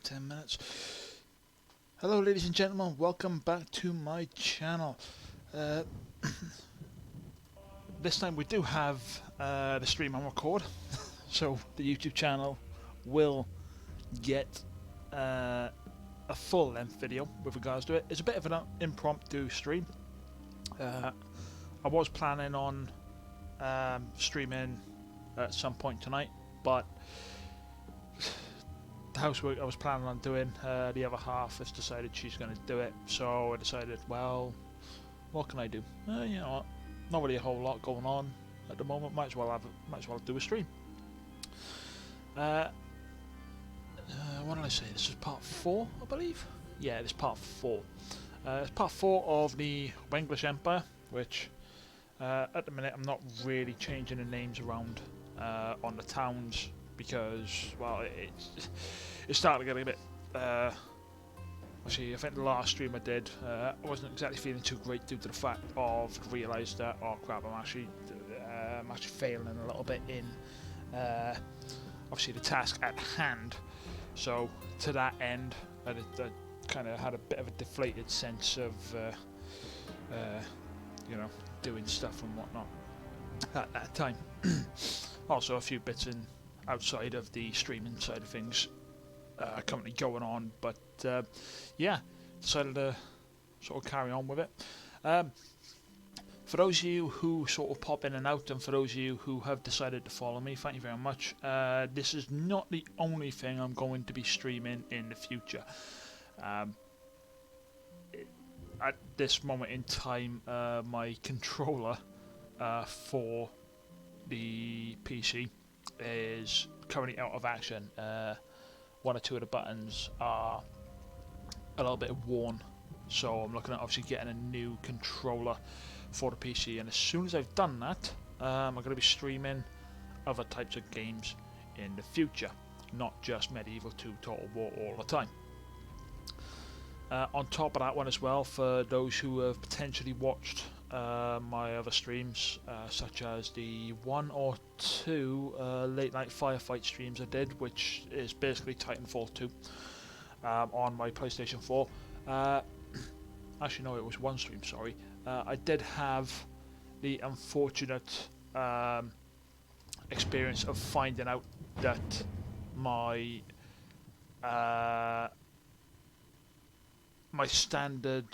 10 minutes. Hello ladies and gentlemen, welcome back to my channel. This time we do have the stream on record, so the YouTube channel will get a full length video with regards to it. It's a bit of an impromptu stream. I was planning on streaming at some point tonight, but the housework I was planning on doing, the other half has decided she's going to do it, so I decided, well, what can I do? You know what, not really a whole lot going on at the moment, might as well do a stream. What did I say, this is part 4 I believe? Yeah, this is part 4. It's part 4 of the Wenglish Empire, which at the minute I'm not really changing the names around on the towns, because, well, it's starting to get a bit, actually I think the last stream I did, I wasn't exactly feeling too great due to the fact of realised that, oh crap, I'm actually failing a little bit in, obviously the task at hand. So to that end, I kind of had a bit of a deflated sense of, you know, doing stuff and whatnot at that time. Also a few bits in outside of the streaming side of things currently going on, but yeah, decided to sort of carry on with it. For those of you who sort of pop in and out, and for those of you who have decided to follow me, thank you very much. This is not the only thing I'm going to be streaming in the future. At this moment in time, my controller for the PC is currently out of action. One or two of the buttons are a little bit worn, so I'm looking at obviously getting a new controller for the PC, and as soon as I've done that, I'm going to be streaming other types of games in the future, not just Medieval 2 Total War all the time. On top of that one as well, for those who have potentially watched my other streams, such as the 1 or 2 late night firefight streams I did, which is basically Titanfall 2 on my PlayStation 4. Actually no, it was 1 stream, sorry. I did have the unfortunate experience of finding out that my my standard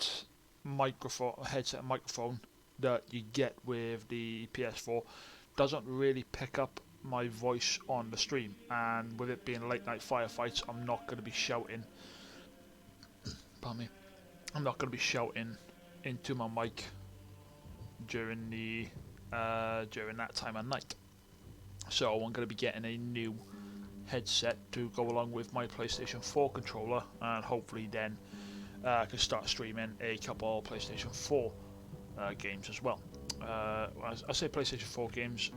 microphone, headset microphone that you get with the PS4 doesn't really pick up my voice on the stream, and with it being late night firefights, I'm not going to be shouting, pardon me, I'm not going to be shouting into my mic during the during that time of night. So I'm going to be getting a new headset to go along with my PlayStation 4 controller, and hopefully then I can start streaming a couple PlayStation 4 games as well. I say PlayStation 4 games,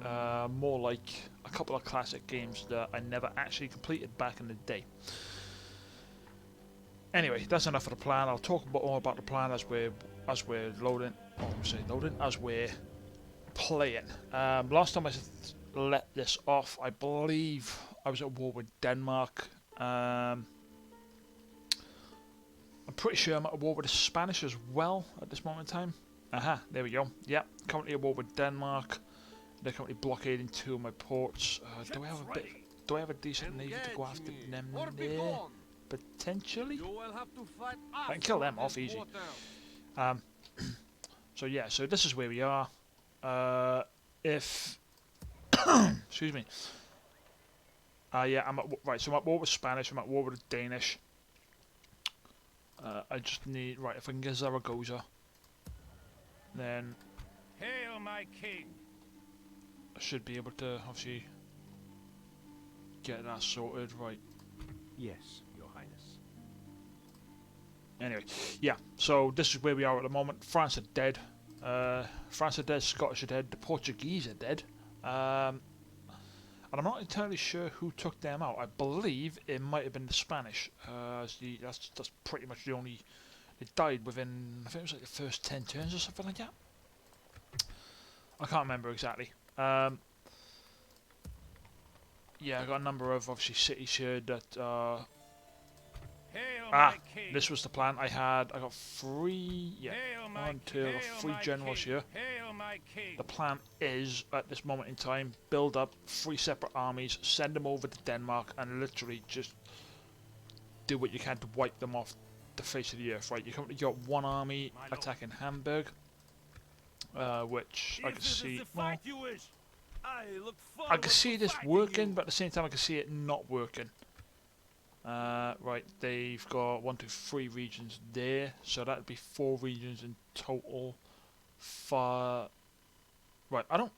more like a couple of classic games that I never actually completed back in the day. Anyway, that's enough of the plan. I'll talk more about the plan as we're loading. As we're playing. Last time I let this off, I believe I was at war with Denmark. I'm pretty sure I'm at war with the Spanish as well at this moment in time. Aha, there we go. Yep, currently at war with Denmark. They're currently blockading 2 of my ports. Do I have a decent navy to go after them there? Potentially? I can kill them off easy. So yeah, so this is where we are. Excuse me. Yeah, so I'm at war with Spanish, I'm at war with the Danish. I just need, right, if I can get Zaragoza, then Hail my king! I should be able to obviously get that sorted, right. Yes, your highness. Anyway, yeah, so this is where we are at the moment. France are dead. France are dead, Scottish are dead, the Portuguese are dead. And I'm not entirely sure who took them out. I believe it might have been the Spanish. That's pretty much the only... They died within, I think it was like the first 10 turns or something like that. I can't remember exactly. Yeah, I got a number of obviously cities here that Hail Ah, my king! this was the plan. I got three, yeah, Hail my one, two, I got hail three my generals king! here. Hail my king! The plan is, at this moment in time, build up three separate armies, send them over to Denmark, and literally just do what you can to wipe them off the face of the earth, right? You currently got one army attacking Hamburg, which I can see, well, I can see this working, but at the same time I can see it not working. Right, they've got 1, 2, 3 regions there, so that'd be 4 regions in total. Right, I don't.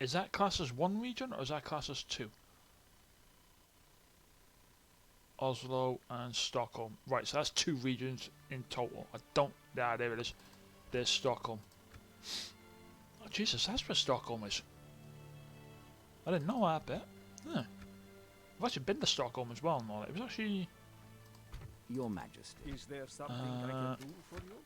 Is that classed as 1 region or is that classed as 2? Oslo and Stockholm. Right, so that's 2 regions in total. I don't. Ah, there it is. There's Stockholm. Oh, Jesus, that's where Stockholm is. I didn't know that bit. Huh. I've actually been to Stockholm as well and all that. It was actually. Your Majesty. Is there something I can do for you?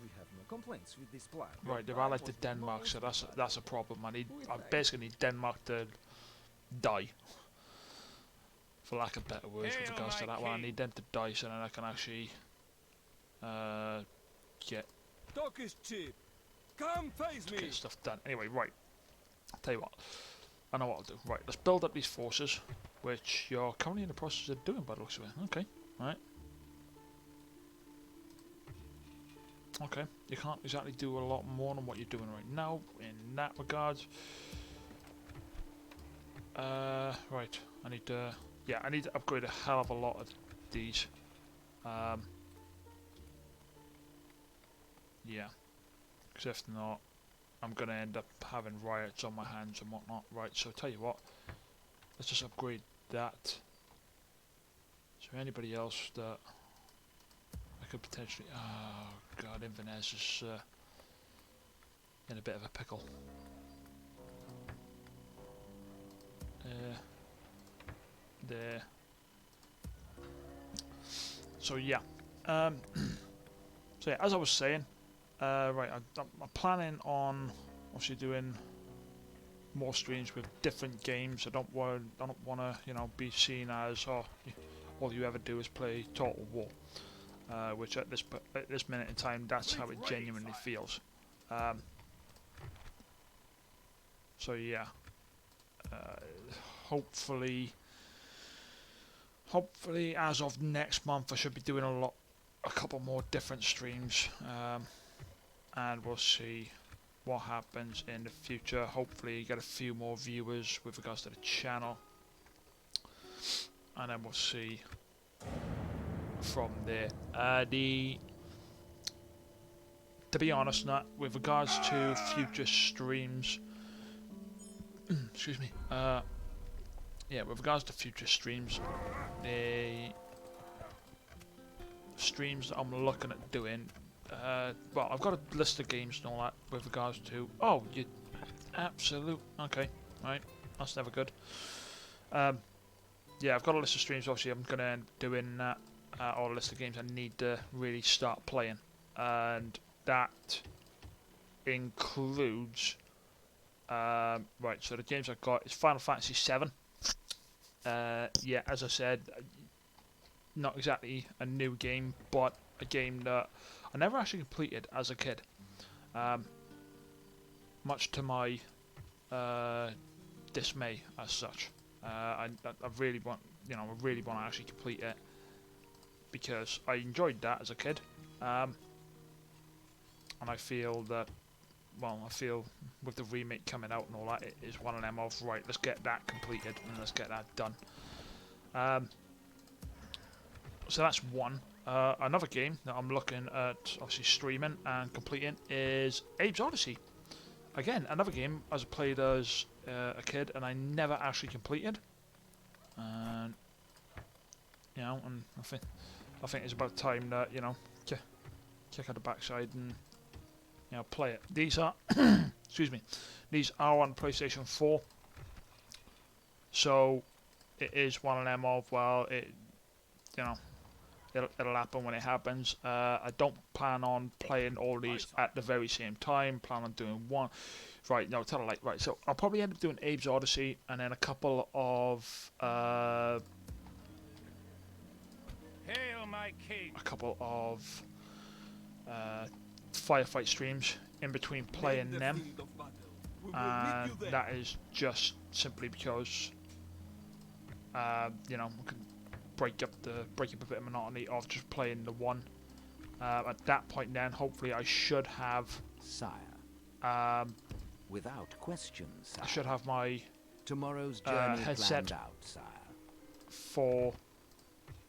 We have no complaints with this plan. Right, they're allied to Denmark, so that's a problem. I basically need Denmark to die, for lack of better words, with regards to that one. I need them to die so then I can actually get Talk is cheap. Come face me. stuff done. Anyway, right. I'll tell you what. I know what I'll do. Right, let's build up these forces, which you're currently in the process of doing by the looks of it. Okay, right. Okay, you can't exactly do a lot more than what you're doing right now in that regard. Right, I need to, yeah, I need to upgrade a hell of a lot of these. Yeah, because if not, I'm going to end up having riots on my hands and whatnot. Right, so tell you what, let's just upgrade that. Is there anybody else that I could potentially... Oh god, Inverness is in a bit of a pickle. There. So yeah. So yeah, as I was saying, right, I'm planning on obviously doing more streams with different games. I don't want to, you know, be seen as, oh, all you ever do is play Total War, which at this minute in time, that's how it genuinely feels. So yeah, hopefully as of next month I should be doing a couple more different streams, and we'll see what happens in the future. Hopefully get a few more viewers with regards to the channel, and then we'll see from there. To be honest, Nat, with regards to future streams, excuse me, yeah, with regards to future streams, the streams that I'm looking at doing, well, I've got a list of games and all that with regards to, oh, you absolute, okay, right, that's never good. Yeah, I've got a list of streams, obviously I'm going to end up doing that, or a list of games I need to really start playing, and that includes, right, so the games I've got is Final Fantasy VII. Yeah, as I said, not exactly a new game, but a game that I never actually completed as a kid. Much to my dismay, as such. I really want, you know, I really want to actually complete it because I enjoyed that as a kid, and I feel that, well, I feel with the remake coming out and all that, it is one of them of, right, let's get that completed and let's get that done. So that's one. Another game that I'm looking at obviously streaming and completing is Abe's Odyssey. Again, another game as I played as a kid and I never actually completed. And you know, and I think it's about time that, you know, kick out the backside and, you know, play it. These are excuse me, these are on PlayStation 4, so it is one of them of, well, it, you know, it'll happen when it happens. I don't plan on playing all these at the very same time. Plan on doing one. Right, no, tell her like, right, so I'll probably end up doing Abe's Odyssey and then a couple of Hail my king! a couple of firefight streams in between playing them, and that is just simply because you know, we can break up a bit of monotony of just playing the one. At that point, then hopefully I should have Sire, without question, sire. I should have my Tomorrow's journey headset planned out, sire. for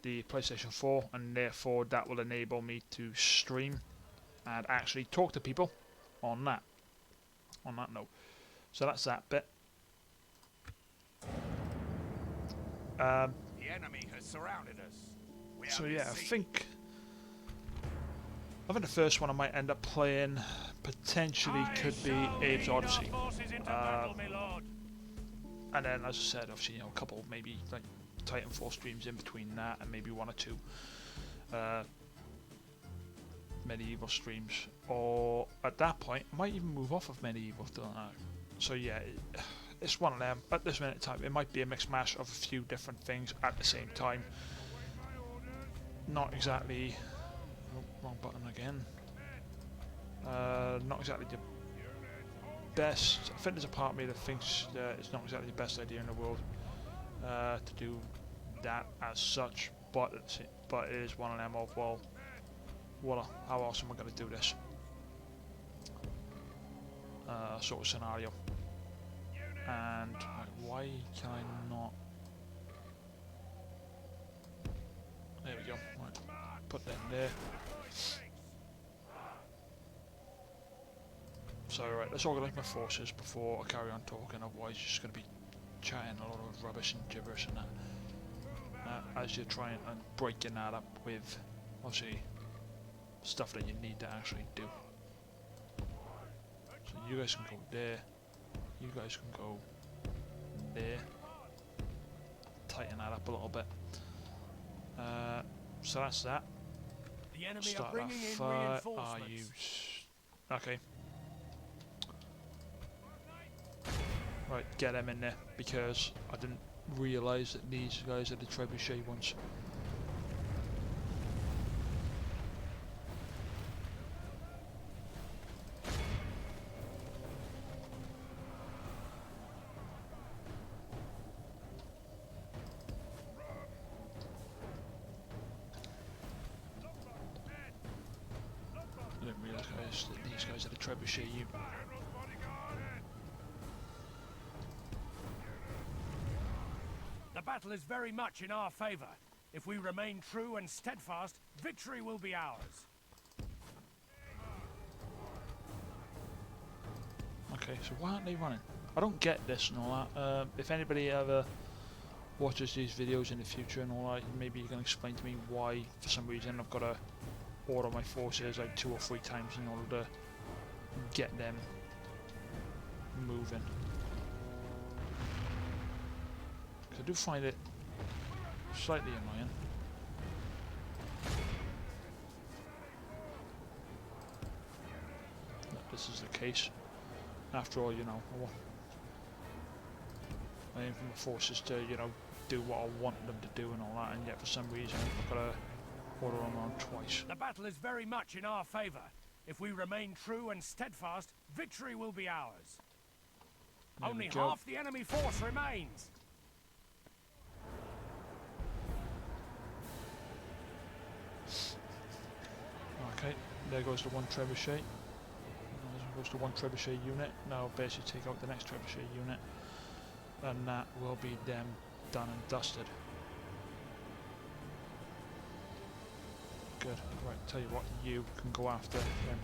the PlayStation 4, and therefore that will enable me to stream and actually talk to people on that note. So that's that bit. The enemy has surrounded us. So yeah, I think the first one I might end up playing potentially could be Abe's Odyssey. And then, as I said, obviously, you know, a couple maybe like Titanfall streams in between that, and maybe one or two medieval streams. Or at that point, I might even move off of medieval. Don't know. So yeah, it's one of them. At this minute in time, it might be a mixed mash of a few different things at the same time. Not exactly. Oh, wrong button again. Not exactly the best. I think there's a part of me that thinks that it's not exactly the best idea in the world to do that as such, but it is one of them of, well, how else am I going to do this sort of scenario? And why can I not? There we go. Right, put them there. So right, let's organise my forces before I carry on talking, otherwise you're just going to be chatting a lot of rubbish and gibberish and that. As you're trying and breaking that up with, obviously, stuff that you need to actually do. So you guys can go there, you guys can go there. Tighten that up a little bit. So that's that. The enemy Start are bringing that in fire. reinforcements. Okay. Right, get them in there, because I didn't realise that these guys are the trebuchet ones. I didn't realise that these guys are the trebuchet unit. The battle is very much in our favour. If we remain true and steadfast, victory will be ours. Okay, so why aren't they running? I don't get this and all that. If anybody ever watches these videos in the future and all that, maybe you can explain to me why, for some reason, I've got to order my forces like 2 or 3 times in order to get them moving. I do find it slightly annoying. That this is the case. After all, you know, I aim for my forces to, you know, do what I want them to do and all that, and yet for some reason I've got to order them on twice. The battle is very much in our favour. If we remain true and steadfast, victory will be ours. There Only we go. half the enemy force remains. Okay, there goes the one trebuchet. There goes the one trebuchet unit. Now basically take out the next trebuchet unit, and that will be them done and dusted. Good. Right, tell you what, you can go after him.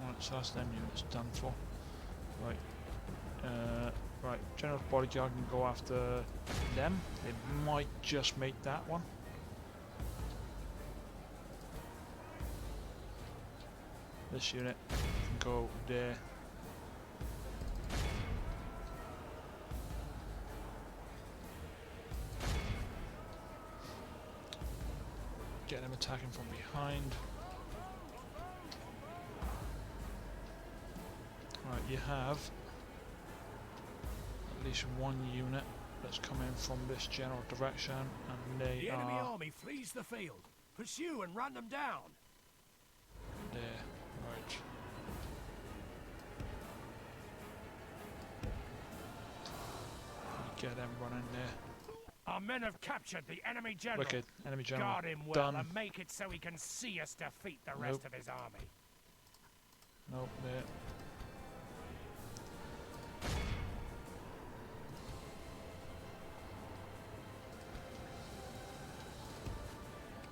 Right, so that's them units done for. Right. Right, General's Bodyguard can go after them. It might just make that one. This unit can go there. Get them attacking from behind. Right, you have at least one unit that's coming from this general direction, and they The enemy are army flees the field. Pursue and run them down. there. Right. Get them running there. Our men have captured the enemy general. Wicked. Enemy general. Guard him well Done. and make it so he can see us defeat the rest of his army. Nope, there.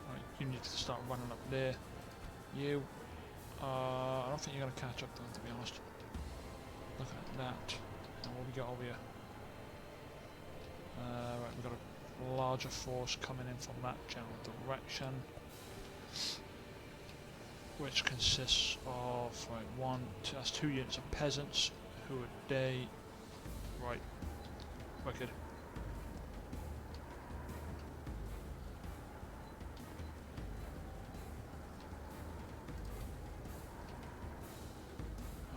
Right, you need to start running up there. You, I don't think you're going to catch up to them, to be honest. Looking at that. And what we got over here? Right, we've got a larger force coming in from that general direction, which consists of, right, that's 2 units of peasants. Who are they? Right, wicked.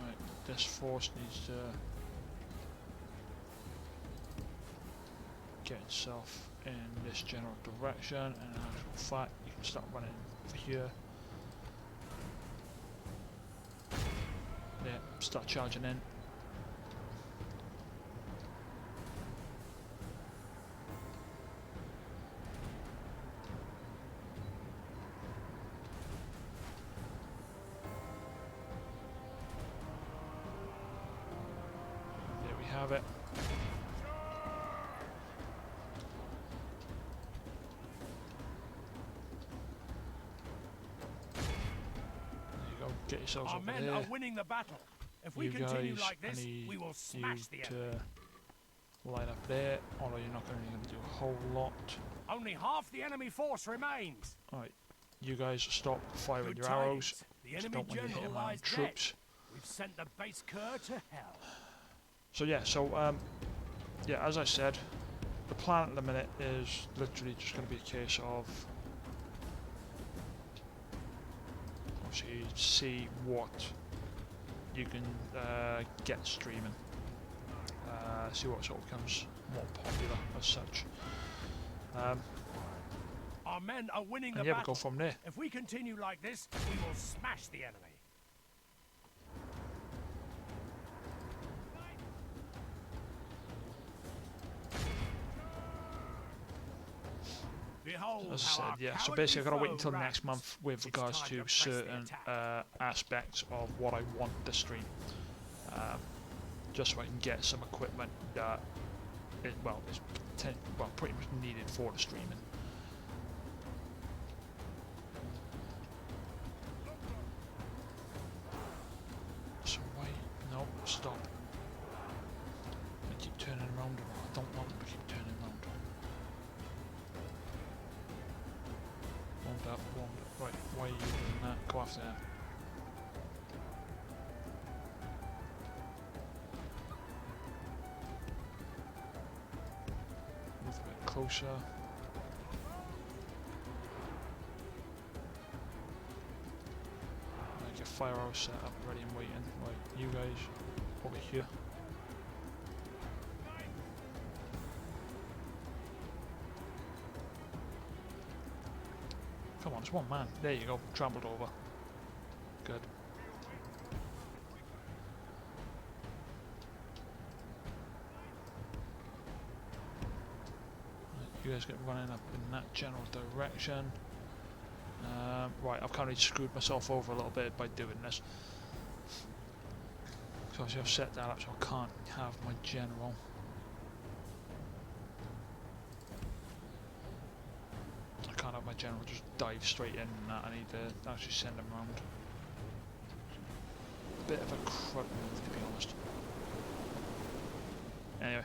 Right, this force needs to get itself in this general direction, and in actual fact you can start running over here. Yeah, start charging in. There we have it. Get yourselves Our over men there. are winning the battle. If we You continue guys, like I this, need we will smash the you enemy. to line up there, although you're not going to do a whole lot. Only half the enemy force remains. Alright, you guys stop firing Good your tidings. arrows. The Just enemy don't want you general hitting my own lies troops. dead. We've sent the base cur to hell. So yeah, as I said, the plan at the minute is literally just going to be a case of obviously see what you can get streaming, see what sort of becomes more popular as such. Our men are winning the And yeah, we'll battle. go from there. If we continue like this, we will smash the enemy. Behold As how I our said, yeah. So cowardly basically, I've got to wait foe until runs. next month with It's regards time to to press the certain attack. aspects of what I want to stream, just so I can get some equipment that is pretty much needed for the streaming. So wait, no, stop. I keep turning around. I don't want them to keep turning around. Warmed up. Right, why are you doing that? Go after that. Move a bit closer. Right, get fire arrows set up, ready and waiting. Right, you guys, over here. Come on, it's one man. There you go, trampled over. Good. Right, you guys get running up in that general direction. Right, I've kind of screwed myself over a little bit by doing this. So obviously I've set that up so I can't have my general. I can't have my general just dive straight in and that. I need to actually send him around. Bit of a crud move, to be honest. Anyway.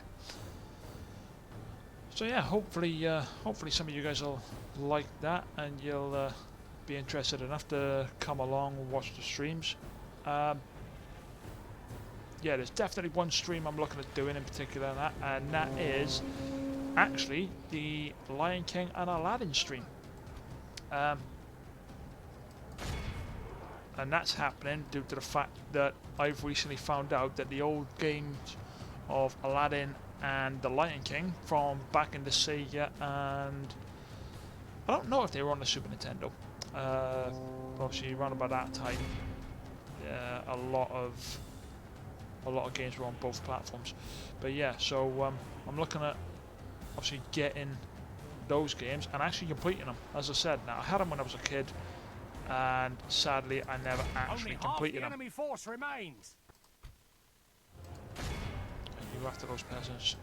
So yeah, hopefully some of you guys will like that and you'll be interested enough to come along and watch the streams. Yeah, there's definitely one stream I'm looking at doing in particular, and that is actually the Lion King and Aladdin stream. And that's happening due to the fact that I've recently found out that the old games of Aladdin and The Lion King from back in the Sega, and I don't know if they were on the Super Nintendo. Obviously, around about that time, a lot of games were on both platforms. But yeah, so I'm looking at obviously getting those games and actually completing them. As I said, now I had them when I was a kid, and sadly I never actually Only half completed the them. enemy force remains. And you after those peasants?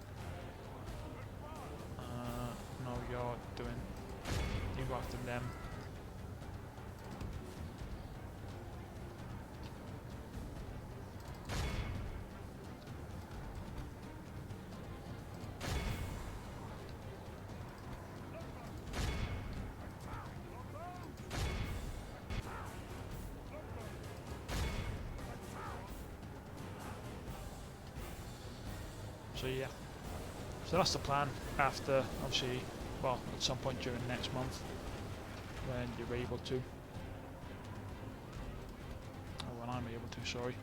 No, you're doing. You go after them. So yeah, so that's the plan after, obviously, well, at some point during next month, when you're able to, or when I'm able to, sorry.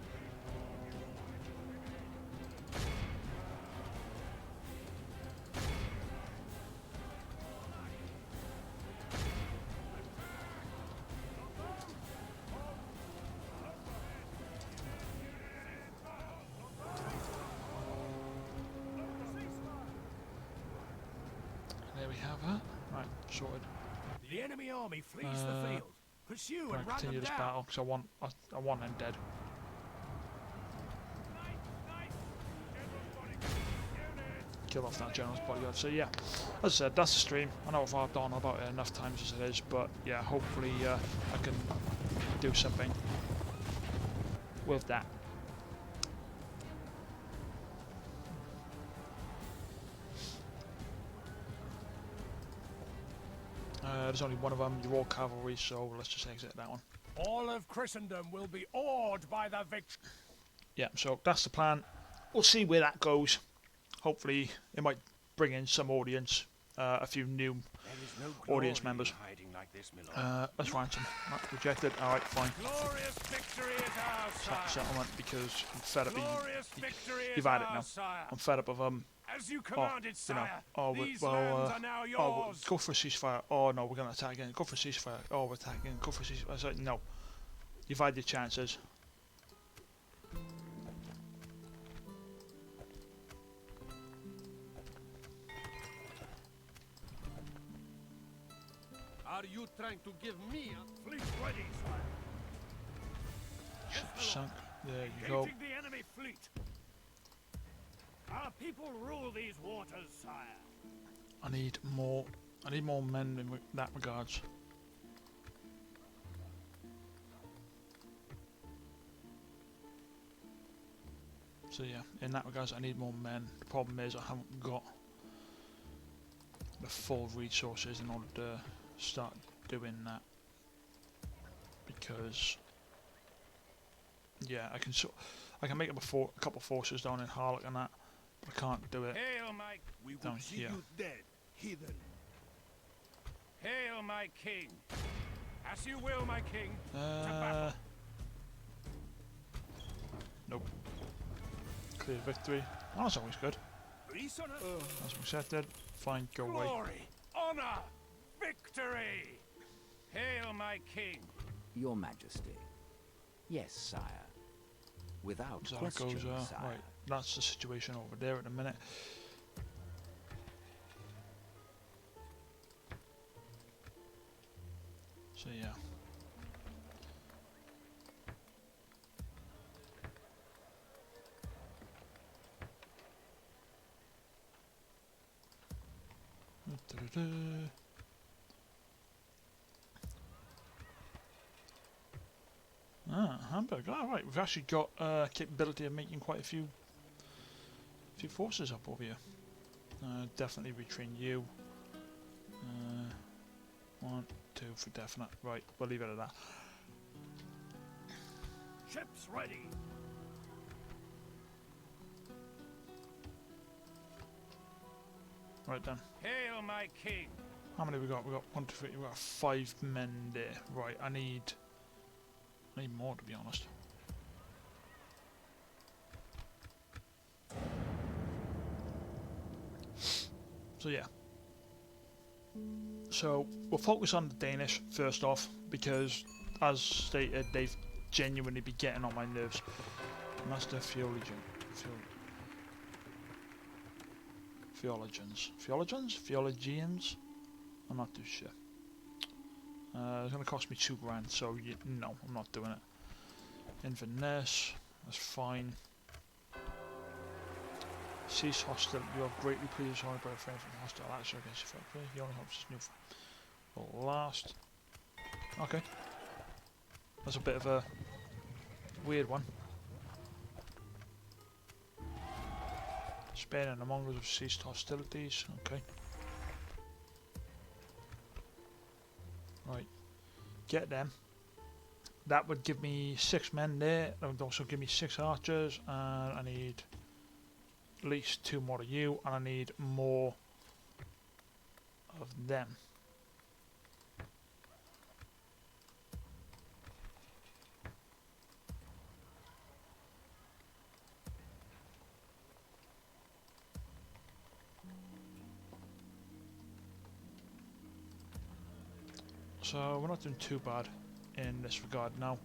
There we have that. Right, sorted. The enemy army flees the field. Pursue I'm and gonna run continue them this down. battle because I want them dead. Kill off that general's bodyguard. So yeah, as I said, that's the stream. I know I've harped on about it enough times as it is, but yeah, hopefully I can do something with that. There's only one of them. You're all cavalry, so let's just exit that one. All of Christendom will be awed by the victory. Yeah, so that's the plan. We'll see where that goes. Hopefully, it might bring in some audience, a few new audience members. Let's ransom. That's rejected. Alright, fine. Glorious victory is ours, sire. Settlement because I'm fed up. Glorious victory You've is had it now. ours, sire. I'm fed up of As you commanded, you know, sire. These lands are now yours. go for a ceasefire. Oh no, we're gonna attack again. Go for a ceasefire. Oh, we're attacking. Go for a ceasefire. I was like, no, you've had your chances. Are you trying to give me a Fleet ready, sire. Sunk. There you go. Engaging the enemy fleet. Our people rule these waters, sire. I need more men in that regards. So yeah, in that regards, I need more men. The problem is I haven't got the full resources in order to start doing that, because yeah, I can make up a couple forces down in Harlock and that, but I can't do it Hail, my... We down will see here. you dead, heathen. Hail, my king. As you will, my king. To battle. Nope. Clear victory. Oh, that's always good. Peace on earth. That's accepted. Fine, go away. Glory, honor, victory. Hail, my king. Your Majesty. Yes, sire. Without So that question, goes, sire. right, that's the situation over there at the minute. So yeah. Hamburg. Oh, right, we've actually got capability of making quite a few forces up over here. Definitely retrain you. 1, 2 for definite. Right, we'll leave it at that. Ships ready. Right then. Hail, my king. How many we got? We got 1, 2, 3. We got 5 men there. Right, I need more, to be honest. So yeah. So we'll focus on the Danish first off, because as stated, they've genuinely been getting on my nerves. Master Theologians? I'm not too sure. It's going to cost me £2 grand, so no, I'm not doing it. Inverness, that's fine. Cease hostile. You have greatly pleased only by a friend from hostile action against your fellow player. He only hopes his new friend will last. Okay. That's a bit of a weird one. Spain and the Mongols have ceased hostilities. Okay. Right. Get them. That would give me 6 men there. That would also give me 6 archers. And I need at least 2 more of you. And I need more of them. So we're not doing too bad in this regard now.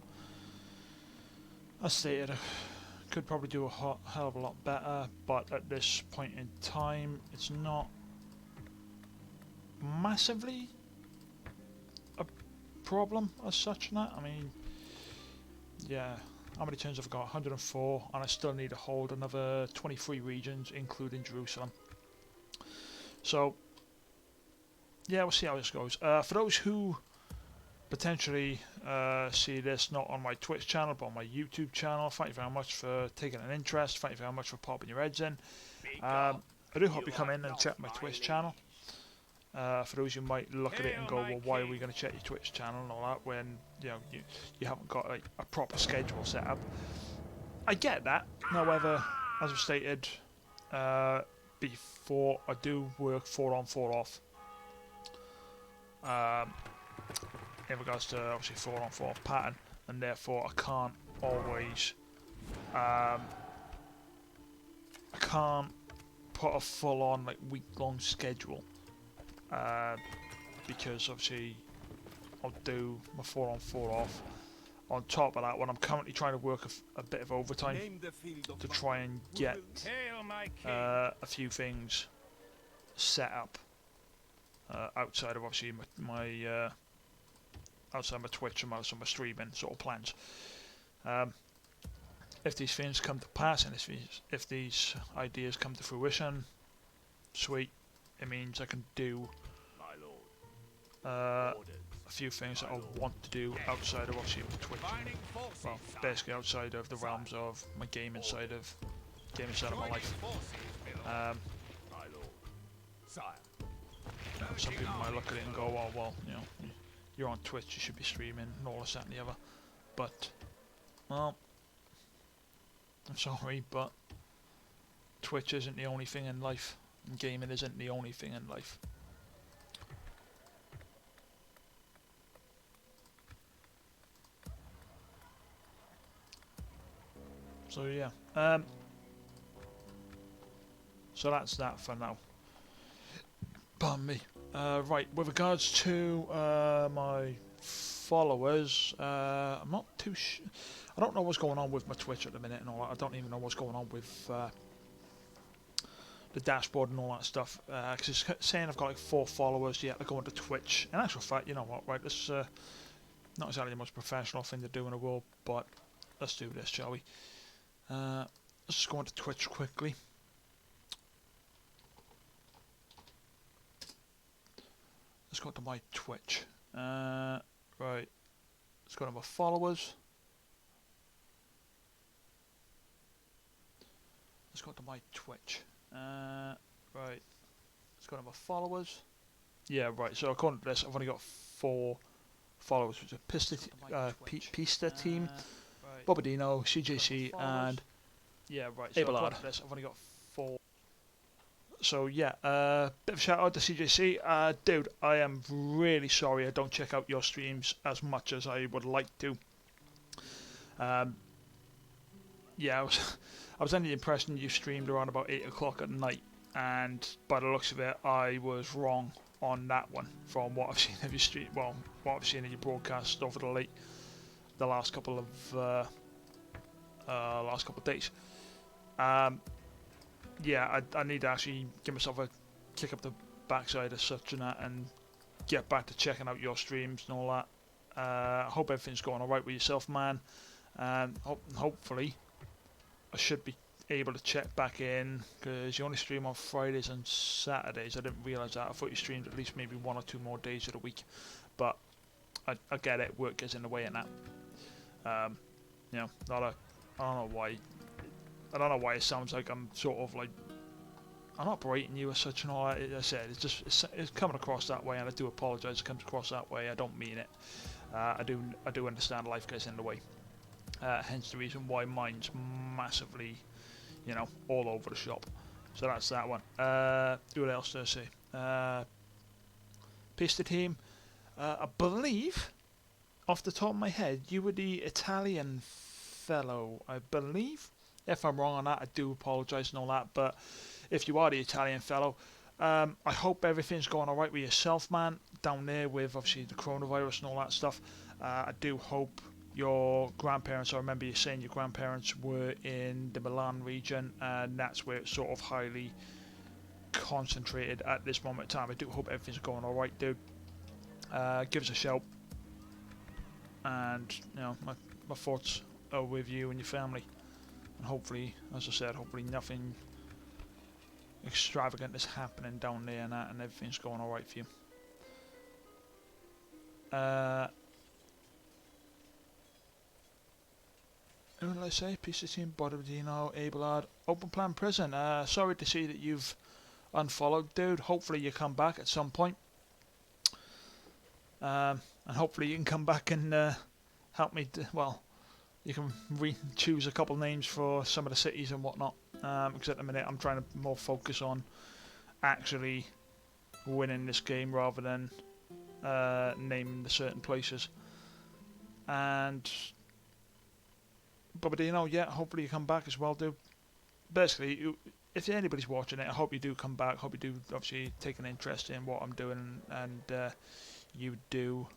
As stated, I could probably do a hell of a lot better, but at this point in time, it's not massively a problem as such. That I mean, yeah. How many turns have I got? 104, and I still need to hold another 23 regions, including Jerusalem. So, yeah, we'll see how this goes. For those who potentially see this not on my Twitch channel but on my YouTube channel, thank you very much for taking an interest. Thank you very much for popping your heads in. I do hope you come in and check my Twitch channel. For those who might look at it and go, well, why are we going to check your Twitch channel and all that when you haven't got like a proper schedule set up? I get that. However, as I've stated before, I do work 4 on 4 off. In regards to obviously 4 on 4 off pattern, and therefore I can't always I can't put a full on like week-long schedule because obviously I'll do my 4 on 4 off. On top of that, when I'm currently trying to work a bit of overtime to try and get a few things set up outside of obviously my outside my Twitch and outside my streaming sort of plans. If these things come to pass and if these ideas come to fruition, sweet. It means I can do a few things that I want to do outside of obviously my Twitch. Well, basically outside of the realms of my gaming side of my life. Some people might look at it and go, oh well, you're on Twitch, you should be streaming and all this, that and the other. But, well, I'm sorry, but Twitch isn't the only thing in life, and gaming isn't the only thing in life. So yeah, so that's that for now. Pardon me. Right, with regards to my followers, I'm not too sure. I don't know what's going on with my Twitch at the minute and all that. I don't even know what's going on with the dashboard and all that stuff. Because it's saying I've got like 4 followers yet to go into Twitch. In actual fact, you know what, right, this is not exactly the most professional thing to do in the world, but let's do this, shall we? Let's just go into Twitch quickly. Let's go to my Twitch. Right. Let's go to my followers. Let's go to my Twitch. Right. Let's go to my followers. Yeah, right. So according to this, I've only got 4 followers, which are Pista Team, Bobadino, CJC, and yeah, right. So according to this, I've only got 4. So yeah, bit of a shout out to CJC. Dude, I am really sorry I don't check out your streams as much as I would like to. Yeah, I was under the impression you streamed around about 8 o'clock at night, and by the looks of it, I was wrong on that one from what I've seen of your stream. Well, what I've seen of your broadcast over the last couple of days. Yeah, I need to actually give myself a kick up the backside as such and that, and get back to checking out your streams and all that. I hope everything's going alright with yourself, man. And hopefully I should be able to check back in, because you only stream on Fridays and Saturdays. I didn't realise that. I thought you streamed at least maybe 1 or 2 more days of the week, but I get it, work gets in the way of that. You know, I don't know why it sounds like I'm sort of like I'm not berating you as such and all that. As I said, it's coming across that way, and I do apologise. It comes across that way. I don't mean it. I do understand life gets in the way. Hence the reason why mine's massively, you know, all over the shop. So that's that one. What else do I say? Pista team. I believe, off the top of my head, you were the Italian fellow. I believe. If I'm wrong on that, I do apologise and all that. But if you are the Italian fellow, I hope everything's going alright with yourself, man. Down there with obviously the coronavirus and all that stuff. I do hope your grandparents, I remember you saying your grandparents were in the Milan region, and that's where it's sort of highly concentrated at this moment in time. I do hope everything's going alright, dude. Give us a shout. And, you know, my thoughts are with you and your family. And hopefully, as I said, hopefully nothing extravagant is happening down there and that, and everything's going alright for you. Who did I say? Pista team, Bodadino, Abelard, Open Plan Prison. Sorry to see that you've unfollowed, dude. Hopefully you come back at some point. And hopefully you can come back and help me, well, you can choose a couple names for some of the cities and whatnot. Because at the minute I'm trying to more focus on actually winning this game rather than naming the certain places. And Bobadino, yeah, hopefully you come back as well, dude. Basically, if anybody's watching it, I hope you do come back. Hope you do obviously take an interest in what I'm doing, and you do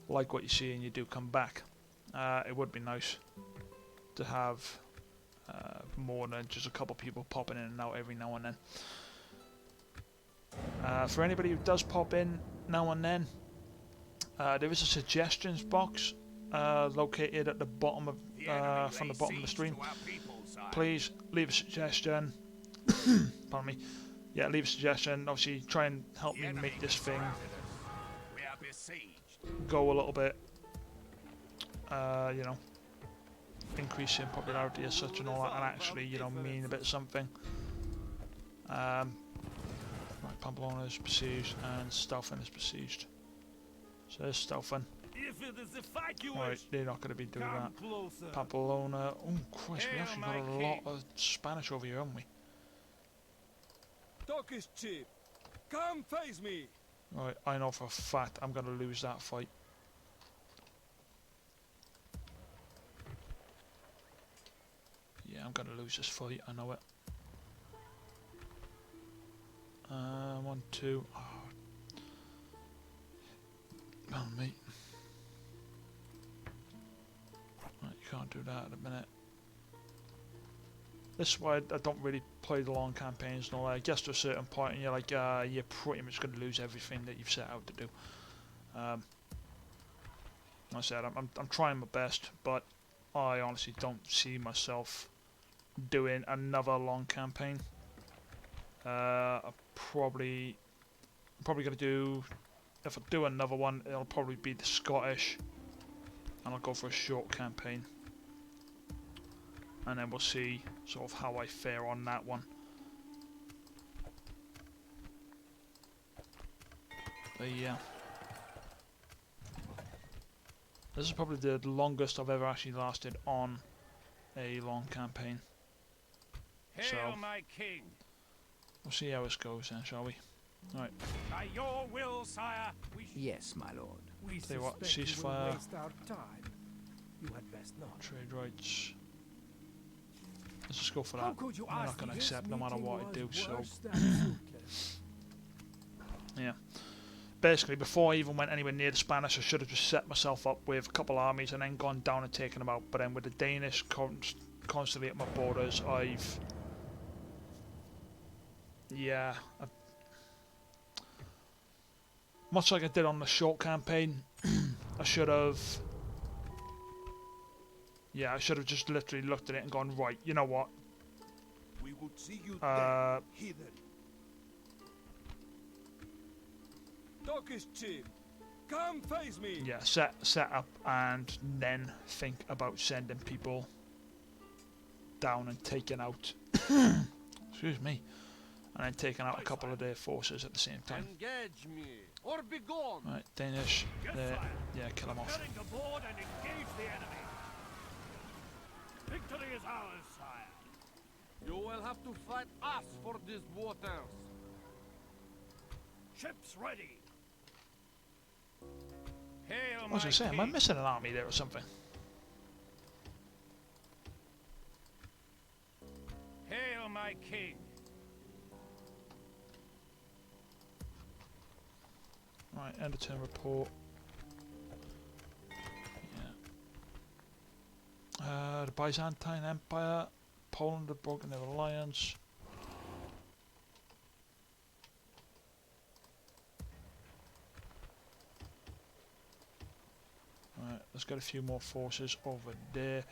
like what you see and you do come back. It would be nice to have more than just a couple people popping in and out every now and then. For anybody who does pop in now and then, there is a suggestions box located at the bottom of from the bottom of the stream. Please leave a suggestion. Pardon me. Yeah, leave a suggestion. Obviously, try and help me make this thing go a little bit. You know, increase in popularity as such and all that, and actually, you know, mean a bit of something. Right, Pamplona is besieged and Stelfen is besieged. So there's Stelfen. Right, they're not going to be doing that. Pamplona. Oh Christ, we actually got a lot of Spanish over here, haven't we? Talk is cheap. Come face me. Right, I know for a fact I'm going to lose that fight. Yeah, I'm going to lose this fight, I know it. 1, 2. Oh. Oh, mate. Right, you can't do that at a minute. This is why I don't really play the long campaigns and all that. It gets to a certain point and you're like, you're pretty much going to lose everything that you've set out to do. Like I said, I'm trying my best, but I honestly don't see myself doing another long campaign. I'm probably going to do, if I do another one, it'll probably be the Scottish, and I'll go for a short campaign, and then we'll see sort of how I fare on that one. But yeah, this is probably the longest I've ever actually lasted on a long campaign. So my king. We'll see how this goes then, shall we? Right. By your will, sire, Yes, my lord. We Tell you what, suspect you will ceasefire. waste our time. You had best not. Trade rights. Let's just go for How that. could you They're not ask going to me? accept no matter what I do, so Worse than fruitless. yeah. Basically, before I even went anywhere near the Spanish, I should have just set myself up with a couple armies and then gone down and taken them out. But then with the Danish constantly at my borders, much like I did on the short campaign, I should have just literally looked at it and gone, right, you know what? We would see you Uh, dead, heathen. Talk is cheap. Come face me. yeah, set up and then think about sending people down and taking out excuse me, and then taking out a couple of their forces at the same time. Engage me, or be gone. Right, Danish, Yes, there, sire. yeah, kill them off. Preparing to board and engage the enemy. Victory is ours, sire. You will have to fight us for these waters. Ships ready. Hail, What was I my saying? Am I king. missing an army there or something? Hail, my king. Right, end of turn report. Yeah. The Byzantine Empire, Poland have broken their alliance. Right, let's get a few more forces over there.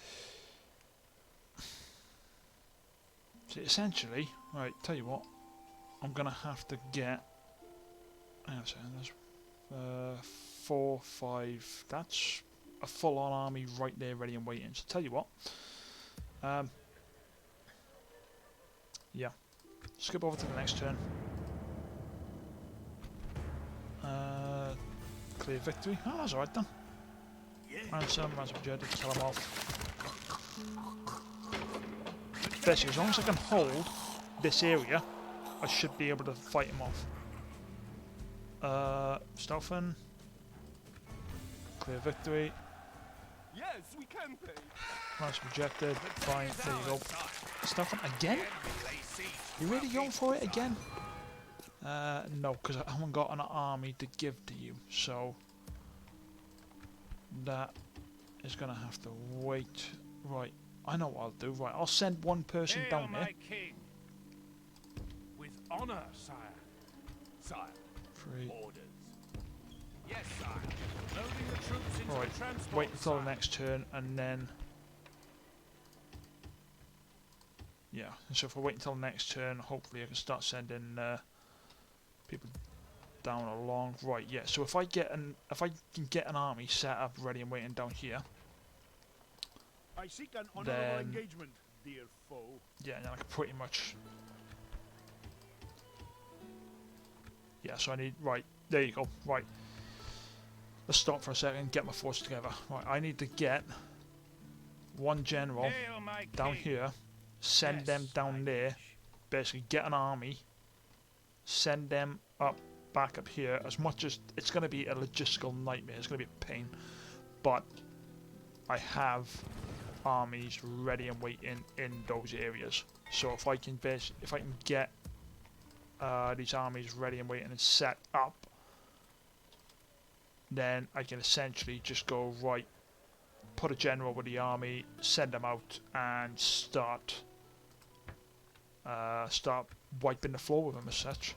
See, essentially, right, tell you what, I'm gonna have to get. Hang on a second, there's 4, 5. That's a full-on army right there, ready and waiting. So tell you what, yeah, skip over to the next turn. Clear victory. Oh, that's alright then. Ransom, objective, kill them off. Basically, as long as I can hold this area, I should be able to fight him off. Stealthen. Clear victory. Yes, we can pay. Ransom rejected. Fine, there you go. Stealthen again? You really going for it again? No, because I haven't got an army to give to you, so that is going to have to wait. Right, I know what I'll do. Right, I'll send one person Hail, down there. my king. With honor, sire. Sire. 3. Orders. Yes, sire. Loading the troops into Right, the transport, wait until the sire. next turn and then. Yeah, and so if I wait until the next turn, hopefully I can start sending people down along. Right, yeah. So if I can get an army set up, ready and waiting down here, I seek an honorable then engagement, dear foe. yeah, and then I can pretty much. Yeah, so I need right. There you go. Right. Let's stop for a second. Get my force together. Right, I need to get one general Hail, my down king. here. Send Yes, them down my there. liege. Basically, get an army. Send them up, back up here. As much as it's going to be a logistical nightmare, it's going to be a pain. But I have armies ready and waiting in those areas. So if I can get these armies ready and waiting and set up, then I can essentially just go right, put a general with the army, send them out, and start wiping the floor with them as such.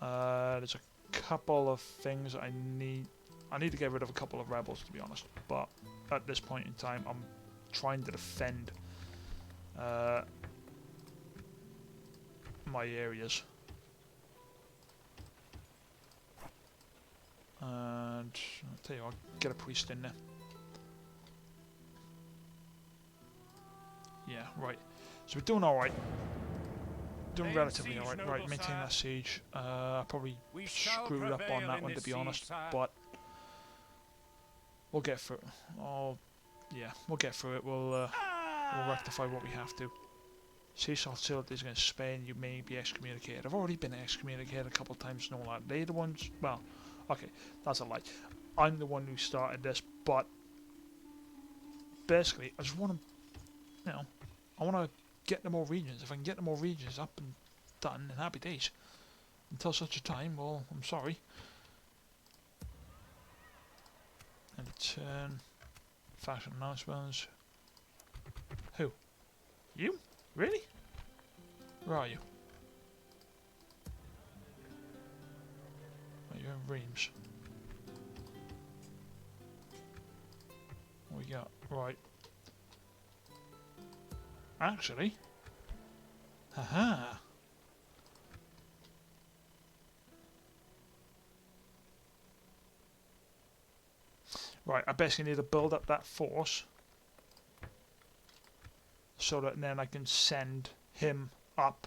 There's a couple of things I need to get rid of a couple of rebels, to be honest, but at this point in time I'm trying to defend my areas. And I'll tell you what, I'll get a priest in there. Yeah, right. So we're doing alright. Doing Lay relatively siege, alright. noble Right, maintain sire. that siege. Probably We shall screwed up on prevail that in one, to this be siege, honest, sire. but we'll get through. We'll get through it. We'll rectify what we have to. Seesaw facilities against Spain, you may be excommunicated. I've already been excommunicated a couple of times, no like they're the ones. Well, okay, that's a lie. I'm the one who started this, but basically, I just want to, I want to get the more regions. If I can get the more regions up and done, then happy days. Until such a time, well, I'm sorry. And return. Faction announcements. Who? You? Really? Where are you? Oh, you're in Reims. What we got? Right. Actually. Haha. Right, I basically need to build up that force so that then I can send him up,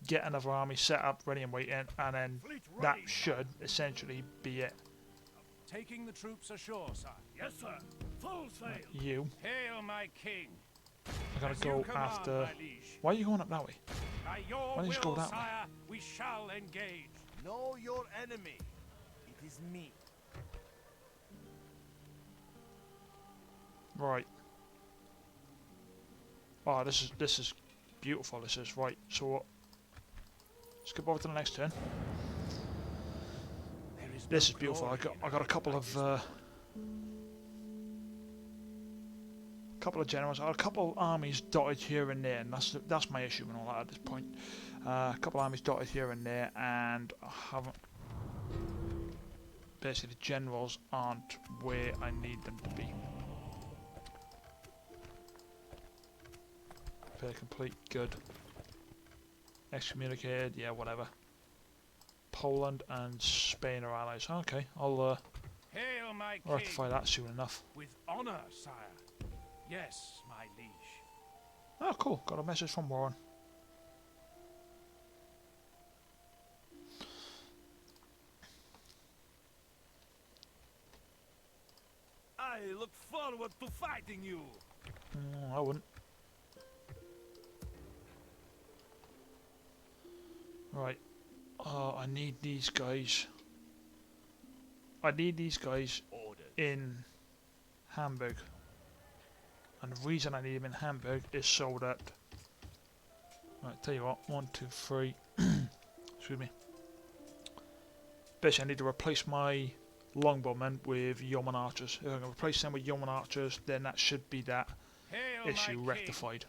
get another army set up, ready and waiting, and then Fleet that ready. should essentially be it. Taking the troops ashore, sire. Yes, sir. Full sail. You, Hail, my king. I gotta As go you command, after. my liege. Why are you going up that way? By your Why don't you just go will, that way? sire, we shall engage. Know your enemy. It is me. Right. Oh, this is beautiful. This is right. So skip over to the next turn. There is This no is beautiful. glory I got a in couple hiding of like generals. I got a couple armies dotted here and there, and that's my issue and all that at this point. A couple armies dotted here and there, and I haven't. Basically, the generals aren't where I need them to be. Repair complete. Good. Excommunicated. Yeah, whatever. Poland and Spain are allies. Okay, I'll Hail, my king. rectify that soon enough. With honor, sire. Yes, my liege. Oh, cool. Got a message from Warren. I look forward to fighting you. I wouldn't. Right. I need these guys. I need these guys Ordered. in Hamburg. And the reason I need them in Hamburg is so that... Right, tell you what. 1, 2, 3. Excuse me. Basically, I need to replace my longbowmen with yeoman archers. If I can replace them with yeoman archers, then that should be that Hail, issue my king. rectified.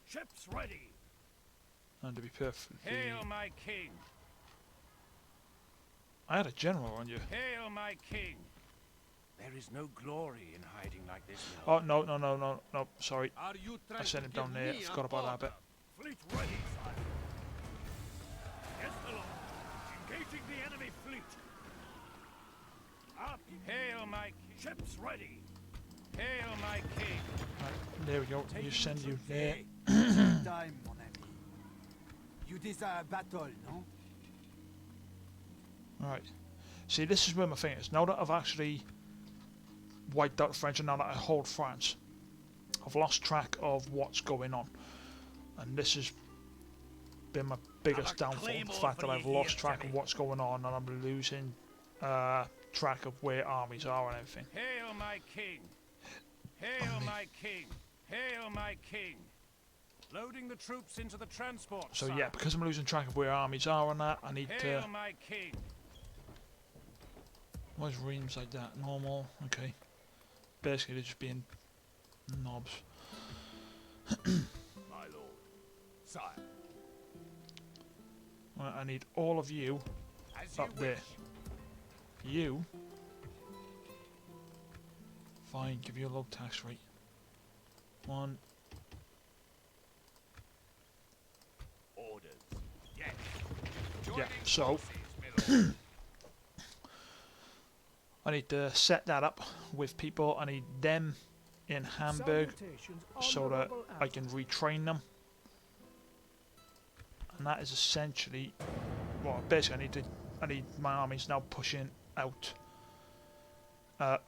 Ships ready. And to be perfectly... Hail, my king. I had a general on you. Hail, my king. There is no glory in hiding like this. No. Oh, no, sorry. Are you trying I sent to him down give there. me Forgot an about that order? bit. Fleet ready, sire. Yes, my lord. Engaging the enemy fleet. Up. Hail, my king. Ships ready. Hail, my king. Right, there we go. You send you there. Time, mon ami. You desire battle, no? Right. See, this is where my thing is. Now that I've actually wiped out the French and now that I hold France, I've lost track of what's going on. And this has been my biggest downfall. The fact that I've lost track of what's going on and I'm losing track of where armies are and everything. Hail, my king. Hail, my king. Hail, my king. Loading the troops into the transport. So sire. yeah, because I'm losing track of where armies are and that, I need Hail, to... my king. Why's Reims like that? Normal? Okay. Basically, they're just being knobs. My lord. Sire. Right, I need all of you As you up there. wish. You. Fine, give you a low tax rate. 1. Orders. Yes. Yeah, so Forces, my lord. I need to set that up with people. I need them in Hamburg Salutations, so that honorable I can retrain them. And that is essentially, well, basically I need my armies now pushing out. Well,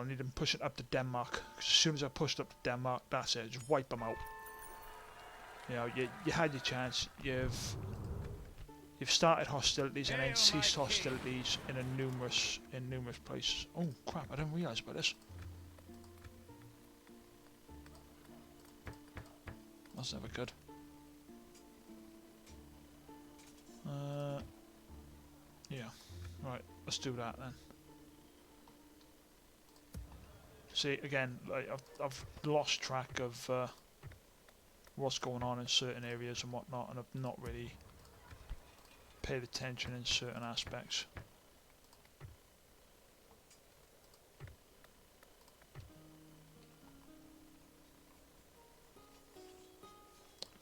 I need them pushing up to Denmark. 'Cause as soon as I pushed up to Denmark, that's it. Just wipe them out. You know, you had your chance. You've started hostilities and then Hail, ceased my king. hostilities in numerous places. Oh crap! I didn't realise about this. That's never good. Yeah. Right, let's do that then. See, again, like I've lost track of what's going on in certain areas and whatnot, and I've not really paid attention in certain aspects.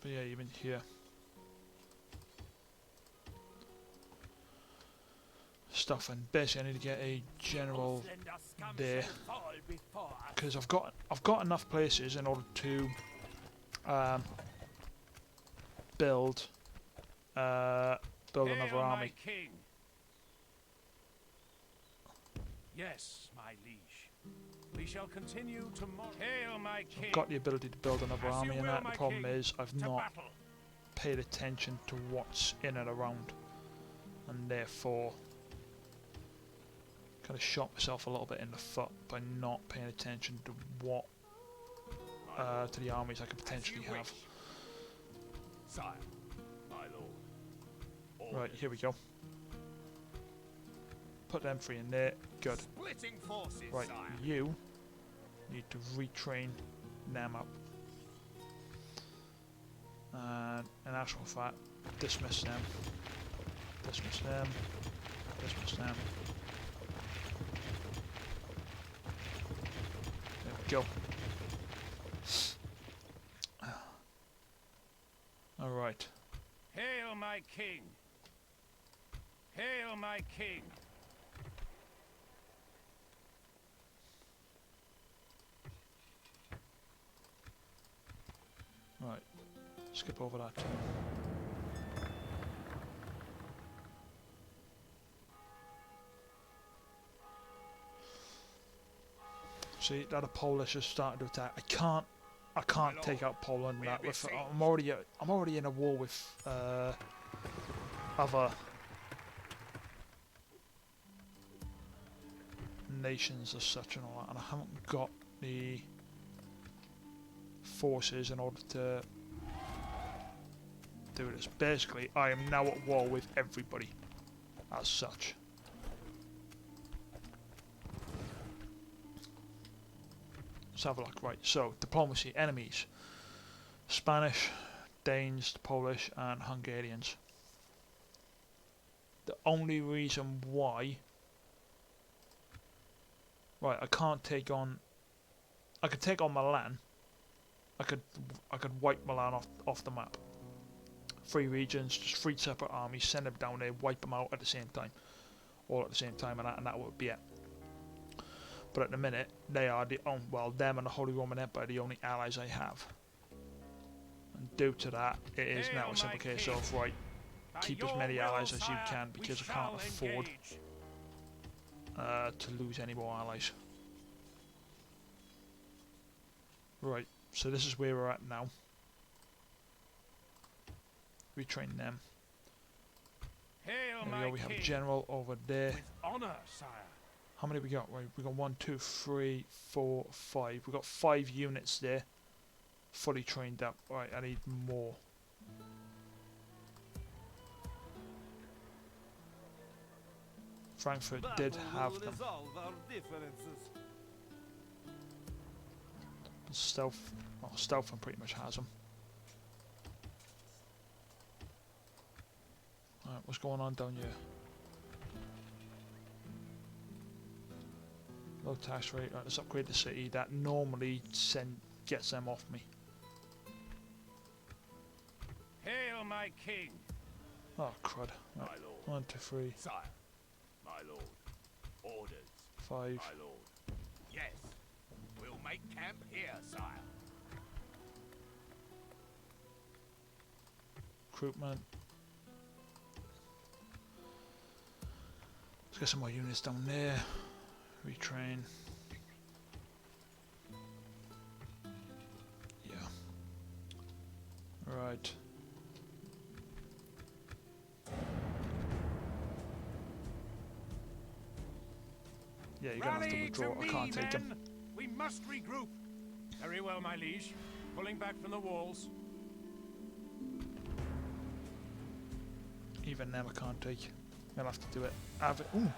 But yeah, even here. Stuff, and basically I need to get a general there because I've got enough places in order to build another Hail, army. my king. Yes, my liege. We shall continue tomorrow. Hail, my king. I've got the ability to build another As you army, and will, that the my problem king. is I've To not battle. paid attention to what's in and around, and therefore kind of shot myself a little bit in the foot by not paying attention to what to the armies I could potentially have. Sire, my lord. Right, here we go. Put them three in there. Good. Splitting forces, Right, sire. you need to retrain them up. And in actual fact, dismiss them. Dismiss them. Dismiss them. There we go. Alright. Hail, my king. Hail, my king. Right. Skip over that. See, that a Polish has started to attack. I can't take out Poland. That with, I'm already in a war with other nations as such and all that, and I haven't got the forces in order to do this. Basically, I am now at war with everybody as such. Let's have a look. Right, so diplomacy, enemies: Spanish, Danes, Polish, and Hungarians. The only reason why, right, I can't take on. I could take on Milan. I could wipe Milan off the map. 3 regions, just 3 separate armies, send them down there, wipe them out at the same time, all at the same time, and that would be it. But at the minute, they are the only, well, them and the Holy Roman Empire are the only allies I have. And due to that, it is Hail, now a simple my case king. of, right, By keep as your many will, allies as you sire, can, we because I shall can't afford engage. to lose any more allies. Right, so this is where we're at now. Retrain them. Hail, There my we go, we have a king. general over there. With honor, sire. How many we got? Right, we got 1, 2, 3, 4, 5. We got 5 units there, fully trained up. Right, I need more. Frankfurt did have them. Resolve our differences. Stealth, well, Stealth pretty much has them. Alright, what's going on down here? Low tax rate. Right, let's upgrade the city. That normally gets them off me. Hail, my king. Oh crud. My Right. lord. 1, 2, 3, Sire, my lord. Orders, 5. my lord. Yes, we'll make camp here, sire. Recruitment. Let's get some more units down there. Retrain. Yeah. Right. Yeah, you're gonna have to Rally withdraw. to I me, can't take him. men. We must regroup. Very well, my liege. Pulling back from the walls. Even them I can't take. I'll have to do it. Have it. Ooh,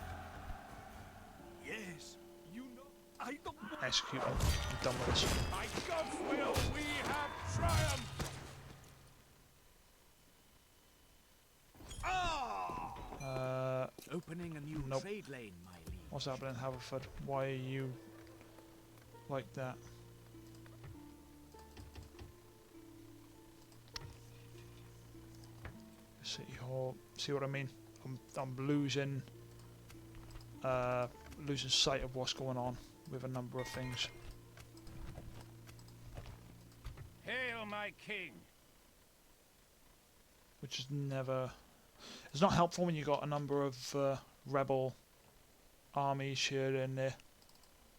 Yes, you know, I don't know. execute them. I'm done with this. By God's will, we have triumphed! Opening a new Nope. trade lane, my liege. What's happening, Haverford? Why are you like that? City Hall. See what I mean? I'm losing losing sight of what's going on with a number of things. Hail, my king! Which is never. It's not helpful when you got a number of rebel armies here and there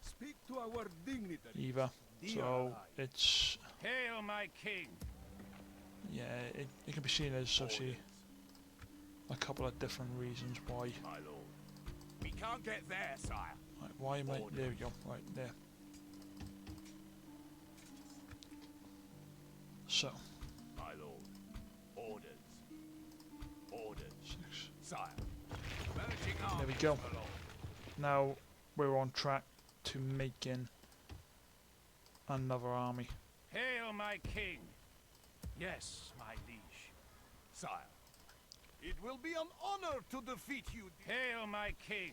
Speak to our dignitaries. either. Dear So ally. it's Hail, my king! yeah, it can be seen as obviously a couple of different reasons why. My lord. We can't get there, sire. Right, why am I? There we go. Right there. So My lord. Orders. Orders. 6. Sire. Merging armies, There we go. my lord. Now we're on track to making another army. Hail, my king! Yes, my liege. Sire. It will be an honor to defeat you. Hail, my king!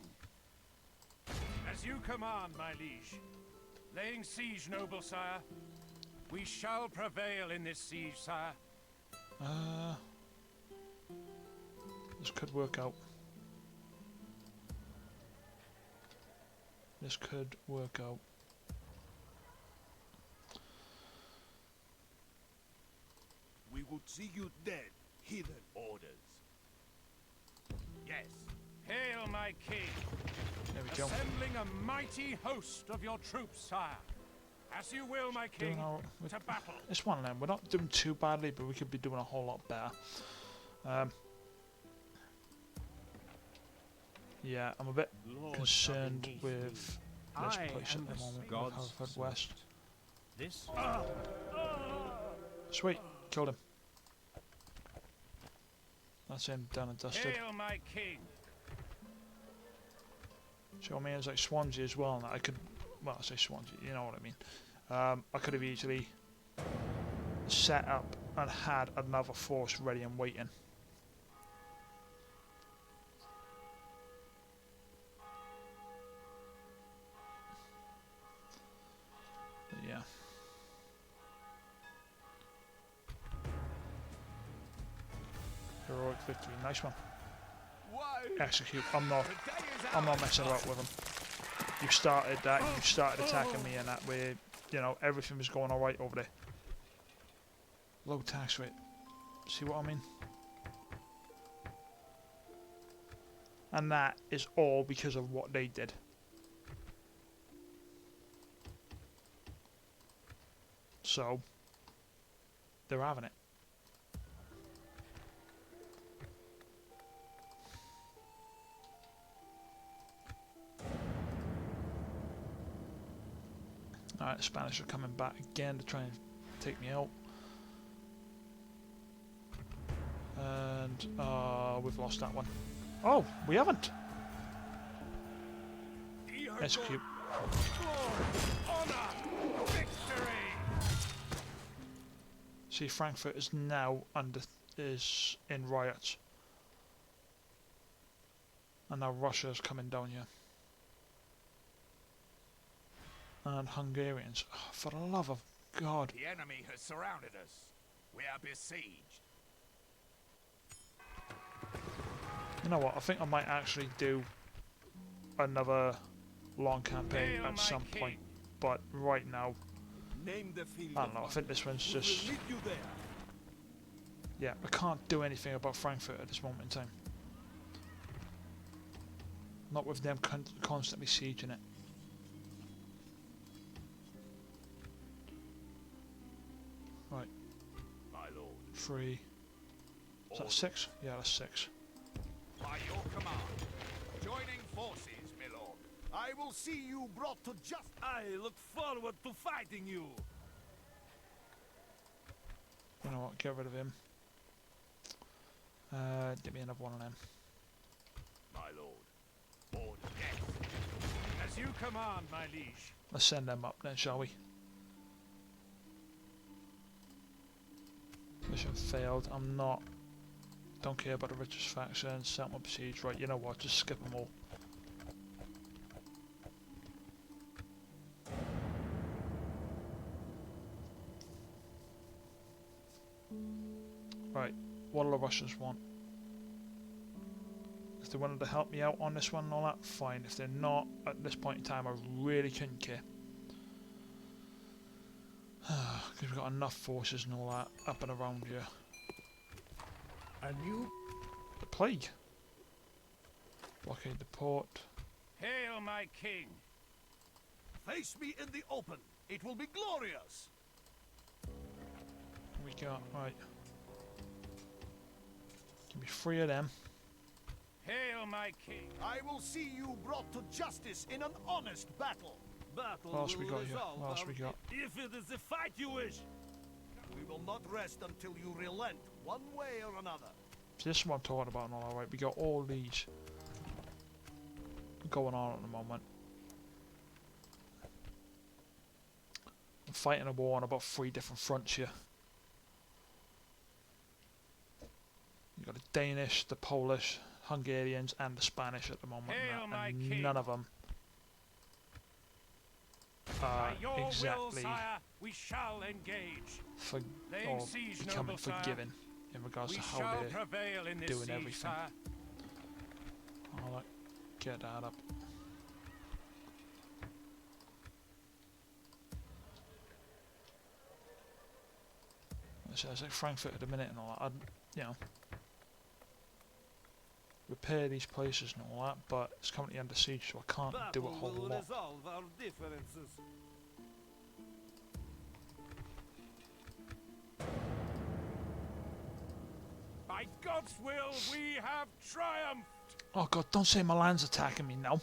As you command, my liege. Laying siege, noble sire. We shall prevail in this siege, sire. This could work out. This could work out. We would see you dead. Hidden. Orders. Yes. Hail, my king! There we go. Assembling a mighty host of your troops, sire. As you will, my king, Doing to battle. it's one of them. We're not doing too badly, but we could be doing a whole lot better. Yeah, I'm a bit Lord concerned beneath with this I place am at the the moment with God's Haverford West. This Sweet, killed him. That's him done and dusted. Hail, my king! So I mean, it's like Swansea as well. And I could, well, I say Swansea, you know what I mean. I could have easily set up and had another force ready and waiting. But yeah. Heroic victory, nice one. Why? Execute. I'm not The day is I'm not ours. messing about with them. You started that. You started attacking me, and that way, you know, everything was going all right over there. Low tax rate. See what I mean? And that is all because of what they did. So they're having it. Alright, the Spanish are coming back again to try and take me out. And we've lost that one. Oh, we haven't. Dear Execute. Glory, honor, victory! See, Frankfurt is now is in riots. And now Russia's coming down here. And Hungarians. Oh, for the love of God. The enemy has surrounded us. We are besieged. You know what? I think I might actually do another long campaign Hail, at my some king. point. But right now, Name the field. I don't know. I think this one's We will just... lead you there. Yeah, I can't do anything about Frankfurt at this moment in time. Not with them constantly sieging it. Right, My lord. 3. Is that 6? Yeah, that's 6. By your command. Joining forces, my lord. I will see you brought to justice. I look forward to fighting you. You know what? Get rid of him. Give me another one of them. My lord. Order death. As you command, my liege. Let's send them up then, shall we? Mission failed. I'm not. Don't care about the richest faction. Settlement besieged. Right, you know what? Just skip them all. Right, what do the Russians want? If they're willing to help me out on this one and all that, fine. If they're not, at this point in time, I really couldn't care. Because we've got enough forces and all that up and around here. And you? The plague. Blockade the port. Hail, my king. Face me in the open. It will be glorious. We got, right. Give me 3 of them. Hail, my king. I will see you brought to justice in an honest battle. Battle What else will we got here? resolve What else our- we got? If it is a fight you wish. We will not rest until you relent, one way or another. So this is what I'm talking about and all that, right? We got all these going on at the moment. I'm fighting a war on about 3 different fronts here. You got the Danish, the Polish, Hungarians, and the Spanish at the moment, Hail, my and king. none of them are By your will, exactly sire, we shall engage. Laying or siege, becoming noble sire. forgiving in regards We to how shall they're prevail in this doing siege, everything. sire. I'll like, get that up. So it's like Frankfurt at the minute and all that. I'd, you know, repair these places and all that, but it's currently under siege, so I can't do a Battle whole will lot. resolve our differences. By God's will, we have triumphed. Oh god, don't say Milan's attacking me now.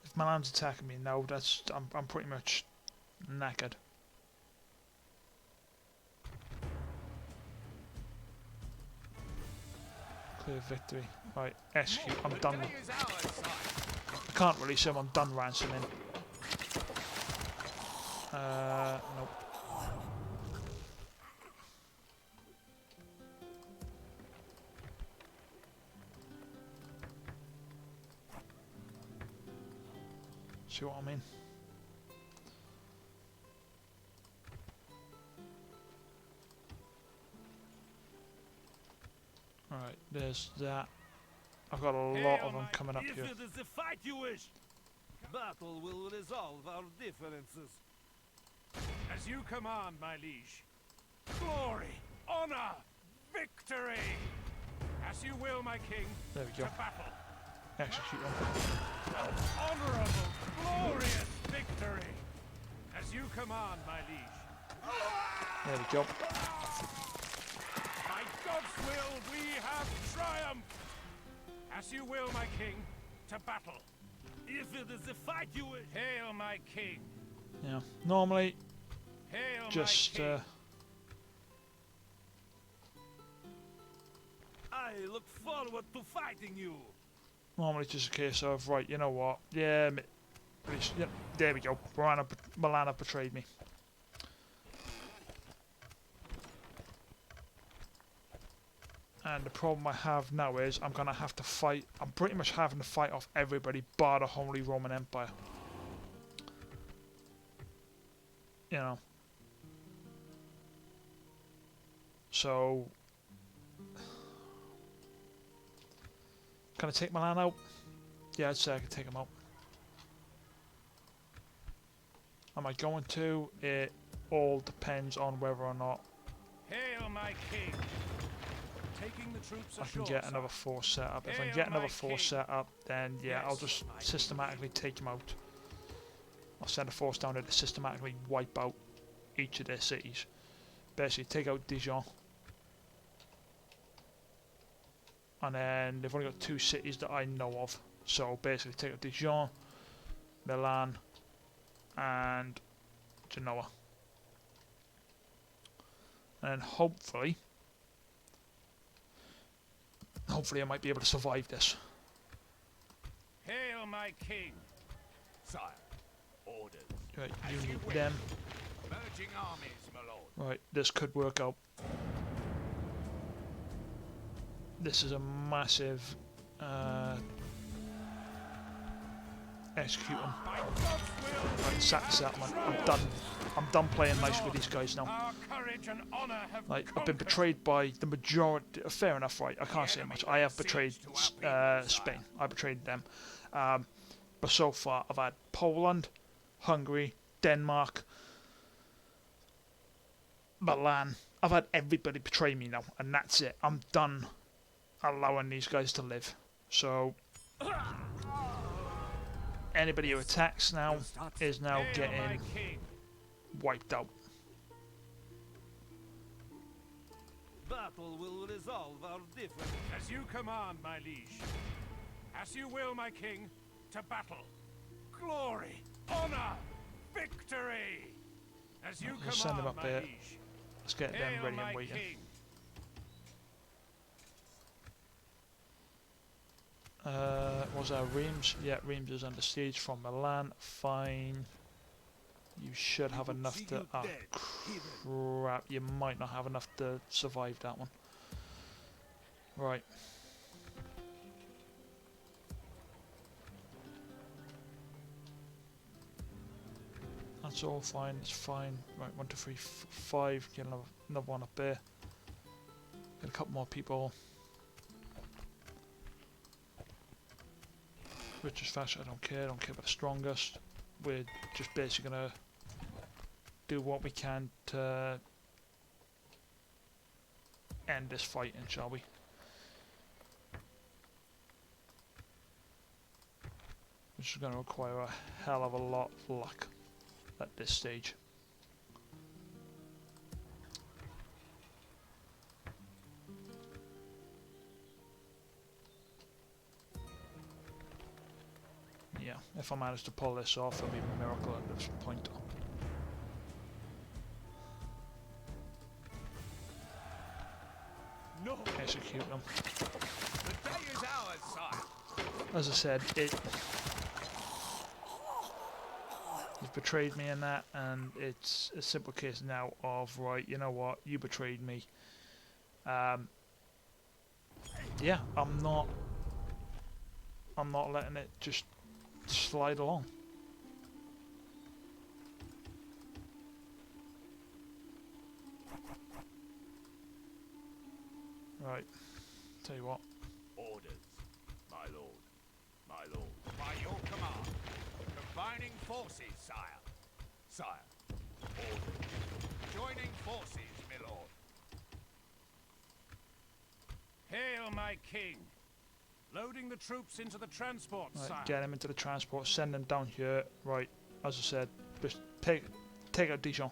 If Milan's attacking me now, that's I'm pretty much knackered. Clear victory. Right, execute. I'm done. The day is ours, sire. I can't release him. I'm done ransoming. Nope. See what I mean? Alright, there's that. I've got a lot Hail, of them my coming up If here. it is a fight you wish. Battle will resolve our differences. As you command, my liege. Glory, honor, victory. As you will, my king. There we To go. battle. Execute them. Honorable, glorious victory. As you command, my liege. There we go. By God's will, we have triumphed. As you will, my king. To battle. If it is a fight you wish. Hail, my king. Yeah. Normally, Hail, just my king. I look forward to fighting you. normally just a case of right. You know what? Yeah. Yeah, there we go. Milana betrayed me. And the problem I have now is I'm gonna have to fight. I'm pretty much having to fight off everybody bar the Holy Roman Empire. You know. So, can I take Milan out? Yeah, I'd say I could take him out. Am I going to? It all depends on whether or not Hail, my king. Taking the troops I can ashore, get another sire. force set up. If I Hail, can get my another force king. set up, then yeah, I'll Yes, just my systematically take him out. I'll send a force down there to systematically wipe out each of their cities. Basically, take out Dijon. And then they've only got 2 cities that I know of. So basically take out Dijon, Milan, and Genoa. And hopefully I might be able to survive this. Hail, my king! Sire, orders. Right, As you you need wish. them. Merging armies, my lord. Right, this could work out. This is a massive execute them. By God's will, Right, sack the settlement. I'm done playing nice with these guys now. our courage and honor have Like, I've been conquered. betrayed by the majority. Fair enough, right? I can't say much. I have betrayed Spain. I betrayed them. But so far, I've had Poland, Hungary, Denmark, Milan. I've had everybody betray me now, and that's it. I'm done allowing these guys to live. So anybody who attacks now is now Hail, my getting king! wiped out. Battle will resolve our differences. As you command, my liege. As you will, my king. To battle. Glory, honor, victory. As you We'll send them command, up my here. liege. Let's get them Hail, ready my and waiting. king! Was our Reims? Yeah, Reims is under siege from Milan. Fine. You should have enough See to. you Oh dead, heathen. crap! You might not have enough to survive that one. Right. That's all fine. It's fine. Right, 1, 2, 3, 5. Get another one up there. Get a couple more people. Which is fast, I don't care about the strongest. We're just basically gonna do what we can to end this fighting, shall we? Which is gonna require a hell of a lot of luck at this stage. Yeah, if I manage to pull this off, it'll be a miracle at this point. No, Execute them. the day is ours, sire. As I said, you've betrayed me in that, and it's a simple case now of, right, you know what, you betrayed me. Yeah, I'm not letting it just slide along. Right, tell you what. Orders, my lord. My lord. By your command. Combining forces, sire. Sire. Orders. Joining forces, my lord. Hail, my king! Loading the troops into the transport, Right, sire. get him into the transport, send them down here. Right, as I said, just take out Dijon.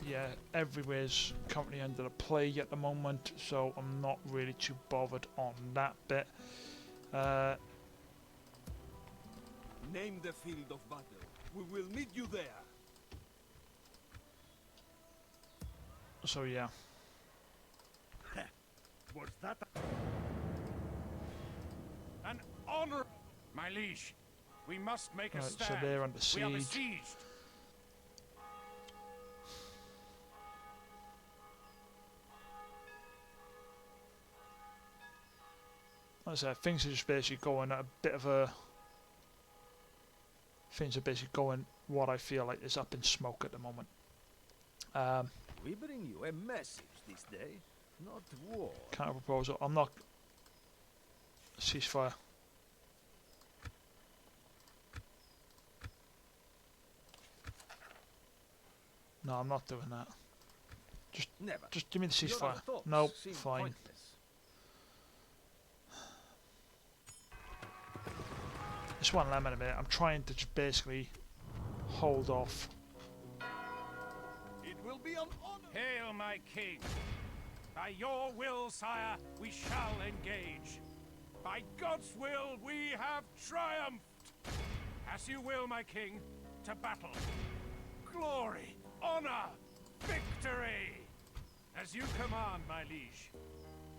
Yeah, everywhere's currently under the plague at the moment, so I'm not really too bothered on that bit. Name the field of battle. We will meet you there. So yeah, Was that An honor, my liege. We must make a right, so stand. they're under We are siege. besieged. As I said, things are just basically going at a bit of a. Things are basically going what I feel like is up in smoke at the moment. we bring you a message this day, not war. Counter proposal. I'm not. Ceasefire. No, I'm not doing that. Never. Just give me the Your ceasefire. thoughts Nope, seem fine. pointless. Just one lemon a minute. I'm trying to just basically hold off. It will be be an honor. Hail, my king. By your will, sire, we shall engage. By God's will, we have triumphed. As you will, my king, to battle. Glory, honor, victory. As you command, my liege.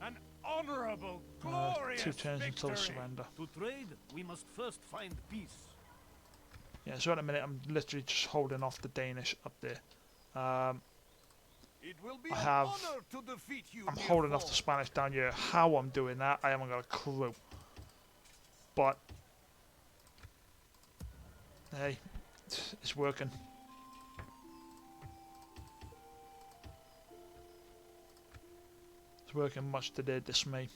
An honorable, glorious 2 turns until victory. surrender. To trade, we must first find peace. Yeah, so at the minute I'm literally just holding off the Danish up there. It will be I an have- honor to defeat you. I'm dear holding off foe. the Spanish down here. How I'm doing that, I haven't got a clue. But hey, it's working. It's working much to their dismay.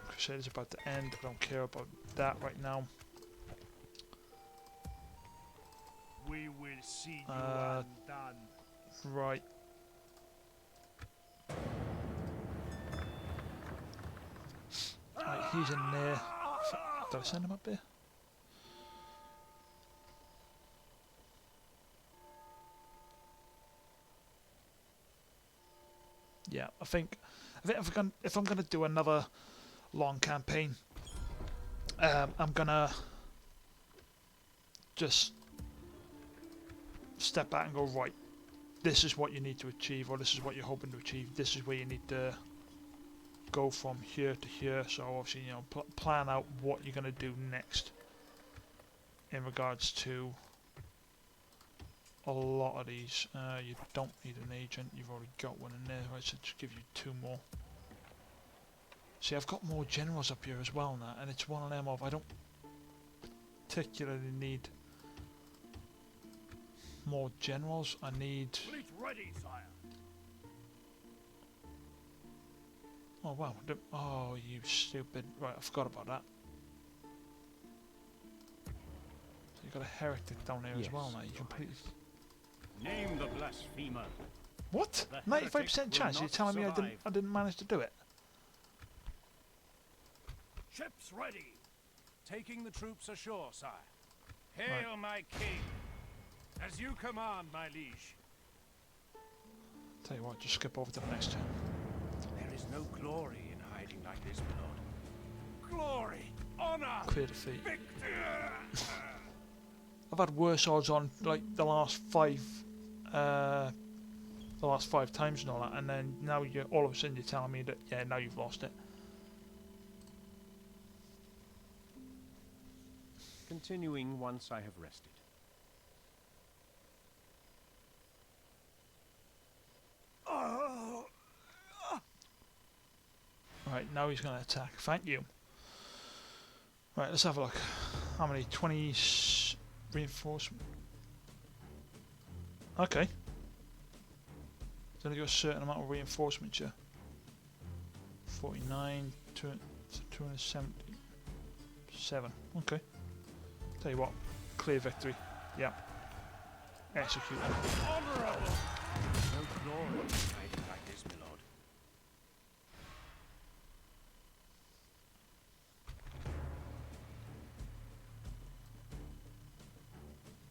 Crusade's about to end. I don't care about that right now. We will see you undone. Right. Right, he's in there. Did I send him up there? Yeah, I think if I'm gonna do another long campaign, I'm gonna just step back and go, right, this is what you need to achieve, or this is what you're hoping to achieve, this is where you need to go from here to here. So obviously, you know, plan out what you're going to do next in regards to a lot of these. You don't need an agent, you've already got one in there, right, so just give you 2 more. See, I've got more generals up here as well now, and it's one of them of I don't particularly need more generals. I need... Fleet ready, sire. Oh wow, oh you stupid... Right, I forgot about that. So you got a heretic down there as well now, you completely... Name the blasphemer. What? The 95% heretic chance? will You're not telling me survive. I didn't manage to do it? Ships ready. Taking the troops ashore, sire. Hail, my king. As you command, my liege. Tell you what, just skip over to the next turn. There is no glory in hiding like this, my lord. Glory, honor, Clear defeat. victory. I've had worse odds on like the last 5 times and all that, and then now you're all of a sudden you're telling me that yeah, now you've lost it. Continuing once I have rested. Right, now he's going to attack. Thank you. Right, let's have a look. How many? 20 reinforcement. Okay. It's only got a certain amount of reinforcements here. 49, 277. Okay. Tell you what, clear victory. Yeah. Execute. Honorable. No glory in hiding like this, my lord.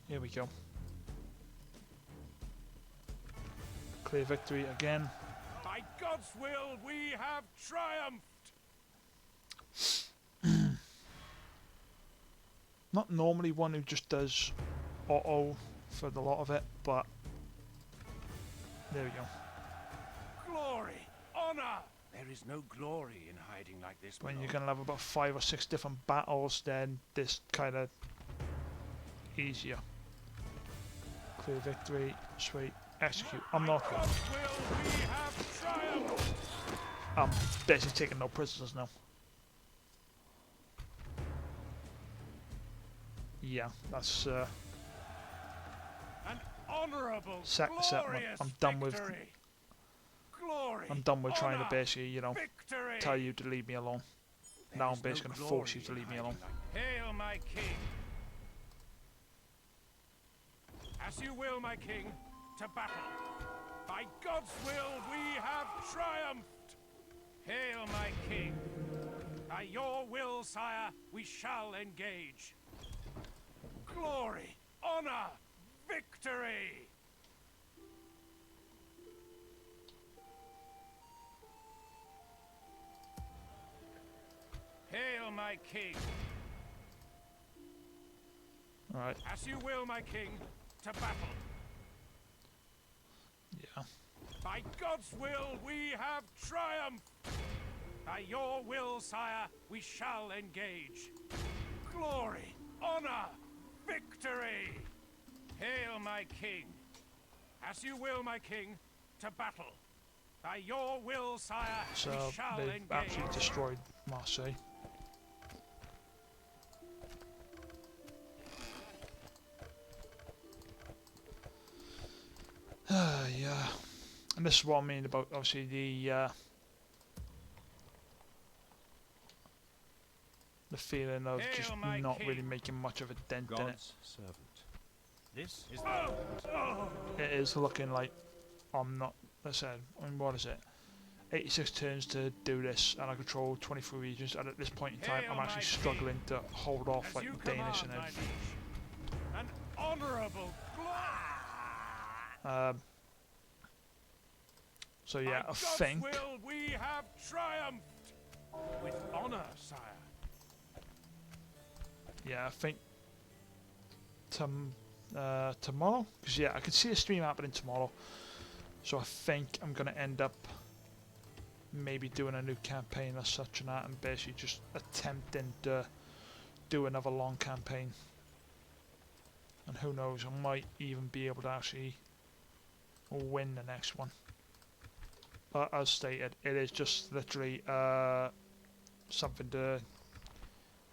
Here we go. Clear victory again. By God's will, we have triumphed. Not normally one who just does auto for the lot of it, but there we go. Glory, honor. There is no glory in hiding like this, my When you're lord. going to have about 5 or 6 different battles, then this kind of easier. Clear victory, sweet, execute. I'm By not. God's will, we have triumphed. I'm basically taking no prisoners now. Yeah, that's An honorable, Sack the settlement. glorious I'm done with- victory. Glory, I'm done with trying to honor, basically, you know, victory. tell you to leave me alone. There Now is I'm basically no going to force you glory to in leave me hiding alone. like- Hail, my king. As you will, my king, to battle. By God's will, we have triumphed. Hail, my king. By your will, sire, we shall engage. glory, honor, victory! Hail, my king! Alright, As you will, my king, to battle. yeah. By God's will, we have triumphed! By your will, sire, we shall engage. Glory, honor, victory! Hail, my king! As you will, my king, to battle. By your will, sire, So we shall they've engage. absolutely destroyed Marseille. Yeah, and this is what I mean about obviously the feeling of Hail, just my not king. really making much of a dent in it. God's servant. This is It is looking like I'm not. Let's say, I mean, what is it? 86 turns to do this, and I control 23 regions. And at this point in time, Hail, I'm actually my struggling to hold off As like you the Danish command, and my everything. liege. An honorable glory. So yeah, By I God's think. will, we have triumphed with honor, sire. Yeah, I think tomorrow, because yeah, I can see a stream happening tomorrow. So I think I'm gonna end up maybe doing a new campaign or such and that, and basically just attempting to do another long campaign. And who knows, I might even be able to actually win the next one. But as stated, it is just literally something to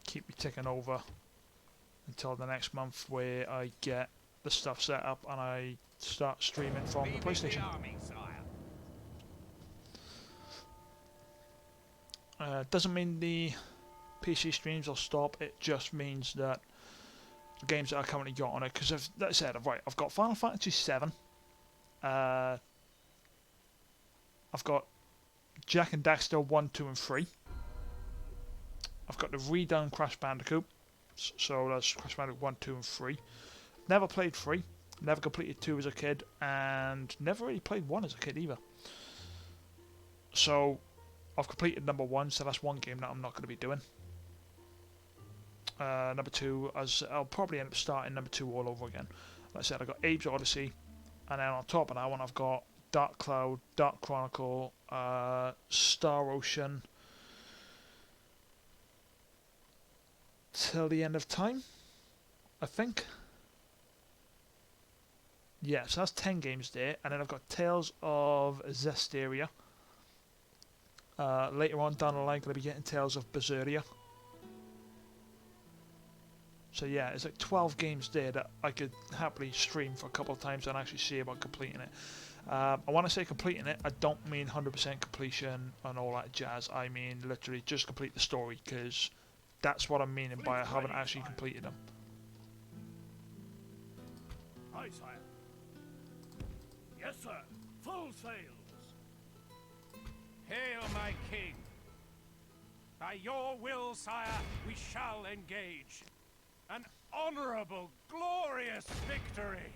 keep me ticking over until the next month, where I get the stuff set up and I start streaming from the Leaving PlayStation. the army, sire. Doesn't mean the PC streams will stop, it just means that the games that I currently got on it, because like I said, I've got Final Fantasy 7, I've got Jack and Daxter 1, 2 and 3, I've got the redone Crash Bandicoot, so that's Crash Bandicoot 1, 2 and 3. Never played 3, never completed 2 as a kid, and never really played 1 as a kid either. So I've completed number 1, so that's one game that I'm not going to be doing. Number 2, as I'll probably end up starting number 2 all over again. Like I said, I've got Abe's Odyssey, and then on top of that one I've got Dark Cloud, Dark Chronicle, Star Ocean, till the end of time, I think. Yeah, so that's 10 games there, and then I've got Tales of Zestiria. Later on down the line, going to be getting Tales of Berseria. So yeah, it's like 12 games there that I could happily stream for a couple of times and actually see about completing it. When I say completing it, I don't mean 100% completion and all that jazz. I mean literally just complete the story, because that's what I'm meaning by I haven't actually completed them. Aye, sire. Yes, sir. Full sails. Hail, my king! By your will, sire, we shall engage. An honorable, glorious victory!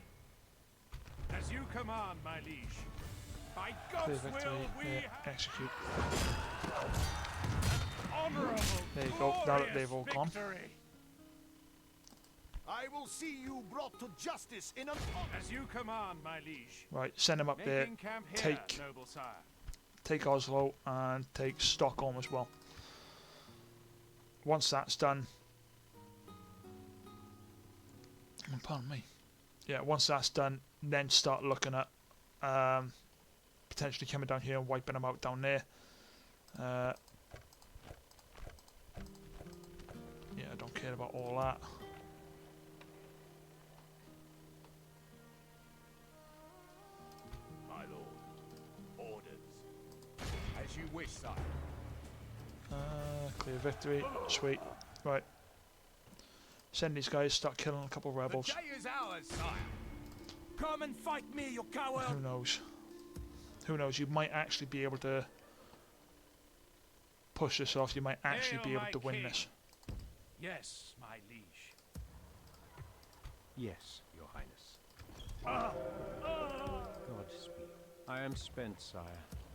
As you command, my liege. By Clear God's victory, will, we yeah, have execute. an honorable, There you go, now that they've all glorious gone. victory! I will see you brought to justice in an As you command, my liege. Right, send them up there, Making camp here, take noble sire. take Oslo and take Stockholm as well. Once that's done, pardon me. Yeah, once that's done, then start looking at potentially coming down here and wiping them out down there. Yeah, I don't care about all that. my lord. Orders. As you wish, sire. Clear victory, sweet. Right. Send these guys, start killing a couple of rebels. The day is ours, sire. Come and fight me, you coward! Who knows? Who knows? You might actually be able to push this off. You might actually Hail, be able my to win king. this. Yes, my liege. Yes, Your Highness. Godspeed. I am spent, sire.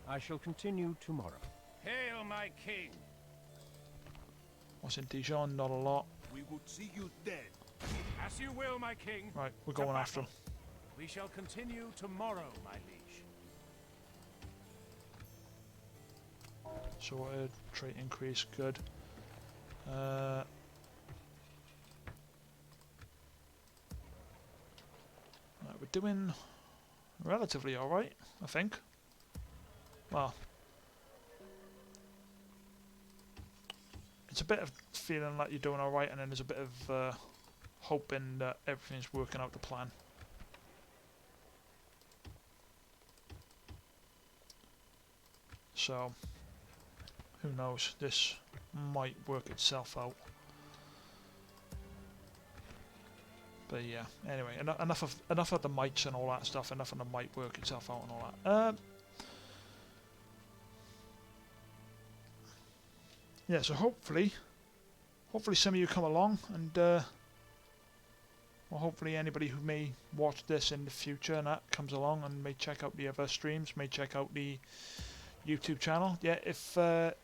I shall continue tomorrow. Hail, my king! What's in Dijon? Not a lot. We would see you dead. As you will, my king. Right, we're To going after him. battle. We shall continue tomorrow, my liege. Sorted. Trait increase. Good. Right, we're doing relatively alright, I think. Well, it's a bit of feeling like you're doing alright, and then there's a bit of hoping that everything's working out to plan. So, who knows? This might work itself out. But yeah, anyway, enough of the mites and all that stuff. Enough of the might work itself out and all that. Yeah, so hopefully some of you come along, and well, hopefully anybody who may watch this in the future and that comes along and may check out the other streams, may check out the YouTube channel. Yeah, if it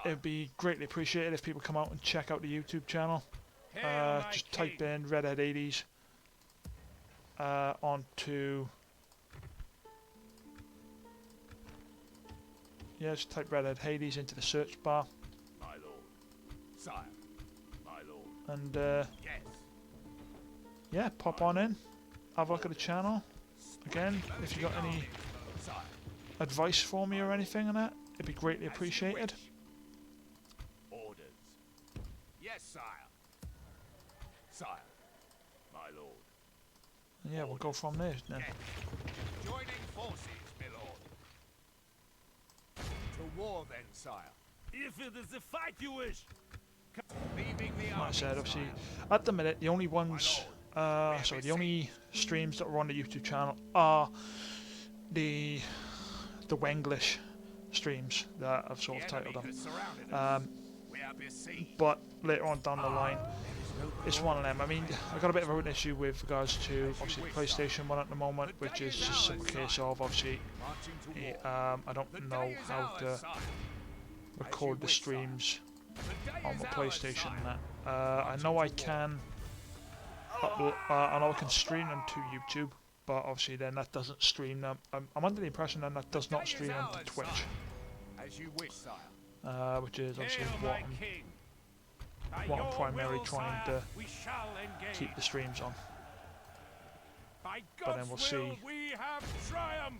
would be greatly appreciated if people come out and check out the YouTube channel. Just type in Redhead 80s onto... Yeah, just type Redhead Hades into the search bar. My lord. Sire. My lord. And Yes. yeah, pop on in. Have a look at the channel. Again, if you got any Sire. advice for me or anything on that, it'd be greatly appreciated. Orders. Yes, sire. Sire. My lord. And yeah, we'll go from there then. Yes. Joining forces, my lord. To war then, sire. If it is the fight you wish, Leaving the Like I army, said, obviously, sire. at the minute, the only ones, sorry, the only streams that are on the YouTube channel are the Wenglish streams that I've sort of The enemy titled has them. surrounded us. We are besieged. But later on down the line, it's one of them. I mean, I got a bit of an issue with regards to obviously the PlayStation one at the moment, which is just a simple case of obviously Marching to war. I don't The know day is how ours, to sire. record the wish, sire. streams The day on is the ours, PlayStation and sire. that. I know I can upload, I know I can stream them to YouTube, but obviously then that doesn't stream them. I'm under the impression then that does not stream them to Twitch, As you wish, sire. which is obviously Hail, what my I'm, king! By what I'm your primarily will, trying sire, to we shall engage. keep the streams on. By But then God's we'll will, see. we have triumphed.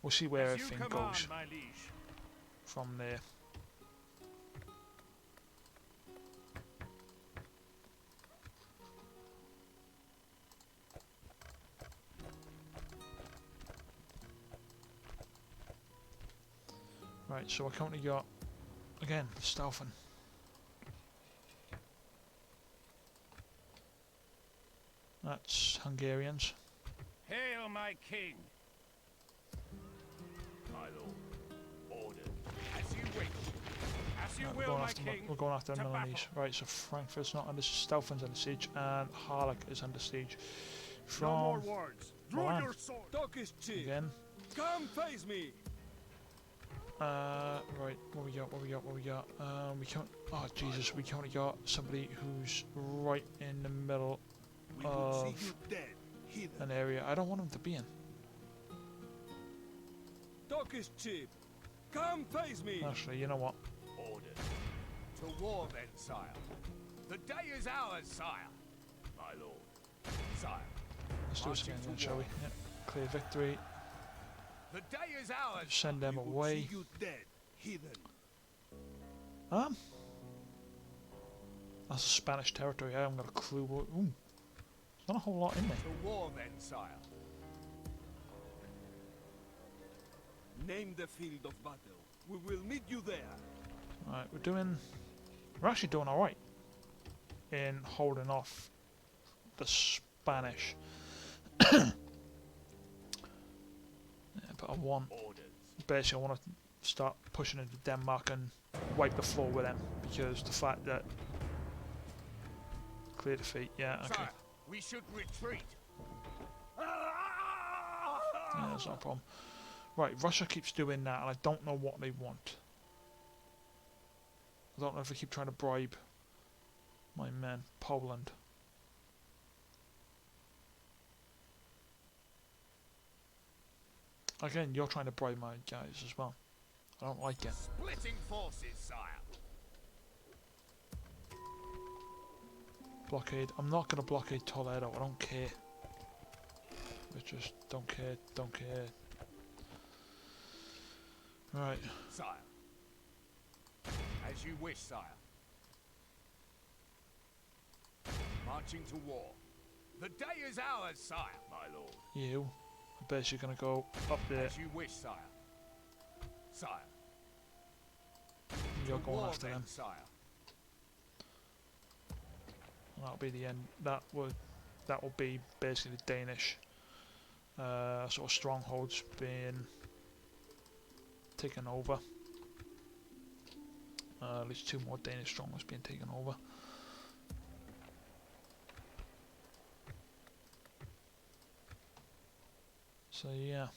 We'll see where As you everything command, goes my liege. from there. Right, so I currently got, again, Stealthen. That's Hungarians. Hail, my king! My lord. Ordered. As you wish. As you Right, will, my king. we're going after to Milanese. battle. Right, so Frankfurt's not under Stealthen's under siege, and Harlech is under siege. No more From words. Milan. Draw your sword. Talk is cheap. again. Come face me. Right, what we got, we can't, oh Jesus, we currently got somebody who's right in the middle We will of see you dead. Heathen. an area I don't want him to be in. Talk is cheap. Come face me. Actually, you know what? Ordered. To war then, sire. The day is ours, sire. My lord. Sire. Let's do this again then, shall we? Yeah. Clear victory. The day is ours. Send them We will away. see you dead. Heathen. That's Spanish territory. I haven't got a clue what. Ooh, there's not a whole lot in there. To war then, sire. Name the field of battle. We will meet you there. Right, we're actually doing all right in holding off the Spanish. Yeah, but I want, Orders. basically, I want to start pushing into Denmark and wipe the floor with them, because the fact that Clear defeat. Yeah. Okay. Sire, we should retreat. Yeah, that's not a problem. Right, Russia keeps doing that, and I don't know what they want. I don't know if they keep trying to bribe my men. Poland. Again, you're trying to bribe my guys as well. I don't like it. Splitting forces, sire. Blockade. I'm not going to blockade Toledo. I don't care. I just don't care. Don't care. Right. Sire. As you wish, sire. Marching to war. The day is ours, sire. My lord. You. I bet you're going to go up there. As you wish, sire. Sire. You're To going war after then, them. sire. And that'll be the end. That will be basically the Danish sort of strongholds being taken over. At least 2 more Danish strongholds being taken over. So yeah,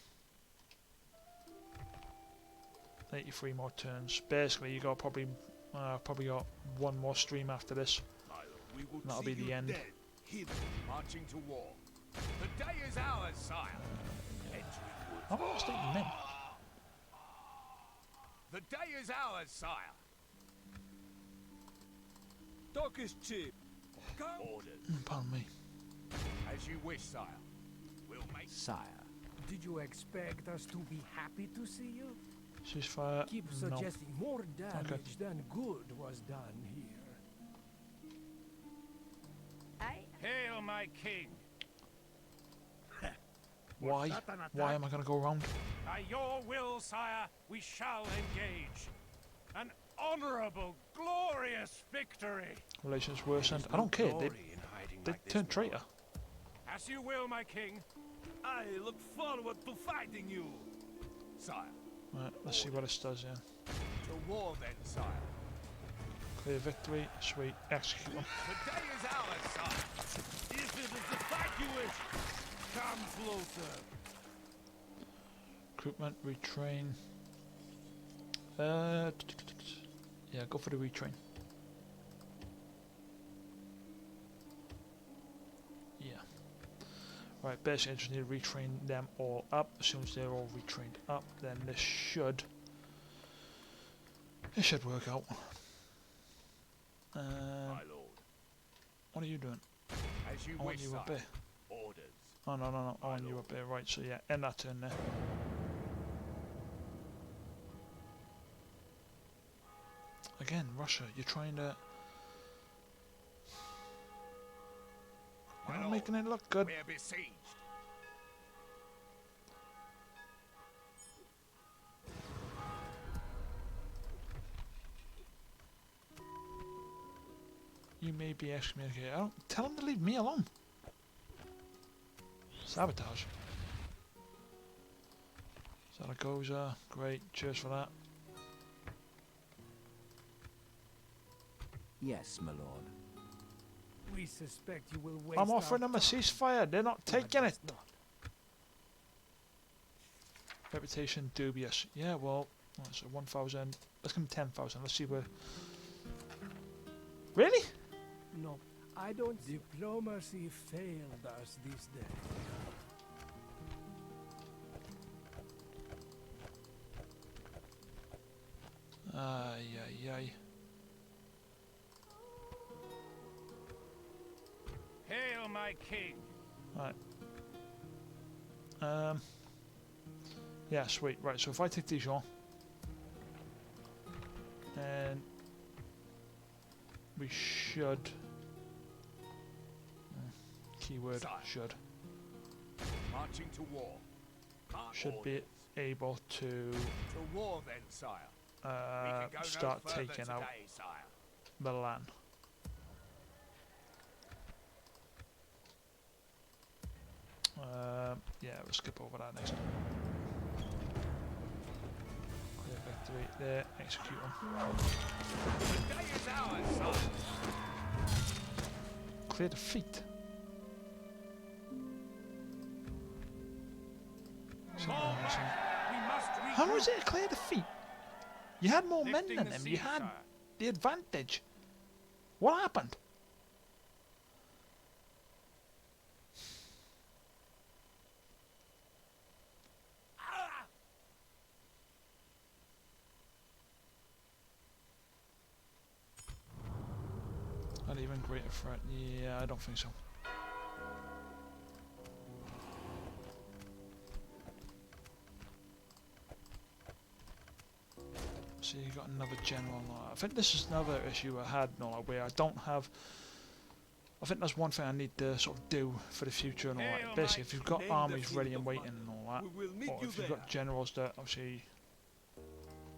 83 more turns. Basically, you got probably got 1 more stream after this. My lord, we will That'll see be the you end. dead, hidden, marching to war. The day is ours, sire. I've lost 8 men. The day is ours, sire. Talk is cheap. Come. Orders. Pardon me. As you wish, sire. We'll make. Sire. Did you expect us to be happy to see you? Ceasefire. Keep No. suggesting more damage than good was done here. Hail, my king! Why? Why am I going to go around? By your will, sire, we shall engage. An honorable, glorious victory! Relations worsened. I don't care. They turned traitor. As you will, my king. I look forward to fighting you. Sire. Right, let's see what this does, yeah. To war then, sire. Clear victory. Sweet. Execute them. The day is ours, sire. If it is the fight you wish, come closer. Recruitment. Retrain. Yeah, go for the retrain. Yeah. Right, basically I just need to retrain them all up. As soon as they're all retrained up, then this should work out. My lord. What are you doing? As you I want wish, you sire. up there. Orders. Oh no, I My want you lord. up there. Right, so yeah, end that turn there. Again, Russia, you're trying to... My You're not lord. making it look good. We're besieged. You may be excommunicated. I don't... Tell them to leave me alone. Sabotage. Zaragoza, great, cheers for that. Yes, my lord. We suspect you will waste I'm offering them a ceasefire, they're not taking it. Reputation dubious. Yeah, well, so 1,000. Let's give them 10,000. Let's see where. Really? No, I don't. Diplomacy failed us this day. Ay, ay, ay. Hail, my king! Right. Yeah, sweet. Right, so if I take Dijon, and we should. Keyword Sire. should. Marching to war. My Should be orders. able to To war then, sire. We can go start no further taking today, out sire. Milan. Yeah, we'll skip over that next. Clear victory there, execute them. The day is ours, sire. clear the feet. Fall back. We must How regroup. was it clear the feet? You had more men Lifting than the them. You siege, had sire. the advantage. What happened? Not even greater threat. Yeah, I don't think so. So you got another general. I think this is another issue I had, no, where I don't have. I think that's one thing I need to sort of do for the future and all Hail, that. Basically, my if you've got Name the armies field ready and of waiting battle. and all that, We will meet or you if you've there. got generals that obviously,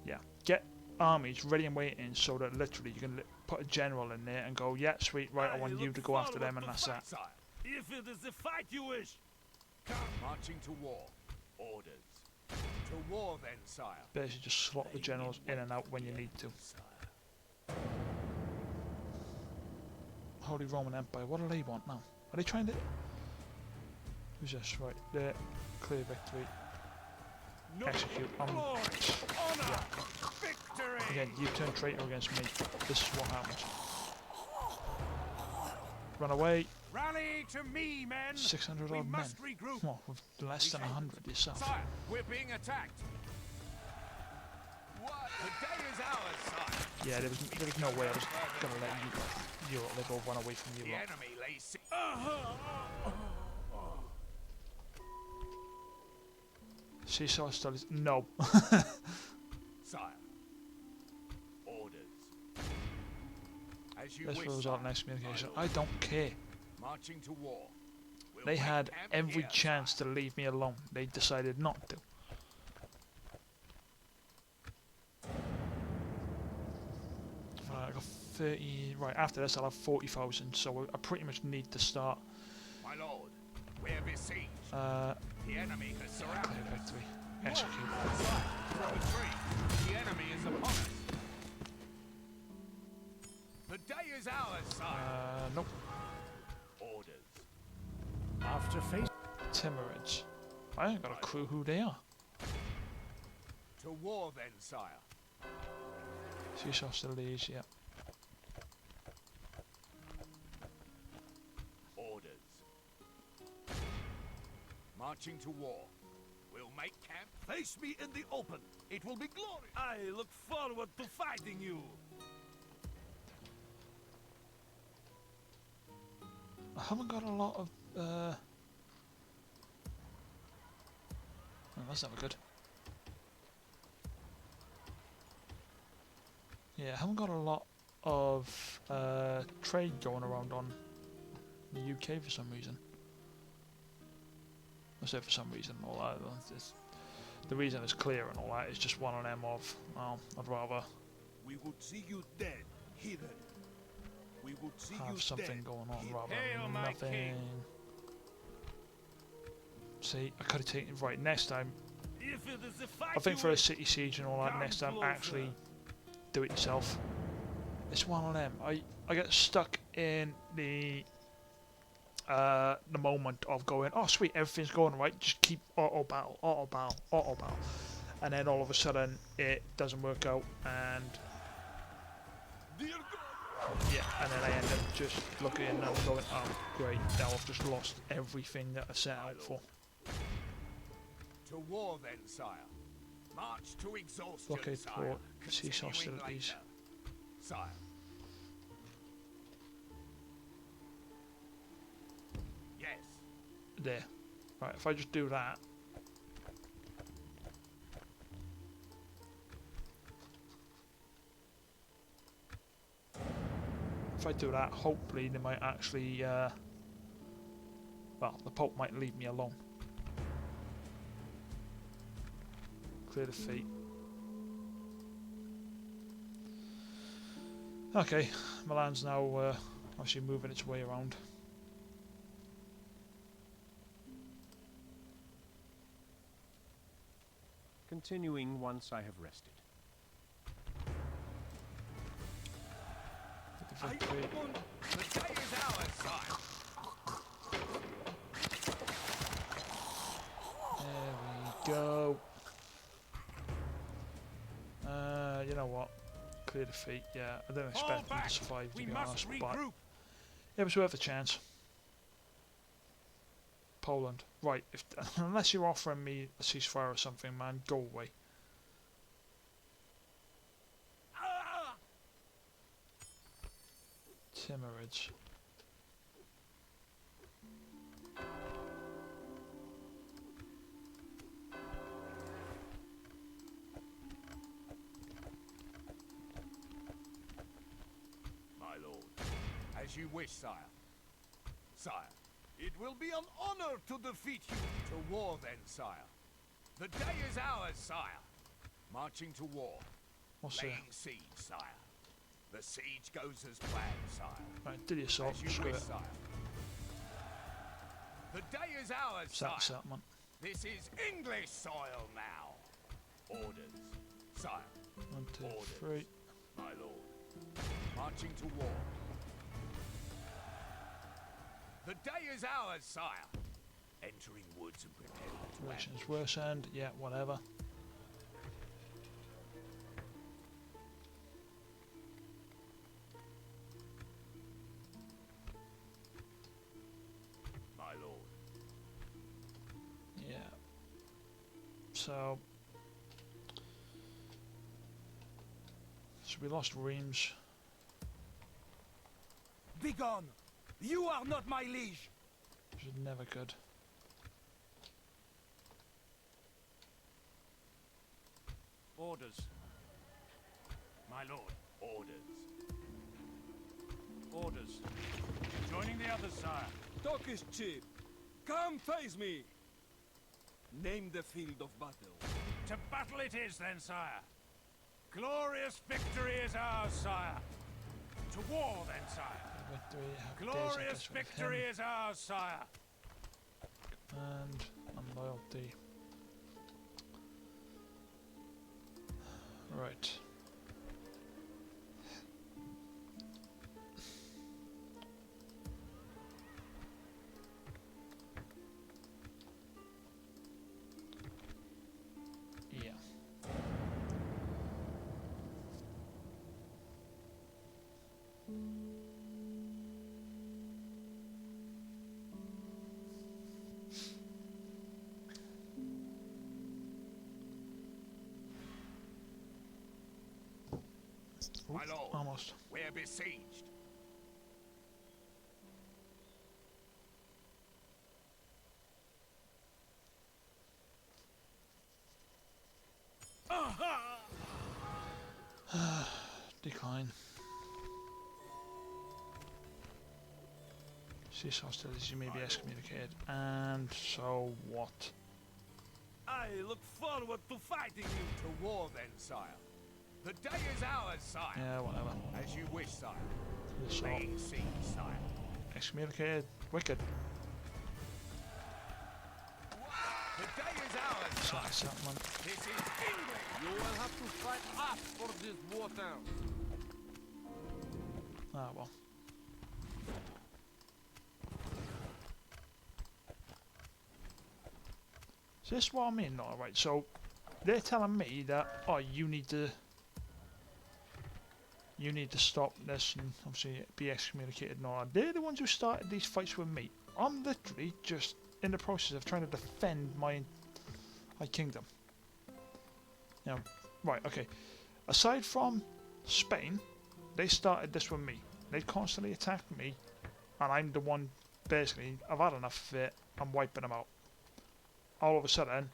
yeah, get armies ready and waiting so that literally you can put a general in there and go, yeah, sweet, right, I want you look to go after them, forward and to that's fight, that. Sire, If it is the fight you wish. marching to war. Orders. To war then, sire. Basically, just slot the generals in and out when you need to. Holy Roman Empire, what do they want now? Are they trying to... Who's this? Right, there. Clear victory. No Execute. Glory, honor, victory. Again, you turn traitor against me. This is what happens. Run away. Rally to me, men. 600 We odd men. must regroup. Well, with less than 100 yourself. Sire, we're being attacked. What? The day is ours, sire. Yeah, there was no way I was going to let you Europe live or run away from The Europe. enemy lays siege. Seesaw still is... No. Sire. Orders. As you This wish, was sire. our next communication. I don't care. Marching to war. We'll They make had camp every here, chance sire. to leave me alone. They decided not to. I got 30... Right, after this I'll have 40,000, so I pretty much need to start... My lord, we're besieged. Uh, The enemy has clear surrounded us. victory. Execute. Sire, retreat. The enemy is upon us. The day is ours, sire. Nope. Orders. After face. Timurids. I ain't got a clue who they are. To war then, sire. Seesaw still leaves, yeah. Orders. Marching to war. We'll make camp. Face me in the open. It will be glory. I look forward to fighting you. I haven't got a lot of... Oh, that's never good. Yeah, I haven't got a lot of trade going around on the UK for some reason. I say for some reason, all that. The reason is clear and all that. It's just one of them of, well, I'd rather We would see you dead, heathen. We would see you have something dead. going on rather Hail, than my nothing. king. See, I could have taken right next time. If it is the fight I think you for a wish, city siege and all that, come next time closer. actually do it yourself. It's one of them. I get stuck in the moment of going, oh sweet, everything's going right, just keep auto battle, and then all of a sudden it doesn't work out, and Dear God, yeah, and then I end up just looking and going, oh great, now I've just lost everything that I set out for. To war then, sire. March to exhaustion, Blockade sire. port, cease Continuing hostilities. later. Sire. Yes. There. Right, if I just do that. If I do that, hopefully they might actually, well, the Pope might leave me alone. Clear the feet. Okay, Milan's now actually moving its way around. Continuing once I have rested. the victory. The day is ours, sire. There we go. You know what? Clear defeat. Yeah, I didn't Fall expect them back. to survive, to We be must honest, but regroup. it was worth a chance. Poland. Right, if unless you're offering me a ceasefire or something, man, go away. Timurids. My lord. As you wish, sire. Sire, it will be an honor to defeat you. To war then, sire. The day is ours, sire. Marching to war. What's Laying there? siege, sire. The siege goes as planned, sire. Right, do the assault. As you Screw wish, it. sire. The day is ours, Set the sire. settlement. This is English soil now. Orders, sire. 1, 2, Orders. 3. My lord. Marching to war. The day is ours, sire. Entering woods and preparing to Relations worse end. Yeah, whatever. my lord. Yeah. So we lost Reims. Begone! You are not my liege! Which is never good. Orders. My lord. Orders. Orders. Joining the others, sire. Talk is cheap. Come face me. Name the field of battle. To battle it is then, sire. Glorious victory is ours, sire. To war then, sire. Victory. How Glorious dares I guess with victory him. is ours, sire. And loyalty. Right. Yeah. My lord. Almost. We're besieged. Decline. Cease hostilities, you may be excommunicated. And so what? I look forward to fighting you. To war then, sire. The day is ours, sire. Yeah, whatever. As you wish, sire. Assault. Laying siege, sire. Excommunicated. Wicked. The day is ours, Set sire. settlement. This is England. You will have to fight us for this water. Ah, well. So this is what I mean, alright, so they're telling me that, oh, you need to stop this and obviously be excommunicated and all that. They're the ones who started these fights with me. I'm literally just in the process of trying to defend my kingdom. You know, right, okay. Aside from Spain, they started this with me. They constantly attacked me, and I'm the one, basically, I've had enough of it, I'm wiping them out. All of a sudden,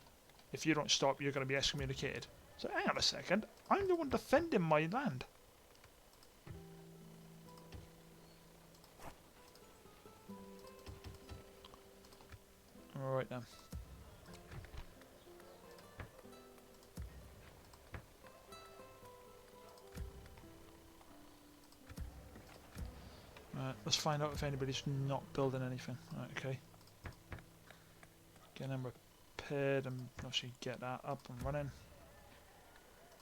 if you don't stop, you're going to be excommunicated. So hang on a second, I'm the one defending my land. Alright then. Right, let's find out if anybody's not building anything. Right, okay. Get them repaired and obviously get that up and running.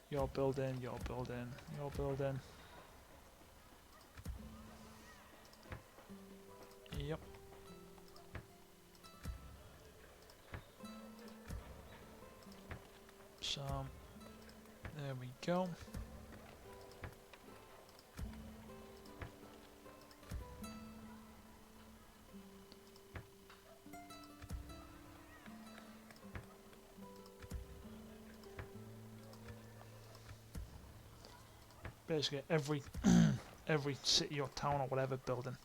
You're building, you're building, you're building. There we go. Basically every every city or town or whatever building.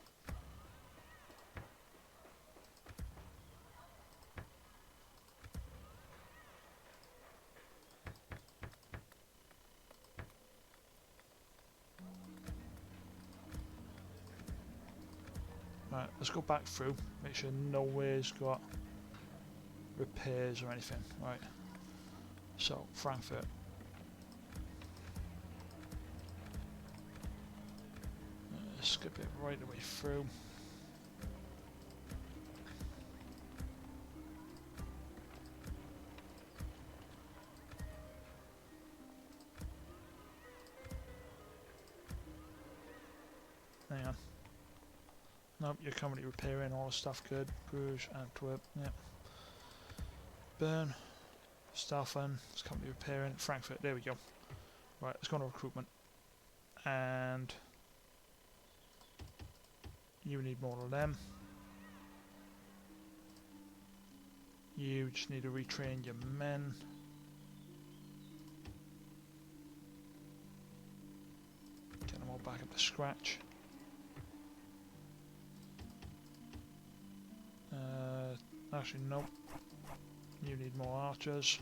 Right, let's go back through, make sure nowhere's got repairs or anything. Right, so Frankfurt. Skip it right the way through. Hang on. Nope, you're currently repairing all the stuff good. Bruges, Antwerp, yep. Bern, Staufen, it's currently repairing. Frankfurt, there we go. Right, let's go on to recruitment. And you need more of them. You just need to retrain your men. Get them all back up to scratch. Actually, nope. You need more archers.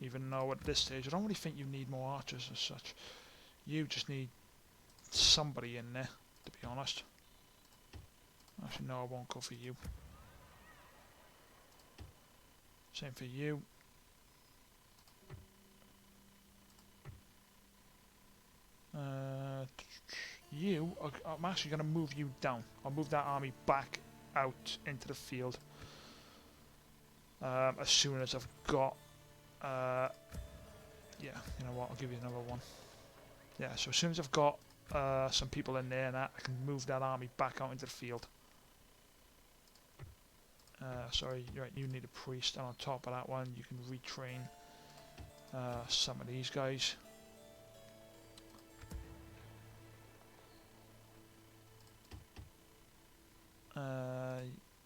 Even though at this stage, I don't really think you need more archers as such. You just need somebody in there, to be honest. Actually, no, I won't go for you. Same for you. I'm actually going to move you down. I'll move that army back out into the field as soon as I've got yeah, you know what, I'll give you another one. Yeah, so as soon as I've got some people in there and that, I can move that army back out into the field. Sorry, right, you need a priest, and on top of that one you can retrain some of these guys.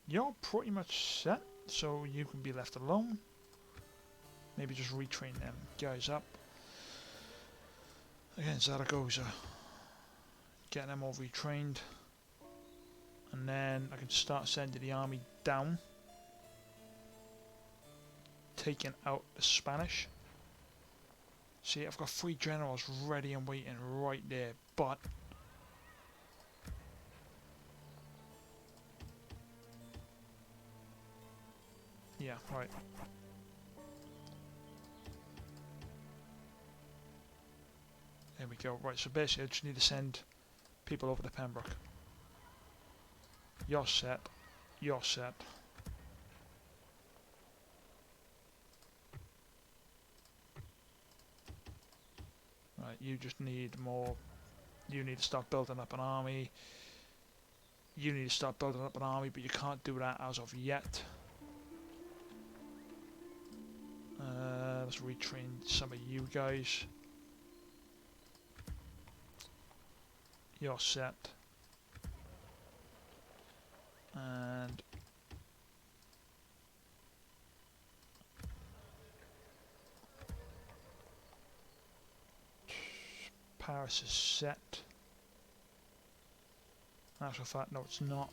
You're pretty much set, so you can be left alone. Maybe just retrain them guys up. Again, Zaragoza. Get them all retrained. And then I can start sending the army down. Taking out the Spanish. See, I've got 3 generals ready and waiting right there, but yeah, right. There we go. Right, so basically I just need to send people over to Pembroke. You're set. You're set. Right, you just need more. You need to start building up an army. You need to start building up an army, but you can't do that as of yet. Let's retrain some of you guys. You're set. And Paris is set. In actual fact, no, it's not.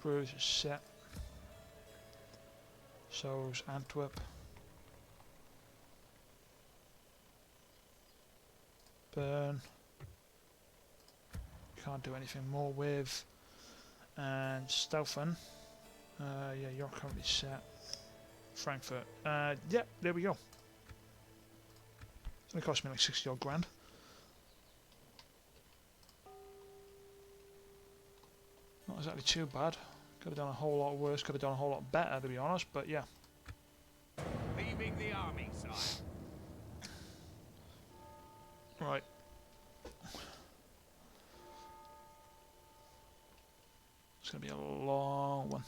Bruges is set. So's Antwerp. Bern. Can't do anything more with. And Staufen. Yeah, you're currently set. Frankfurt. Yeah, there we go. It's going to cost me like 60 odd grand. Not exactly too bad. Could have done a whole lot worse, could have done a whole lot better, to be honest, but yeah. Leaving the army, sire. Right. going to be a long one.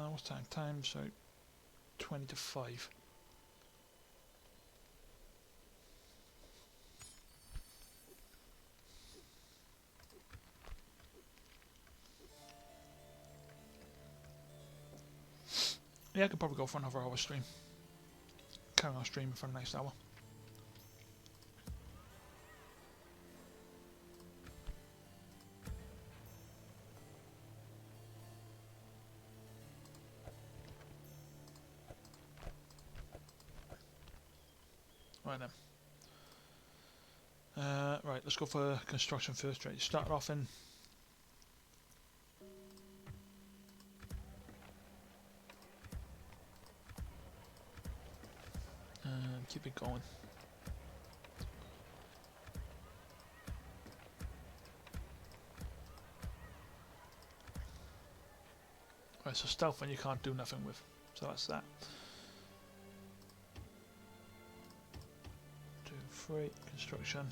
What's time? Time's out 20 to 5. Yeah, I could probably go for another hour stream. Carry on streaming for the next hour. Right then. Right, let's go for construction first. Right, start off in. Keep it going. Right, so stealth one you can't do nothing with. So that's that. 2, 3, construction.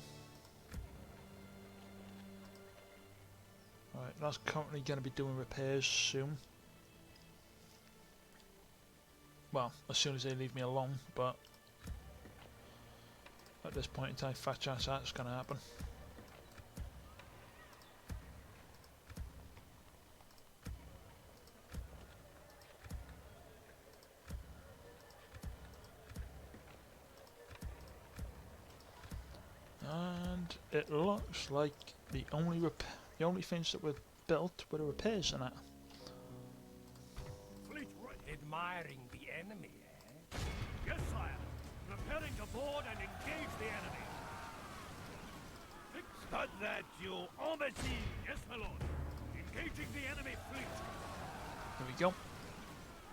Right, that's currently going to be doing repairs soon. Well, as soon as they leave me alone, but at this point in time, fat chance that's going to happen. And it looks like the only things that were built were the repairs in it. Fleet admiring the enemy, eh? Yes, sire. Preparing to board and engage the enemy. Cut that, you embassy! Yes, my lord. Engaging the enemy fleet. Here we go.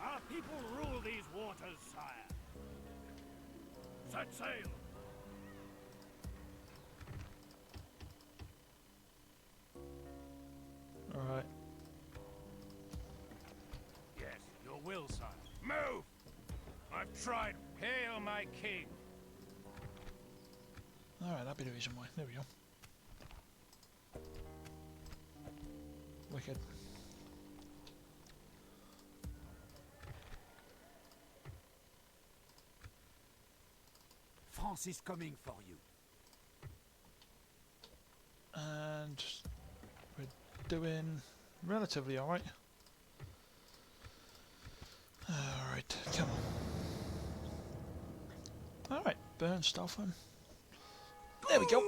Our people rule these waters, sire. Set sail. Alright. Yes, your will, sire. Move! I've tried. Hail my king. Alright, that'd be the reason why. There we go. Wicked. France is coming for you. And we're doing relatively alright. Alright, come on. Alright, burn stuff on. There we go.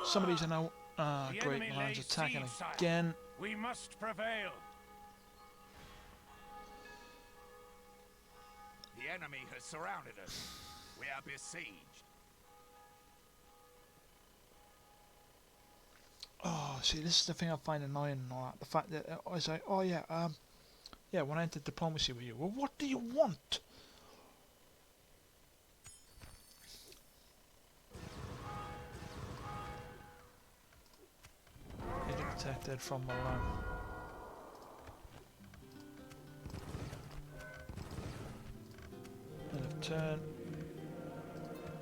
Some of these are now The great enemy lands lays attacking siege, sire. again. We must prevail. The enemy has surrounded us. We are besieged. Oh, see, this is the thing I find annoying and all that. The fact that I was like, oh yeah, yeah, when I entered diplomacy with you. Well, what do you want? Get detected from Milan. End of turn.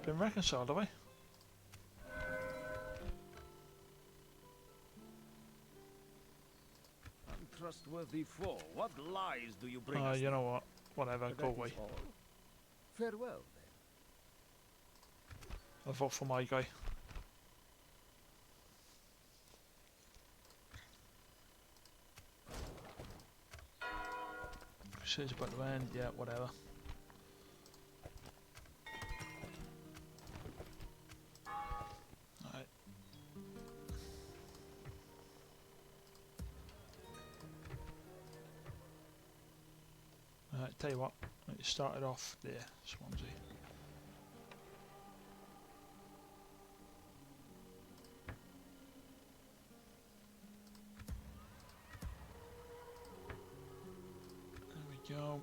Been reconciled, have I? Untrustworthy foe, what lies do you bring us? You know what? Whatever, That go is away. all. Farewell, then. I'll vote for my guy. Shit's about to end, yeah, whatever. Alright. Alright, tell you what, it started off there, Swansea. There we go.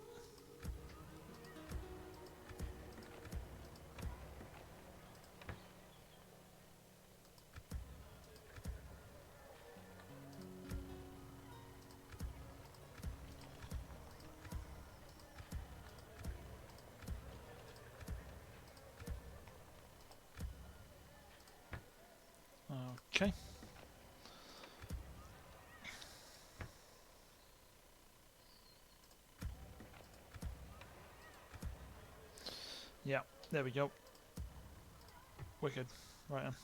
Okay. Yeah, there we go. Wicked. Right then.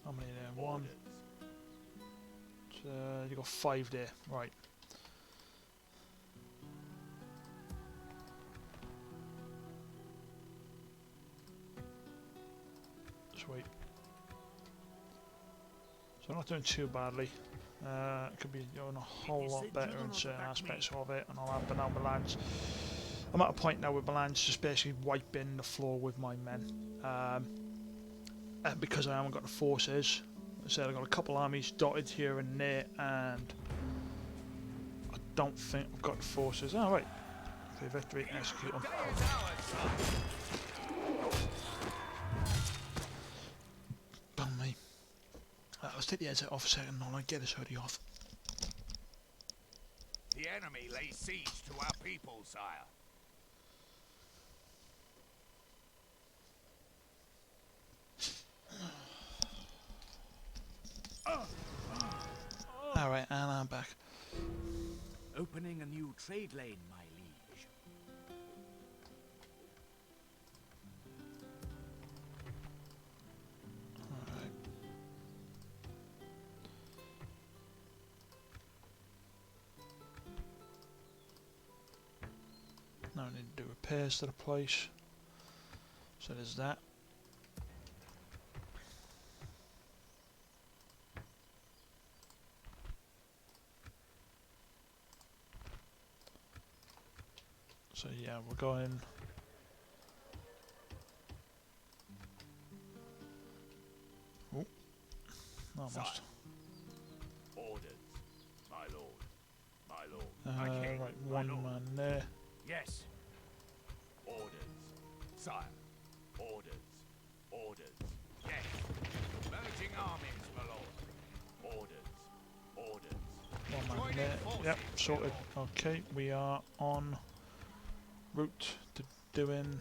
How many there? One. You got 5 there. Right. Sweet. So I'm not doing too badly. Could be doing a whole lot better in certain aspects of it, and I'll have banana Milan's. I'm at a point now with Milan's just basically wiping the floor with my men. And because I haven't got the forces, I said I've got a couple armies dotted here and there, and I don't think I've got the forces. Oh, right. Okay, victory, execute them. Bum me. Let's take the headset off a second, and I'll get this hoodie off. The enemy lays siege to our people, sire. Alright, and I'm back. Opening a new trade lane, my liege. Alright. Now I need to do repairs to the place. So there's that. So yeah, we're going. Oh, almost. Orders, my lord. My lord. My king. Right, my one lord. man there. Yes. Orders, sire. Orders. Orders. Yes. Merging armies, my lord. Orders. Orders. One man Joining there. forces, Yep, my sorted. lord. Okay, we are on route to doing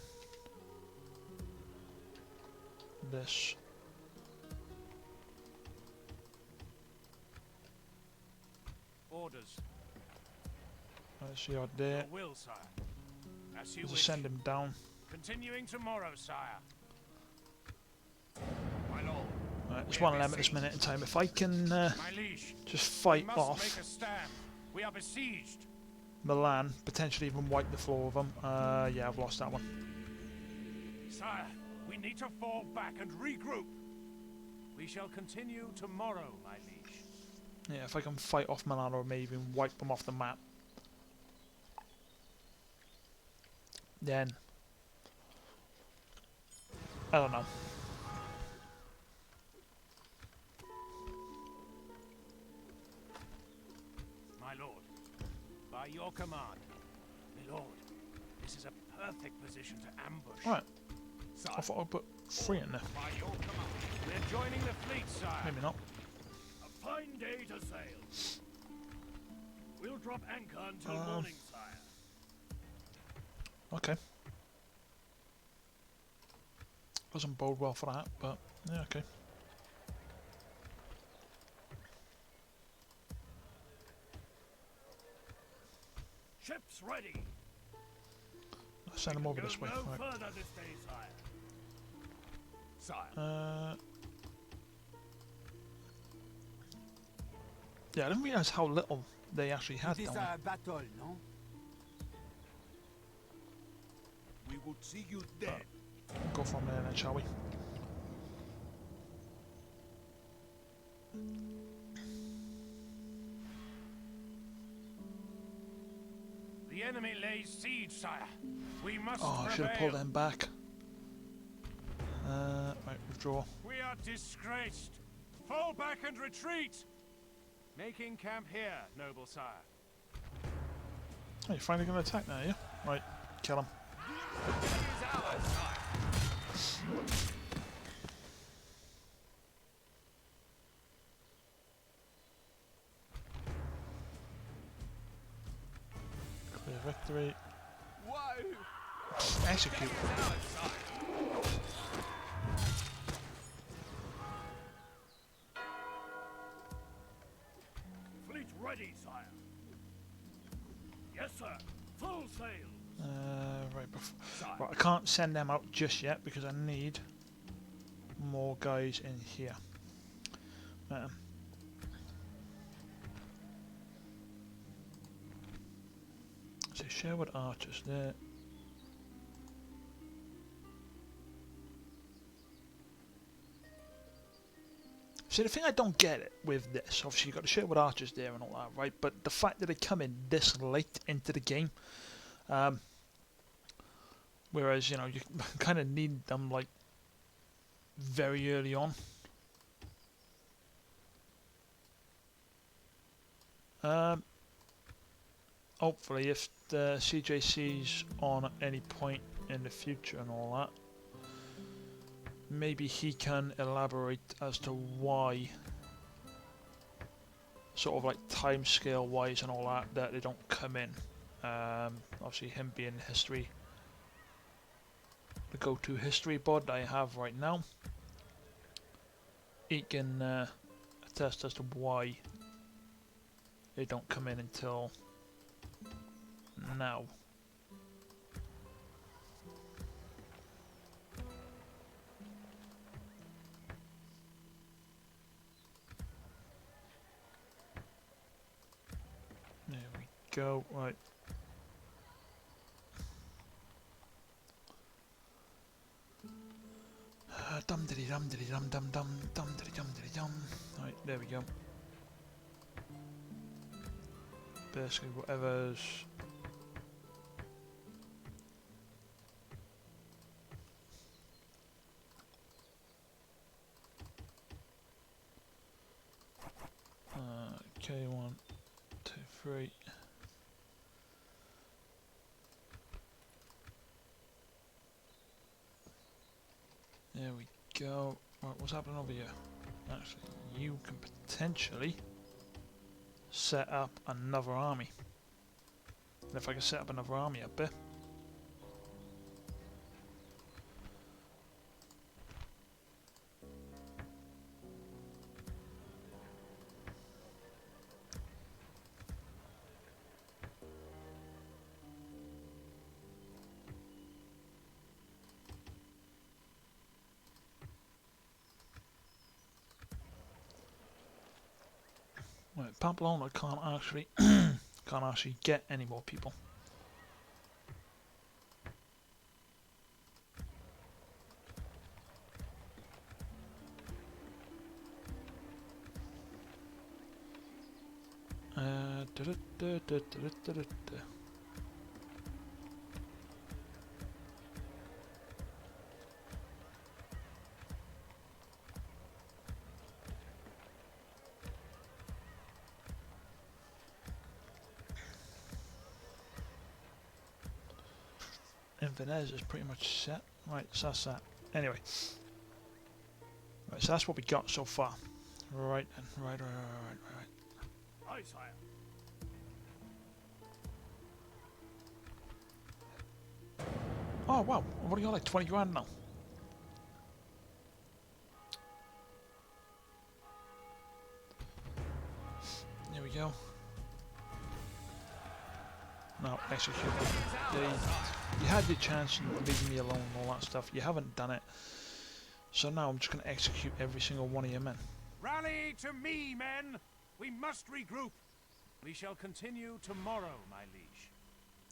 this. Orders. Let's see out there. Your will, sire. As you Just wish. send him down. Continuing tomorrow, sire. My lord. Right, there's one of them at this minute in time. If I can My liege. just We fight must off make a stand. We are besieged. Milan, potentially even wipe the floor of them. Yeah, I've lost that one. Sire, we need to fall back and regroup. We shall continue tomorrow, my liege. Yeah, if I can fight off Milan or maybe even wipe them off the map, then I don't know. My lord, by your command, my lord, this is a perfect position to ambush. Right, Sire. I thought I'd put 3 in there. By your command. We're joining the fleet, sire. Maybe not. A fine day to sail. We'll drop anchor until morning, sire. Okay. Doesn't bode well for that, but yeah, okay. Ships ready. I'll send them over this way. No Right. further this day, sire. Sire. Yeah, I didn't realise how little they actually had You down desire battle, no? We would see you dead. there. Go from there then, shall we? The enemy lays siege, sire. We must Oh, I should have prevail. pulled them back. Right, withdraw. We are disgraced. Fall back and retreat. Making camp here, noble sire. Oh, you're finally going to attack now, are you? Right, kill him. It is ours, sire. Clear victory. Whoa. Execute. It is ours, sire. Fleet ready, sire. Yes, sir. Full sail. Right, I can't send them out just yet because I need more guys in here. So Sherwood archers there. See, the thing I don't get it with this, obviously you've got the Sherwood archers there and all that, right? But the fact that they come in this late into the game, whereas, you know, you kind of need them, like, very early on. Hopefully, if the CJC's on at any point in the future and all that, maybe he can elaborate as to why, sort of like time scale wise and all that they don't come in. Obviously him being history, the go-to history bod I have right now, he can attest as to why they don't come in until now. There we go, right. Dum diddy dum diddy dum dum dum dum diddy dum diddy dum. Right, there we go. Basically whatever's okay, 1, 2, 3. There we go. Right, what's happening over here? Actually, you can potentially set up another army. And if I can set up another army up there. Right, Pamplona can't actually get any more people. Inverness is pretty much set. Right, so that's that. Anyway. Right, so that's what we got so far. Right, right. Aye, sire. Oh wow, what are you like, 20 grand now? There we go. Now execute you had your chance and leave me alone and all that stuff. You haven't done it. So now I'm just going to execute every single one of your men. Rally to me, men! We must regroup. We shall continue tomorrow, my liege.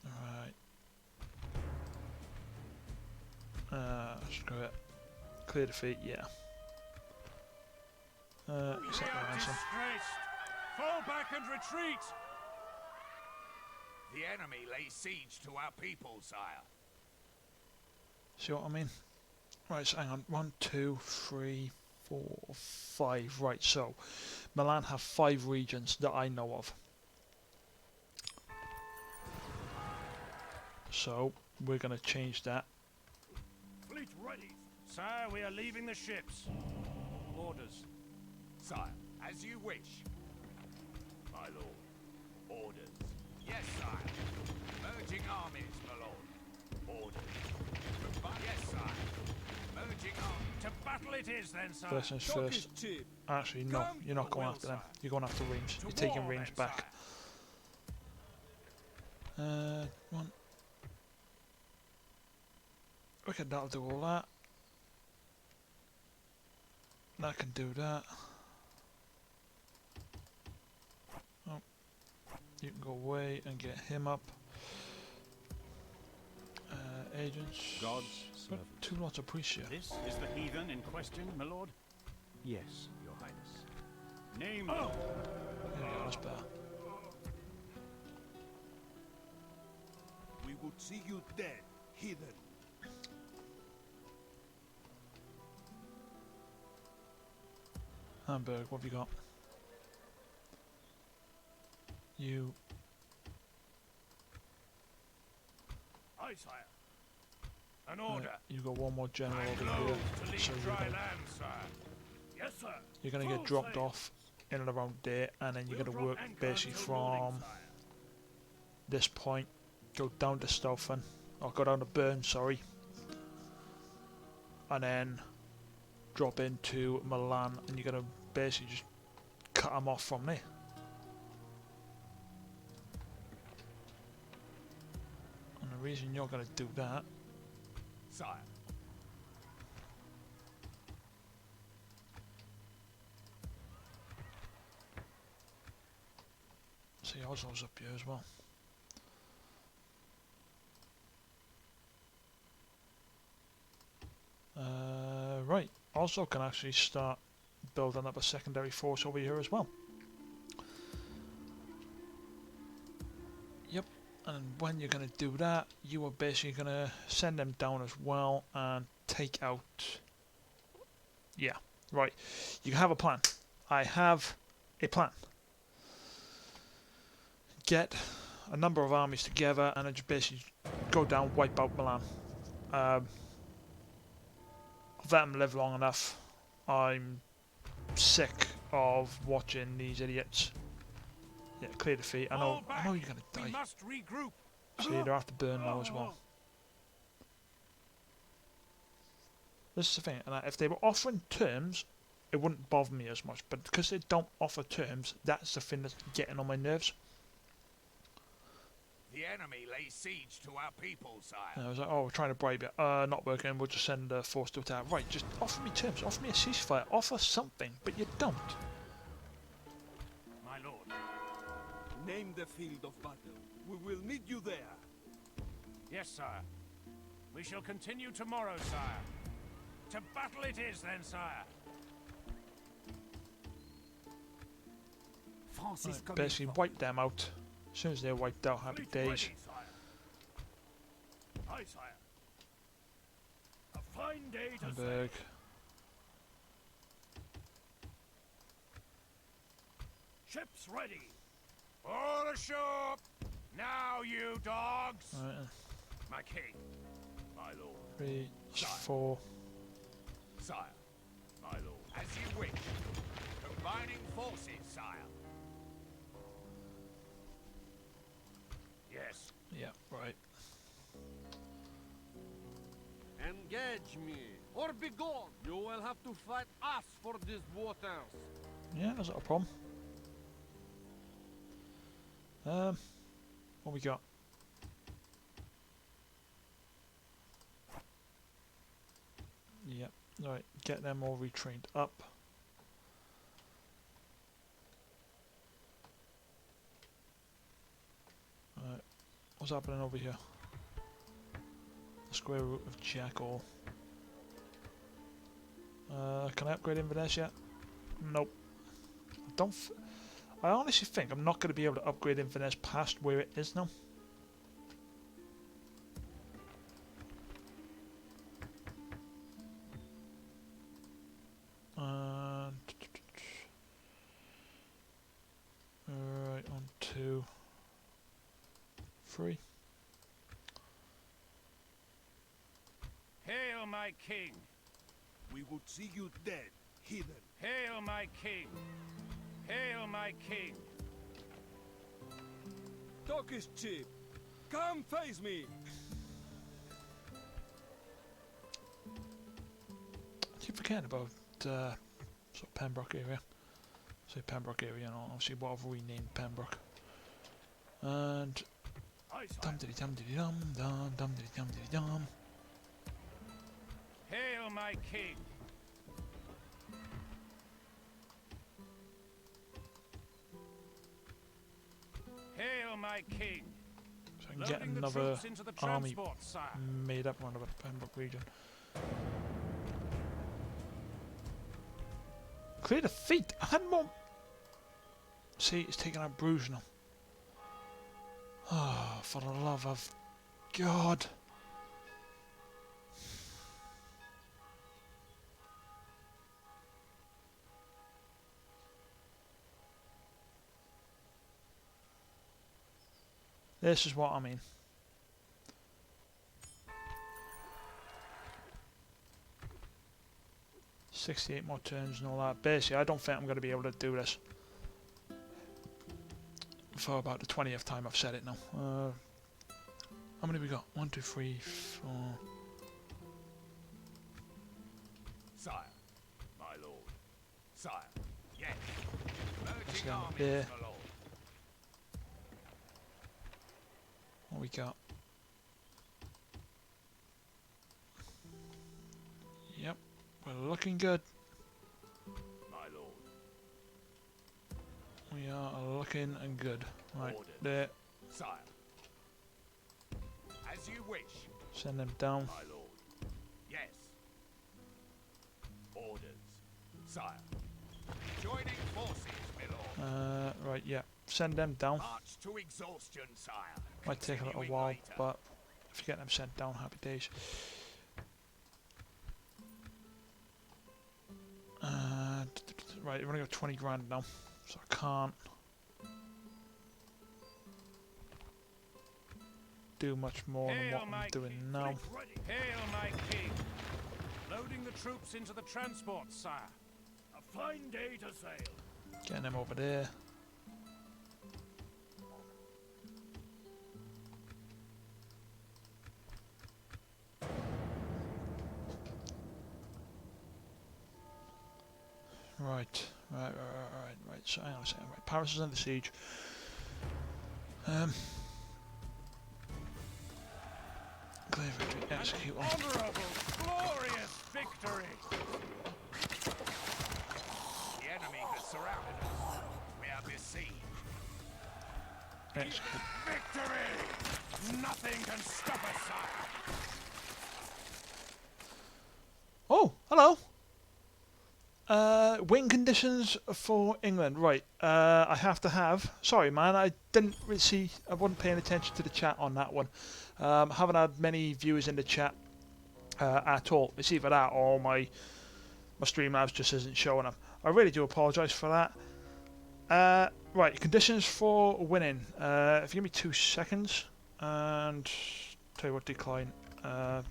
Alright. Screw it. Clear defeat, yeah. Accept the ransom. Disgraced! Fall back and retreat! The enemy lays siege to our people, sire. See what I mean? Right, so hang on. 1, 2, 3, 4, 5. Right, so Milan have 5 regions that I know of. So we're going to change that. Fleet ready. Sire, we are leaving the ships. Orders. Sire, as you wish. My lord. Orders. Yes, sire. Merging armies, my lord. Orders. Yes, sire. Merging armies. To battle it is then, sire. First things first. Actually, no, you're not going after them. You're going after Reims. You're taking Reims back. One. Okay, that'll do all that. That can do that. Oh, you can go away and get him up. Agents. God's Got servant. 2 lots of priests here. This is the heathen in question, my lord? Yes, your highness. Name There we go, that's better. We would see you dead, heathen. Hamburg, what have you got? You. Aye, sire. An order. You got one more general I'm over loath here. to leave So dry land, sire. Yes, sir. you're gonna Full get dropped sail. off in and around there, and then you're We'll gonna drop work anchor basically until morning, from sire. this point, go down to Stoughton, or go down to Bern, sorry, and then drop into Milan, and you're gonna basically just cut them off from there. And the reason you're gonna do that, Sire. see Oslo's up here as well. Right, Oslo can actually start building up a secondary force over here as well. Yep, and when you're going to do that, you are basically going to send them down as well and take out... Yeah, right, you have a plan. I have a plan. Get a number of armies together and then just basically go down, wipe out Milan. I've let them live long enough. I'm sick of watching these idiots. Yeah, clear defeat. I know you're gonna We die. must regroup. See, they're after burn now as well. This is the thing, and if they were offering terms, it wouldn't bother me as much. But because they don't offer terms, that's the thing that's getting on my nerves. The enemy lays siege to our people, sire. And I was like, oh, we're trying to bribe you. Not working. We'll just send a force to attack. Right, just offer me terms. Offer me a ceasefire. Offer something, but you don't. My lord. Name the field of battle. We will meet you there. Yes, sire. We shall continue tomorrow, sire. To battle it is then, sire. France is Right, coming. basically wipe them out. As soon as they're wiped out, happy Fleet days. ready, sire. Aye, sire. A fine day to sail. Hamburg. Ships ready. All ashore. Now, you dogs. Right, My king. My lord. 3, Sire. 4. Sire. My lord. As you wish. Combining forces, sire. Yes. Yeah, right. Engage me, or be gone. You will have to fight us for these waters. Yeah, that's not a problem. What we got? Yep. Right, get them all retrained up. Right, what's happening over here? The square root of Jackal. Can I upgrade Inverness yet? Nope. I honestly think I'm not going to be able to upgrade Inverness past where it is now. Right, on 2, 3. Hail, my king. We would see you dead, heathen. Hail, my king. Hail, my king. Talk is cheap. Come face me. I keep forgetting about sort of Pembroke area. Say Pembroke area, and obviously what I've renamed Pembroke. And Aye, sire. Dum diddy dum diddy dum dum dum diddy dum diddy dum. Hail, my king. Hail, my king. So I can get Loading the another troops into the army transport, sire. made up around the Pembroke region. Clear the feet. I had more. See, it's taking out Bruges now. Oh, for the love of God. This is what I mean. $68 more turns and all that. Basically, I don't think I'm going to be able to do this for about the 20th time I've said it now. How many we got? 1, 2, 3, 4. Sire, my lord. Sire, yes. That's Merging them armies, there. my lord. What we got? Yep, we're looking good. My lord. We are looking and good. Right, Ordered. there. Sire. As you wish, Send them down. my lord. Yes. Orders. Sire. Joining forces, my lord. Right, yeah. Send them down. March to exhaustion, sire. Might take a little Continuing while, later. but if you get them sent down, happy days. Right, we've only got 20 grand now, so I can't do much more than Hail, what my I'm doing king. now. Hail, my king. Loading the troops into the transport, sire. A fine day to sail. Getting them over there. Right. So hang on a second. Right, Paris is under siege. Clear victory. Execute on. Honorable, glorious victory. The enemy has surrounded us. We are besieged. Execute. Victory! Nothing can stop us, sire. Oh, hello. Win conditions for England. Right. I have to have. Sorry, man. I didn't really see. I wasn't paying attention to the chat on that one. Haven't had many viewers in the chat at all. It's either that or my Streamlabs just isn't showing them. I really do apologise for that. Right. Conditions for winning. If you give me 2 seconds and tell you what, decline. There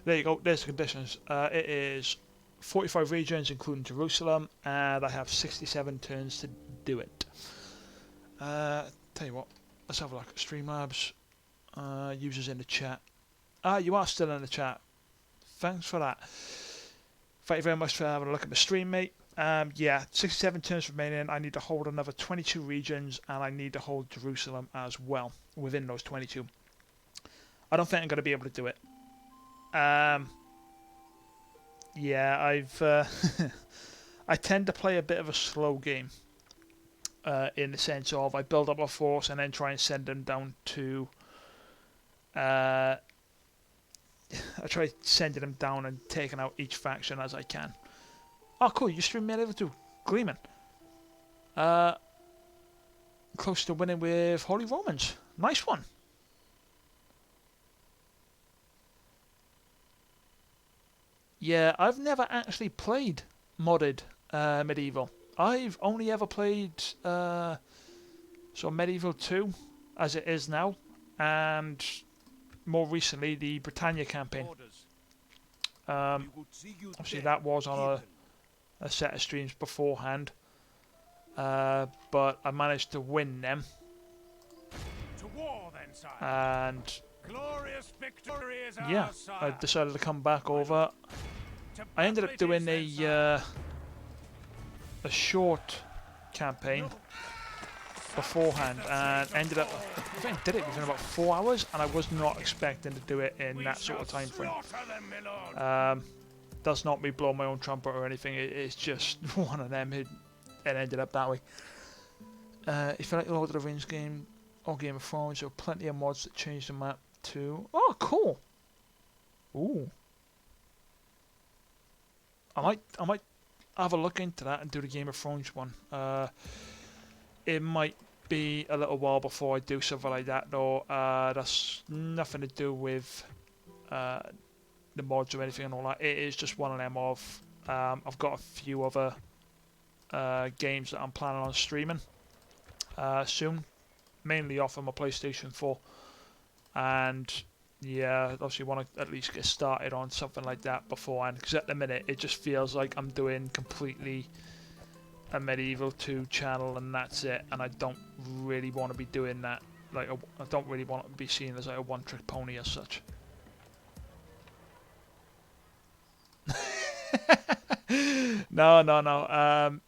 you go. There's the conditions. It is 45 regions, including Jerusalem, and I have 67 turns to do it. Tell you what, let's have a look. Streamlabs, users in the chat. You are still in the chat. Thanks for that. Thank you very much for having a look at the stream, mate. Yeah, 67 turns remaining. I need to hold another 22 regions, and I need to hold Jerusalem as well within those 22. I don't think I'm going to be able to do it. Yeah, I've I tend to play a bit of a slow game in the sense of I build up a force and then try and send them down to I try sending them down and taking out each faction as I can. Oh cool, you stream medieval too. Gleeman. Close to winning with Holy Romans. Nice one. Yeah, I've never actually played modded Medieval. I've only ever played Medieval 2 as it is now, and more recently the Britannia campaign. Obviously that was on a set of streams beforehand, but I managed to win them. To war, then, sire. And glorious victory is yeah, ours, sire. I decided to come back over. I ended up doing a short campaign beforehand and ended up, I think I did it within about 4 hours, and I was not expecting to do it in that sort of time frame. That's not me blowing my own trumpet or anything, it's just one of them, it ended up that way. If you like the Lord of the Rings game or Game of Thrones, there are plenty of mods that change the map to... Oh, cool! Ooh. I might have a look into that and do the Game of Thrones one. It might be a little while before I do something like that, though. That's nothing to do with the mods or anything and all that. It is just one of them of I've got a few other games that I'm planning on streaming soon, mainly off of my PlayStation 4, and yeah, obviously want to at least get started on something like that beforehand, because at the minute it just feels like I'm doing completely a Medieval 2 channel and that's it, and I don't really want to be doing that. Like, I don't really want to be seen as like a one-trick pony as such. No.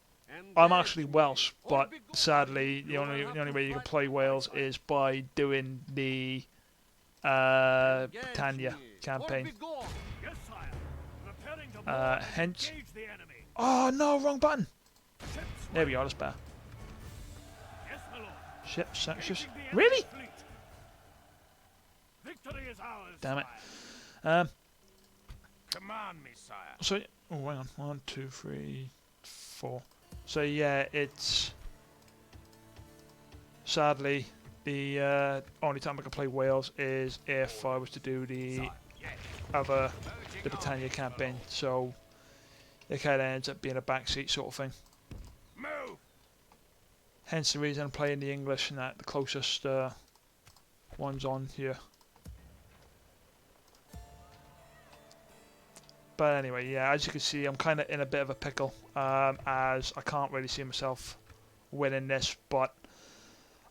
I'm actually Welsh, but sadly, the only way you can play Wales is by doing the Britannia campaign. Hence. Oh no, wrong button. There we are. That's better. Ship sections. Really? Damn it. Command me, sire. So, oh, hang on. 1, 2, 3, 4. So yeah, it's sadly the only time I can play Wales is if I was to do the Britannia campaign. So it kind of ends up being a backseat sort of thing. Move. Hence the reason I'm playing the English and that the closest ones on here. But anyway, yeah, as you can see, I'm kind of in a bit of a pickle, as I can't really see myself winning this, but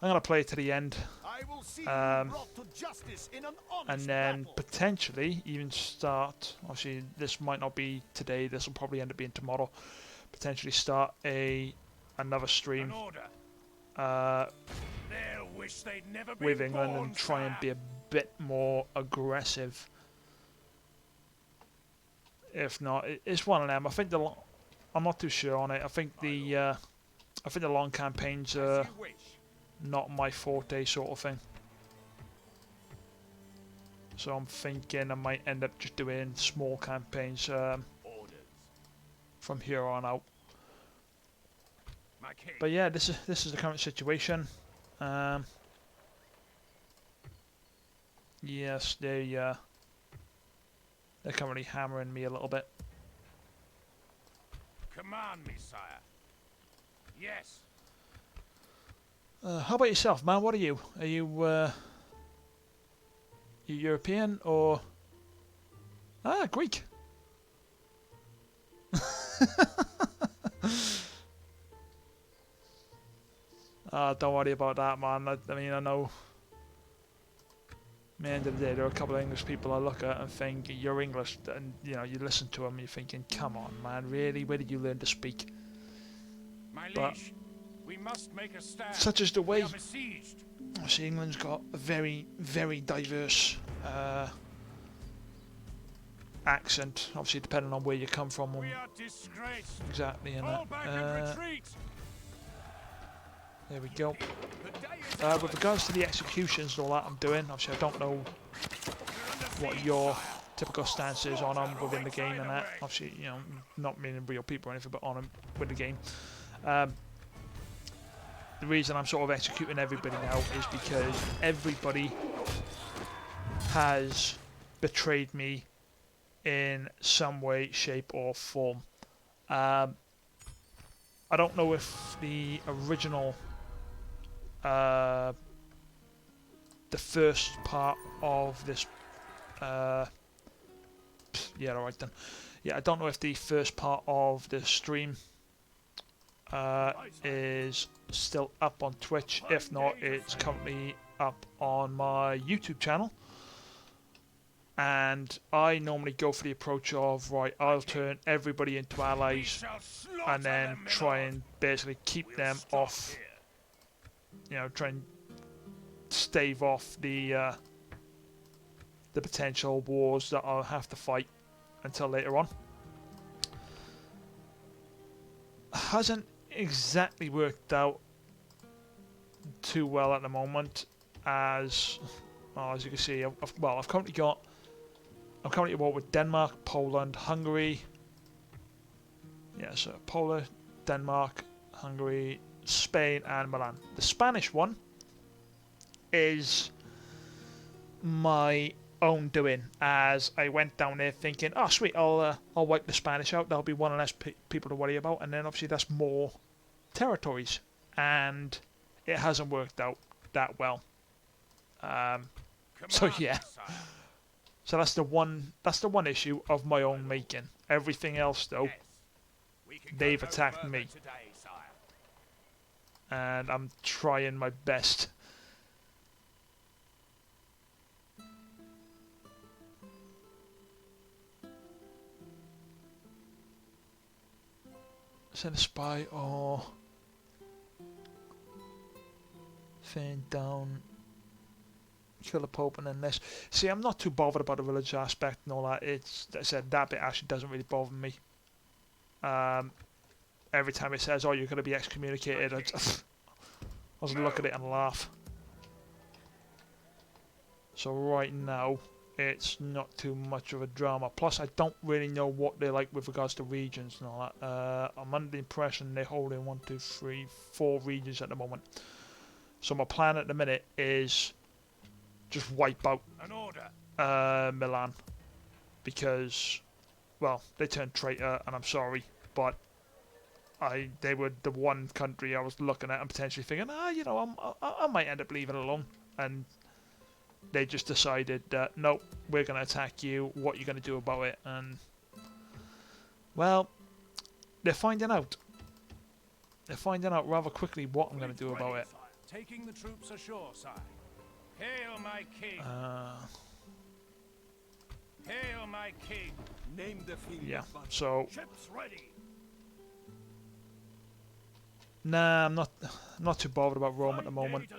I'm going to play it to the end, and then potentially even start, obviously this might not be today, this will probably end up being tomorrow, potentially start another stream with England and try and be a bit more aggressive. If not, it's one of them. I think I'm not too sure on it. I think the long campaigns are not my forte sort of thing. So I'm thinking I might end up just doing small campaigns from here on out. But yeah, this is the current situation. Yes, they're currently hammering me a little bit. Command me, sire. Yes. How about yourself, man? What are you? Are you European or Greek? Don't worry about that, man. I mean, I know. At the end of the day, there are a couple of English people I look at and think, you're English, and you know, you listen to them and you're thinking, come on, man, really? Where did you learn to speak? My but liege, we must make a stand. Such is the way. Besieged. See, England's got a very, very diverse accent, obviously depending on where you come from. We are disgraced. Exactly, and Fall back and retreat. There we go. With regards to the executions and all that I'm doing, obviously I don't know what your typical stance is on them within the game and that. Obviously, you know, not meaning real people or anything, but on them with the game. The reason I'm sort of executing everybody now is because everybody has betrayed me in some way, shape or form. I don't know if the original the first part of this yeah, alright then. Yeah, I don't know if the first part of the stream is still up on Twitch. If not, it's currently up on my YouTube channel. And I normally go for the approach of, right, I'll turn everybody into allies and then try and basically keep them off you know, try and stave off the potential wars that I'll have to fight until later on. Hasn't exactly worked out too well at the moment, as you can see, I'm currently at war with Denmark, Poland, Hungary. Yeah, so Poland, Denmark, Hungary, Spain, and Milan. The Spanish one is my own doing, as I went down there thinking, oh sweet, I'll wipe the Spanish out. There'll be one less people to worry about, and then obviously that's more territories, and it hasn't worked out that well. So yeah, so that's the one issue of my own making. Everything else though, they've attacked me, and I'm trying my best. Send a spy or fan down, kill the Pope, and then this. See, I'm not too bothered about the religious aspect and all that. It's, as I said, that bit actually doesn't really bother me. Every time it says, "Oh, you're going to be excommunicated," I just look at it and laugh. So right now, it's not too much of a drama. Plus, I don't really know what they're like with regards to regions and all that. I'm under the impression they're holding 1, 2, 3, 4 regions at the moment. So my plan at the minute is just wipe out Milan, because, well, they turned traitor, and I'm sorry, but they were the one country I was looking at and potentially thinking, you know, I might end up leaving it alone, and they just decided that, nope, we're going to attack you, what are you going to do about it? And, well, they're finding out. They're finding out rather quickly what I'm going to do about it. Taking the troops ashore, sire. Hail my king! Hail my king! Name the field. Yeah, so... Ships ready! Nah, I'm not too bothered about Rome at the moment.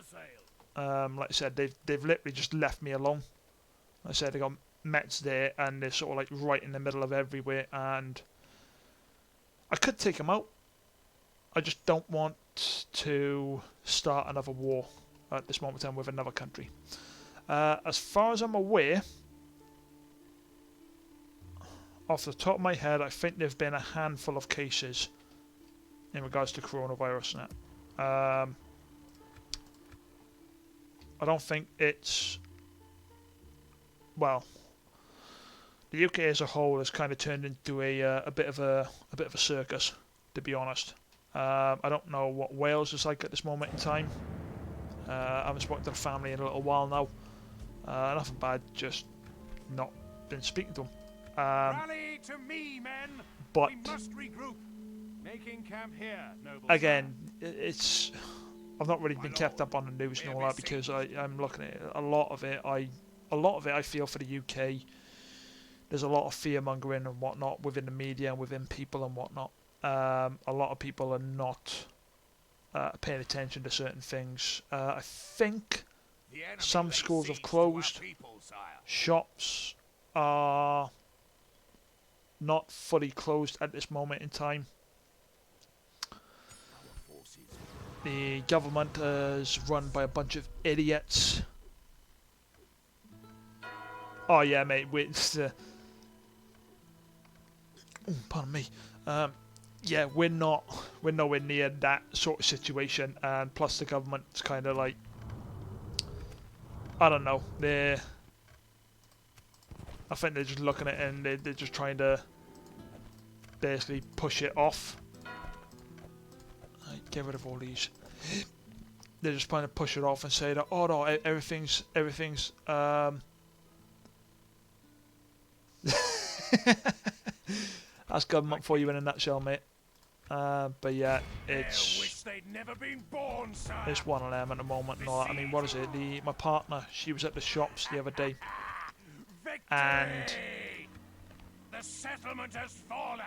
Like I said, they've literally just left me alone. Like I said, they got Mets there, and they're sort of like right in the middle of everywhere, and I could take them out. I just don't want to start another war at this moment in time with another country. As far as I'm aware, off the top of my head, I think there've been a handful of cases in regards to coronavirus now. I don't think it's, well, the UK as a whole has kind of turned into a bit of a circus, to be honest. I don't know what Wales is like at this moment in time. I haven't spoken to the family in a little while now. Nothing bad, just not been speaking to them. Rally to me, men! But we must regroup. Making camp here, noble again, it's, I've not really been kept up on the news and all that, because I'm looking at a lot of it. I feel for the UK. There's a lot of fear mongering and whatnot within the media and within people and whatnot. A lot of people are not paying attention to certain things. I think some schools have closed. Shops are not fully closed at this moment in time. The government is run by a bunch of idiots. Oh yeah, mate. Pardon me. Yeah, we're nowhere near that sort of situation, and plus the government's kind of like, I don't know. I think they're just looking at it and they're just trying to basically push it off. Right, get rid of all these. They're just trying to push it off and say that, oh no, everything's that's government for you in a nutshell, mate. But yeah, it's one of them at the moment and all that. I mean, what is it? My partner, she was at the shops the other day, and the settlement has fallen.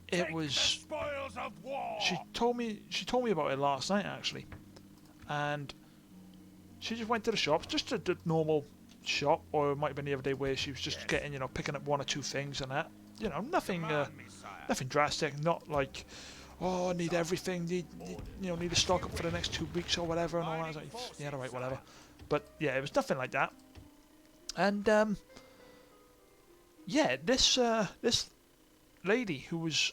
It was. She told me about it last night actually, and she just went to the shops, just a normal shop, or it might have been the other day where she was just getting, picking up one or two things and that. Nothing, nothing drastic. Not like, oh, I need everything. Need to stock up for the next 2 weeks or whatever and all that. I was like, yeah, all right, whatever. But yeah, it was nothing like that. And yeah, this lady who was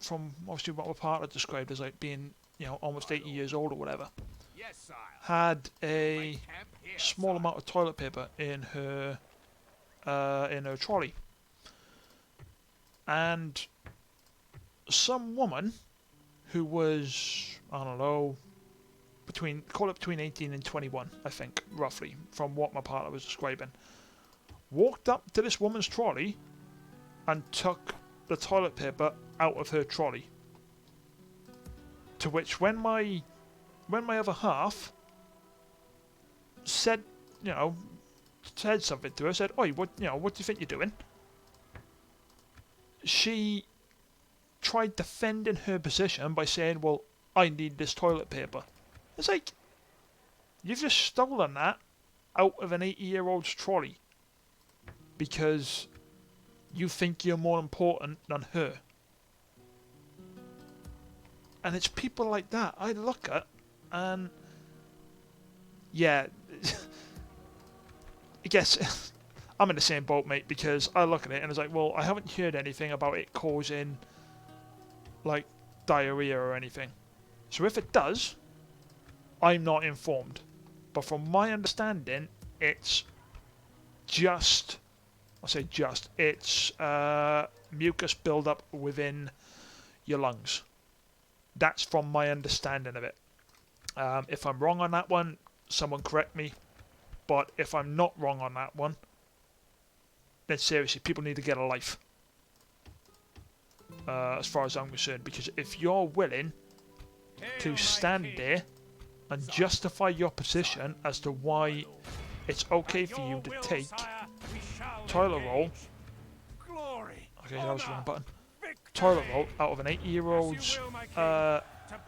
from obviously what my partner described as like being almost 80 years old or whatever, had a small amount of toilet paper in her trolley, and some woman who was, I don't know, between 18 and 21, I think, roughly, from what my partner was describing, walked up to this woman's trolley and took the toilet paper out of her trolley. To which, when my other half said something to her, said, "Oi, what do you think you're doing?" She tried defending her position by saying, "Well, I need this toilet paper." It's like, you've just stolen that out of an 80-year-old's trolley because you think you're more important than her. And it's people like that I look at, and yeah, I guess I'm in the same boat, mate, because I look at it and it's like, well, I haven't heard anything about it causing like diarrhea or anything. So if it does, I'm not informed. But from my understanding, it's just, it's mucus buildup within your lungs. That's from my understanding of it. If I'm wrong on that one, someone correct me. But if I'm not wrong on that one, then seriously, people need to get a life. As far as I'm concerned, because if you're willing to stand there and justify your position as to why it's okay for you to take toilet roll. Okay, that was the wrong button. Toilet roll out of an 80-year-old's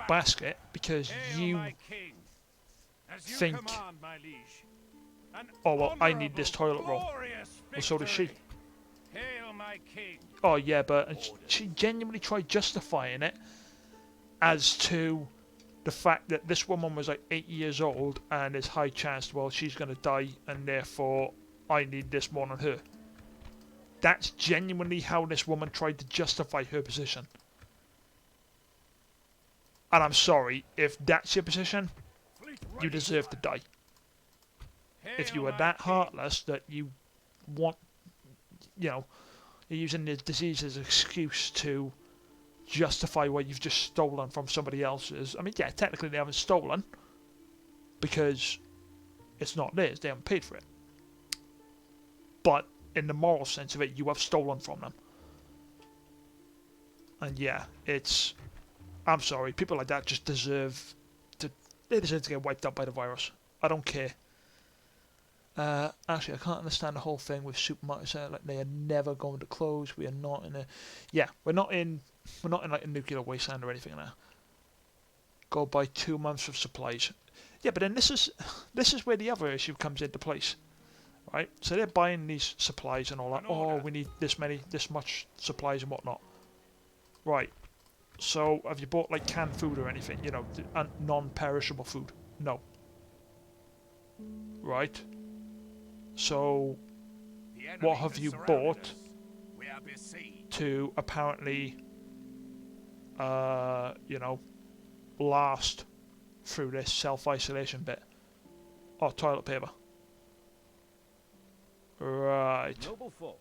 basket because you think, oh well, I need this toilet roll. Well, so does she. Oh yeah, but she genuinely tried justifying it as to the fact that this woman was like 80 years old and there's high chance, well, she's going to die and therefore I need this more than her. That's genuinely how this woman tried to justify her position. And I'm sorry, if that's your position, you deserve to die. If you are that heartless that you want, you're using the disease as an excuse to justify what you've just stolen from somebody else's. I mean, yeah, technically they haven't stolen because it's not theirs. They haven't paid for it. But in the moral sense of it, you have stolen from them. And yeah, I'm sorry, people like that just deserve to get wiped out by the virus. I don't care. Actually, I can't understand the whole thing with supermarkets. Like, they are never going to close. We are not in a... Yeah, we're not in like a nuclear wasteland or anything now. Go buy 2 months of supplies. Yeah, but then this is where the other issue comes into place. Right? So they're buying these supplies and all that. Oh, we need this much supplies and whatnot. Right. So have you bought like canned food or anything? Non-perishable food? No. Right. So what have you bought to apparently last through this self-isolation bit? Oh, toilet paper. Right. Noble foe.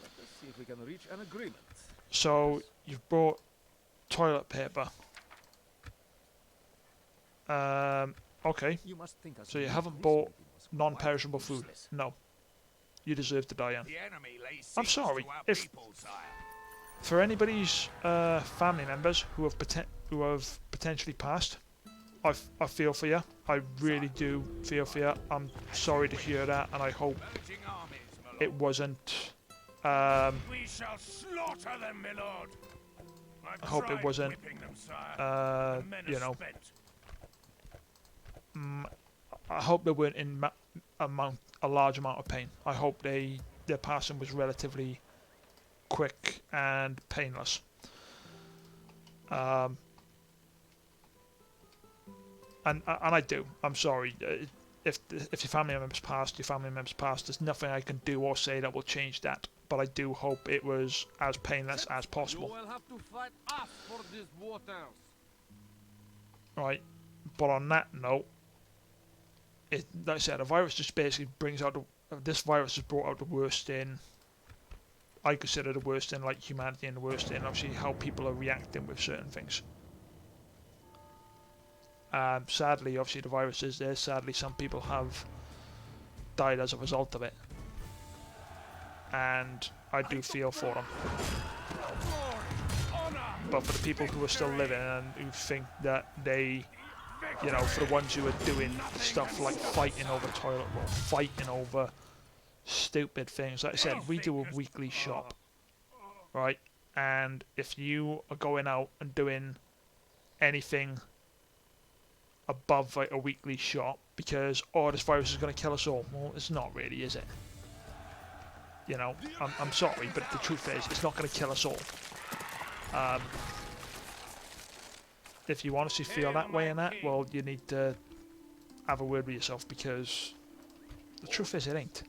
Let's see if we can reach an agreement. So you've bought toilet paper. Okay. So you haven't bought non-perishable food. No. You deserve to die, Ian. I'm sorry. If for anybody's family members who have potentially passed, I feel for you. I really do feel for you. I'm sorry to hear that, and I hope it wasn't. We shall slaughter them, my lord. I hope it wasn't. I hope they weren't in a large amount of pain. I hope their passing was relatively quick and painless. And I do. I'm sorry. If your family members passed, your family members passed. There's nothing I can do or say that will change that. But I do hope it was as painless as possible. You will have to fight us for these waters. Right. But on that note, like I said, a virus just basically brings out this virus has brought out the worst in. I consider the worst in like humanity and the worst in obviously how people are reacting with certain things. Sadly, obviously the virus is there. Sadly, some people have died as a result of it, and I do feel for them. But for the people who are still living and who think that they, you know, for the ones who are doing stuff like fighting over toilet roll, fighting over stupid things. Like I said, we do a weekly shop, right? And if you are going out and doing anything above like a weekly shop because this virus is going to kill us all, well, it's not really, is it? You know, I'm sorry, but the truth is, it's not going to kill us all. If you honestly feel that way in that, well, you need to have a word with yourself, because the truth is, it ain't.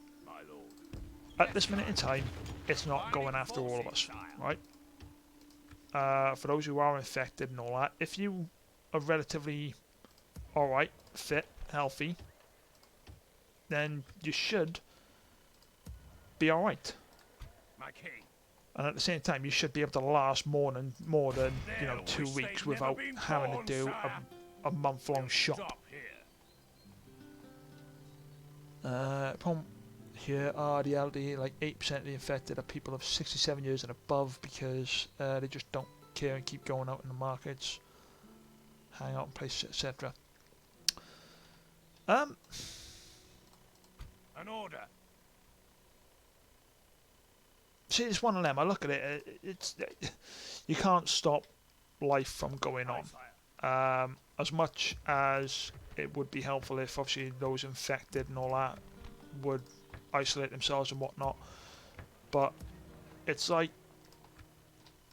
At this minute in time, it's not going after all of us, right? For those who are infected and all that, if you are relatively alright, fit, healthy, then you should be alright. And at the same time, you should be able to last more than 2 weeks without having to do a month-long shop. Problem here are the elderly, like 8% of the infected are people of 67 years and above, because they just don't care and keep going out in the markets, hang out in places, etc. An order. See, it's one of them. I look at it. You can't stop life from going on. As much as it would be helpful if obviously those infected and all that would isolate themselves and whatnot, but it's like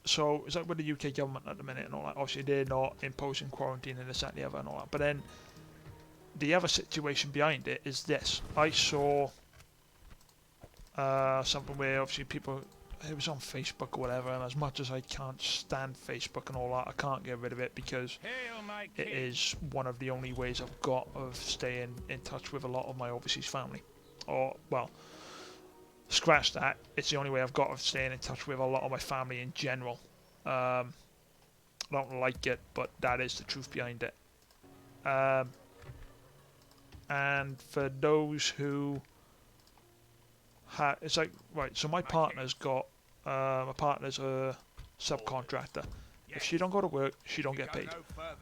with the UK government at the minute and all that. Obviously, they're not imposing quarantine and this, that, and the other and all that. But then the other situation behind it is this. I saw something where obviously people, it was on Facebook or whatever, and as much as I can't stand Facebook and all that, I can't get rid of it because it is one of the only ways I've got of staying in touch with a lot of my overseas family. Or, well, scratch that, it's the only way I've got of staying in touch with a lot of my family in general. I don't like it, but that is the truth behind it. And for those who it's like, right, so my partner's got my partner's a subcontractor. If she don't go to work, she don't get paid.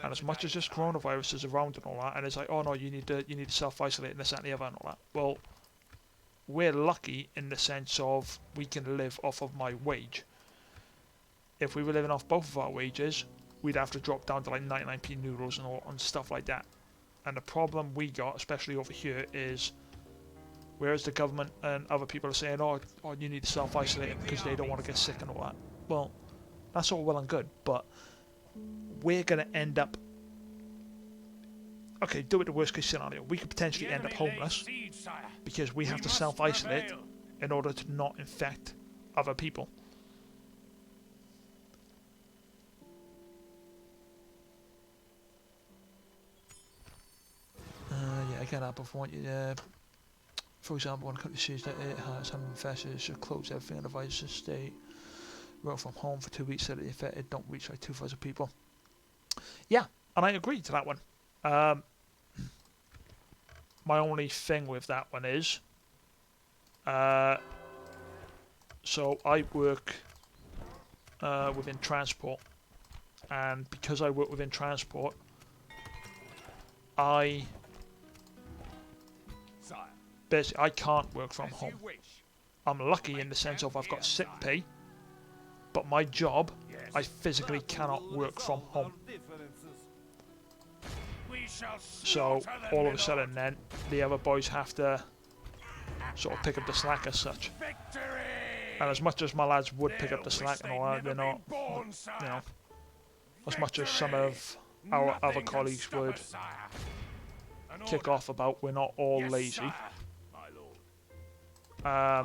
And as much as this coronavirus is around and all that, and it's like, oh no, you need to self-isolate and this, that, and the other and all that. Well, we're lucky in the sense of we can live off of my wage. If we were living off both of our wages, we'd have to drop down to like 99p noodles and all and stuff like that. And the problem we got, especially over here, is whereas the government and other people are saying, oh, you need to self-isolate because they don't want to get sick and all that. Well, that's all well and good, but we're going to end up... Okay, do it the worst case scenario. We could potentially end up homeless because we have to self-isolate in order to not infect other people. Yeah, I get that before you... For example, one country says that it has 100 infected, so close everything in the virus state. Work from home for 2 weeks so that the infected don't reach like 2,000 people. Yeah, and I agree to that one. My only thing with that one is, so I work within transport, and because I work within transport, basically I can't work from home. I'm lucky in the sense of I've got sick pay, but my job, I physically cannot work from home. We shall So slaughter them, all of my a sudden then the other boys have to sort of pick up the slack as such. Victory! And as much as my lads would pick up They'll the slack wish and all that, they'd they're never not, been born, you sire. know, as much as some Victory! of our Nothing other can colleagues stop would us, sire. An kick order. off about, we're not all Yes, lazy. sire. My lord.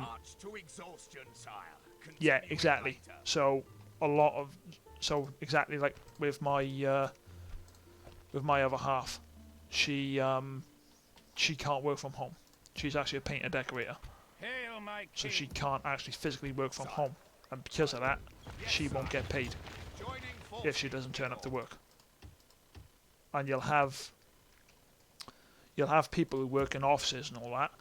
March to exhaustion, sire. Yeah, Continue it exactly. later. So exactly like with my other half, she can't work from home. She's actually a painter decorator, Hail, my king. so she can't actually physically work from home, and because of that, she won't get paid Joining if she doesn't turn up to work. And you'll have people who work in offices and all that.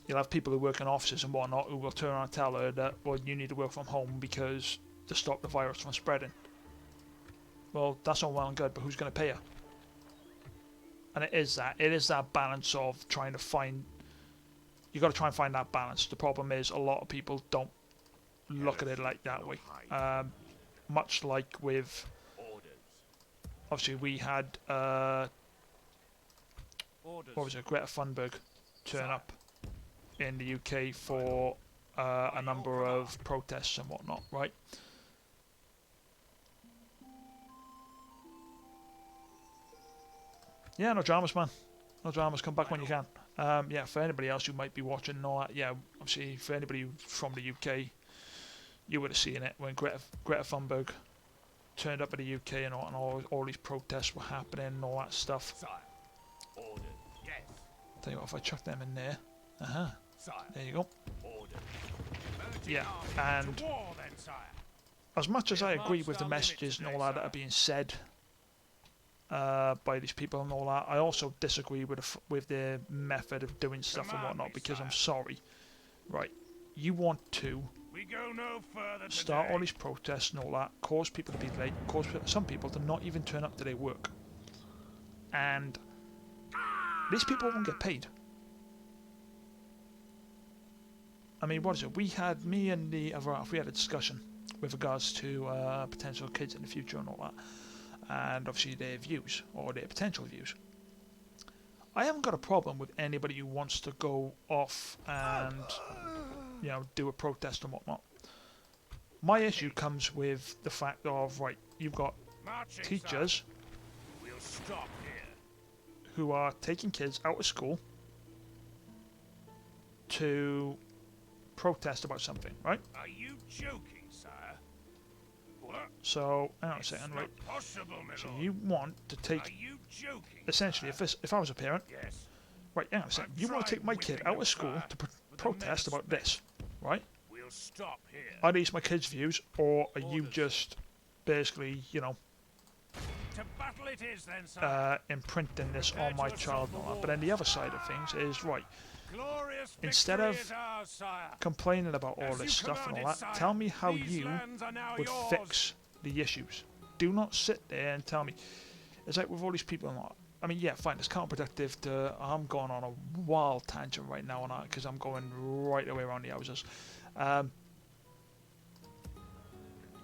You'll have people who work in offices and whatnot who will turn around and tell her that, well, you need to work from home because to stop the virus from spreading. Well, that's all well and good, but who's going to pay her? And it is that balance of trying to find. You got to try and find that balance. The problem is a lot of people don't look at it like that way. Much like with, obviously we had what was it, Greta Thunberg turn up in the UK for a number of protests and whatnot, right? Yeah, no dramas, man. No dramas. Come back when you can. Yeah, for anybody else who might be watching and all that, yeah, obviously for anybody from the UK, you would have seen it when Greta Thunberg turned up in the UK and all these protests were happening and all that stuff. Sire. Ordered. Yes. Tell you what, if I chuck them in there, Sire. there you go. Ordered. Yeah, and To war, then, sire. as much as I agree with the messages and all that are being said by these people and all that, I also disagree with their method of doing stuff and whatnot, because I'm sorry, right? You want to We go no further start today. all these protests and all that, cause people to be late, cause some people to not even turn up to their work, and these people won't get paid. I mean, what is it? We had, me and the other half, we had a discussion with regards to potential kids in the future and all that, and obviously their views, or their potential views. I haven't got a problem with anybody who wants to go off and, you know, do a protest and whatnot. My issue comes with the fact of, right, you've got Marching, teachers sire. We'll stop here. who are taking kids out of school to protest about something, right? Are you joking, sire? What? So, hang on a It's second, not right? possible, my So lord. you want to take, Are you joking? essentially, if I was a parent, Yes. right, hang on a second, you want to take my kid out of school to protest about this, right? We'll stop here. Are these my kids' views, or are you just basically, you know, To battle it is, then, sire. imprinting this on my child and all that? But then the other side of things is, right, Glorious instead victory of is ours, sire. complaining about all As this you stuff and all commanded, that, sire, tell me how these you lands are now would yours. fix the issues. Do not sit there and tell me. It's like with all these people and all that. I mean, yeah, fine, it's counterproductive to... I'm going on a wild tangent right now on that, because I'm going right the way around the houses.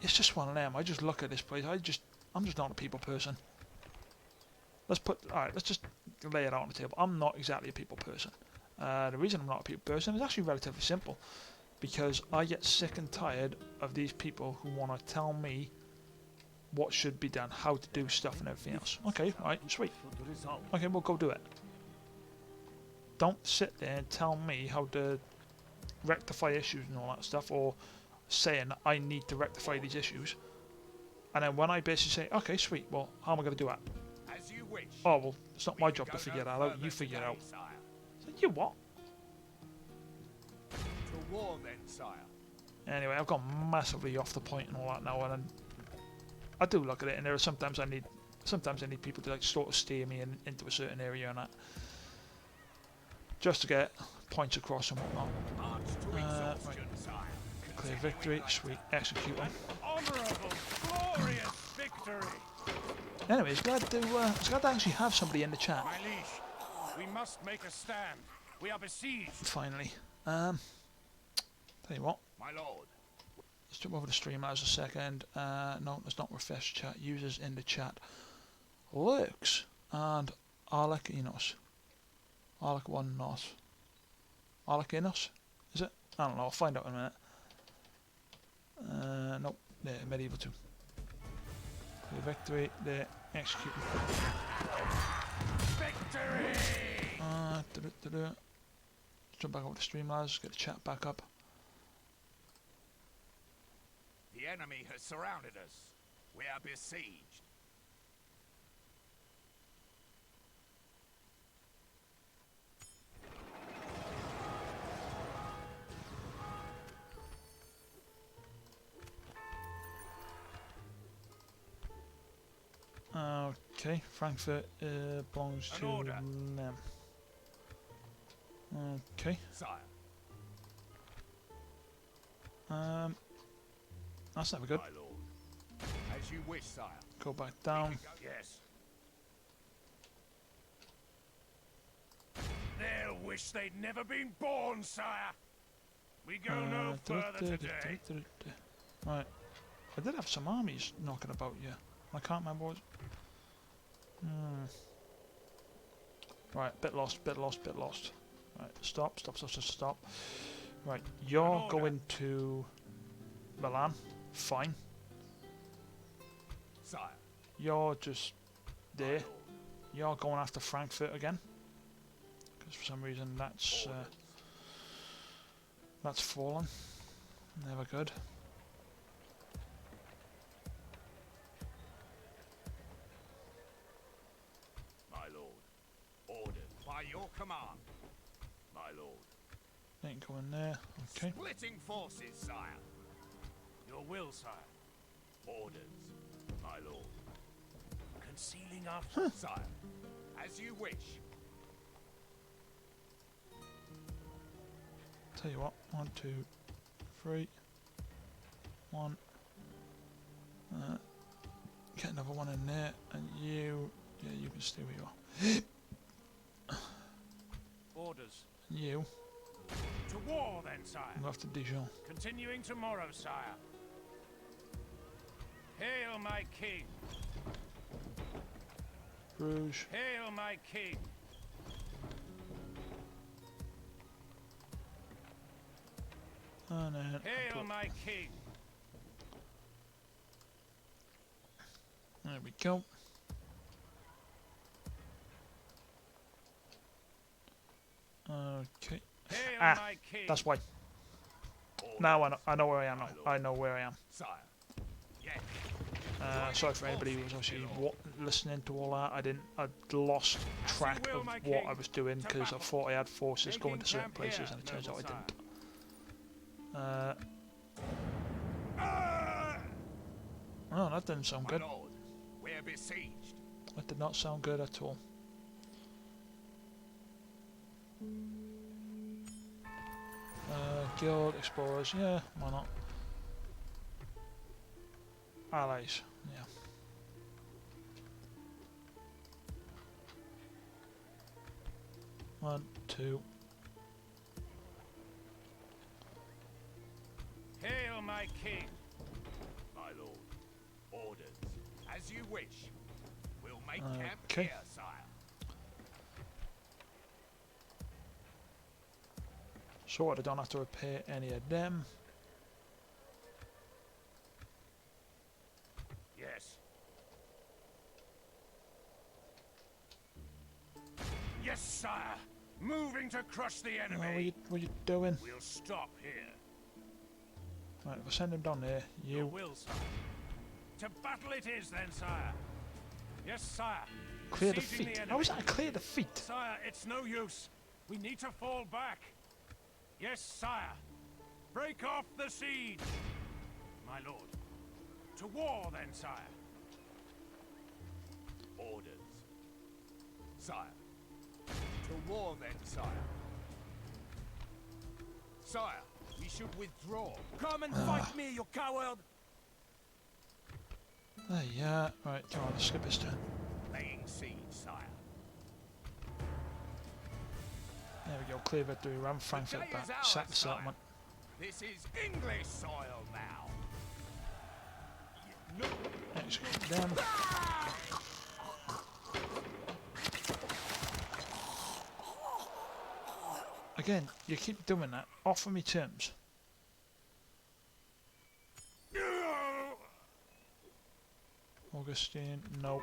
It's just one of them. I just look at this place. I'm just not a people person. Let's just lay it out on the table. I'm not exactly a people person. The reason I'm not a people person is actually relatively simple, because I get sick and tired of these people who want to tell me what should be done, how to do stuff and everything else. Okay, right, sweet. Okay, we'll go do it. Don't sit there and tell me how to rectify issues and all that stuff, or saying I need to rectify these issues, and then when I basically say, okay, sweet, well, how am I going to do that? As you wish. Oh, well, it's not my job to figure that out, you figure it out. So, you what? To war then, sire. Anyway, I've gone massively off the point and all that now, and I do look at it, and there are sometimes I need people to like sort of steer me into a certain area and that, just to get points across and whatnot. March to exhaustion, sire. Clear victory, sweet, execute them. Honourable, glorious victory. Anyway, it's glad to actually have somebody in the chat. My liege, we must make a stand. We are besieged. Finally. Tell you what, My lord. let's jump over to Streamlabs a second. No, let's not refresh chat. Users in the chat. Lurks and Arlekinos. Arlek1 not. Arlekinos? Is it? I don't know, I'll find out in a minute. Nope, there, Medieval 2. The victory, the execute. Victory! Jump back over to Streamlabs, get the chat back up. The enemy has surrounded us. We are besieged. Okay, Frankfurt belongs An to order. them. Okay. Sire. That's never good. My lord. As you wish, sire. Go back down. Yes. They'll wish they'd never been born, sire. We go no further today. Right. I did have some armies knocking about here. I can't remember what. Right, bit lost. Right, stop. Right, you're going to Milan. Fine. Sire. You're just there. You're going after Frankfurt again. Because for some reason that's fallen. Never good. My lord. Ordered. By your command. My lord. Ain't going there. Okay. Splitting forces, sire. Your will, sire. Orders. My lord. Concealing after. Sire. As you wish. Tell you what. 1, 2, 3. 1. Get another one in there, and you. Yeah, you can stay where you are. Orders. You. To war, then, sire. Go after Dijon. Continuing tomorrow, sire. Hail, my king. Bruges. Hail, my king. And then. Hail, my king. There we go. Okay. Hail, my king. That's why. Now I know where I am now. I know where I am. Sire. Yes. Sorry for anybody who was actually listening to all that. I'd lost track of what I was doing because I thought I had forces going to certain places, and it turns out I didn't. Oh, that didn't sound good. My lord. We're besieged. That did not sound good at all. Guild, explorers, yeah, why not? Allies, yeah. One, two. Hail, my king. My lord. Orders. As you wish. We'll make camp Okay. here, sire. So I don't have to repair any of them. Yes. Yes, sire. Moving to crush the enemy. What are you doing? We'll stop here. Right, if I send him down there, Your you. will, sire. To battle it is, then, sire. Yes, sire. Clear the Besieging feet. the How is enemy. that clear the feet? Sire, it's no use. We need to fall back. Yes, sire. Break off the siege. My lord. To war, then, sire. Orders. Sire. To war then, sire. Sire, we should withdraw. Come and fight me, you coward! There you are. Right, come on, let's skip his turn. Laying siege, sire. There we go, clear victory, ram Frankfurt day back, is ours, sack the sire. settlement. This is English soil now. Execute them. Again, you keep doing that. Offer me terms. Augustine, no.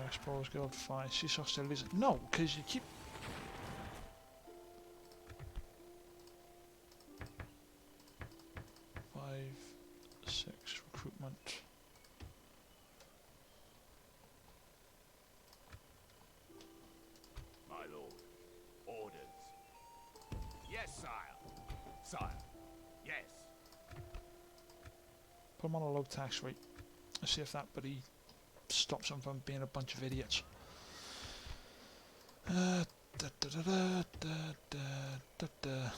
Explorers Guild, fine. Seesaw still isn't. No, because you keep. 5, 6 recruitment. My lord. Orders. Yes, sire. Sire. Yes. Put them on a low tax rate. Let's see if that buddy stops them from being a bunch of idiots. Da, da, da, da, da, da, da, da.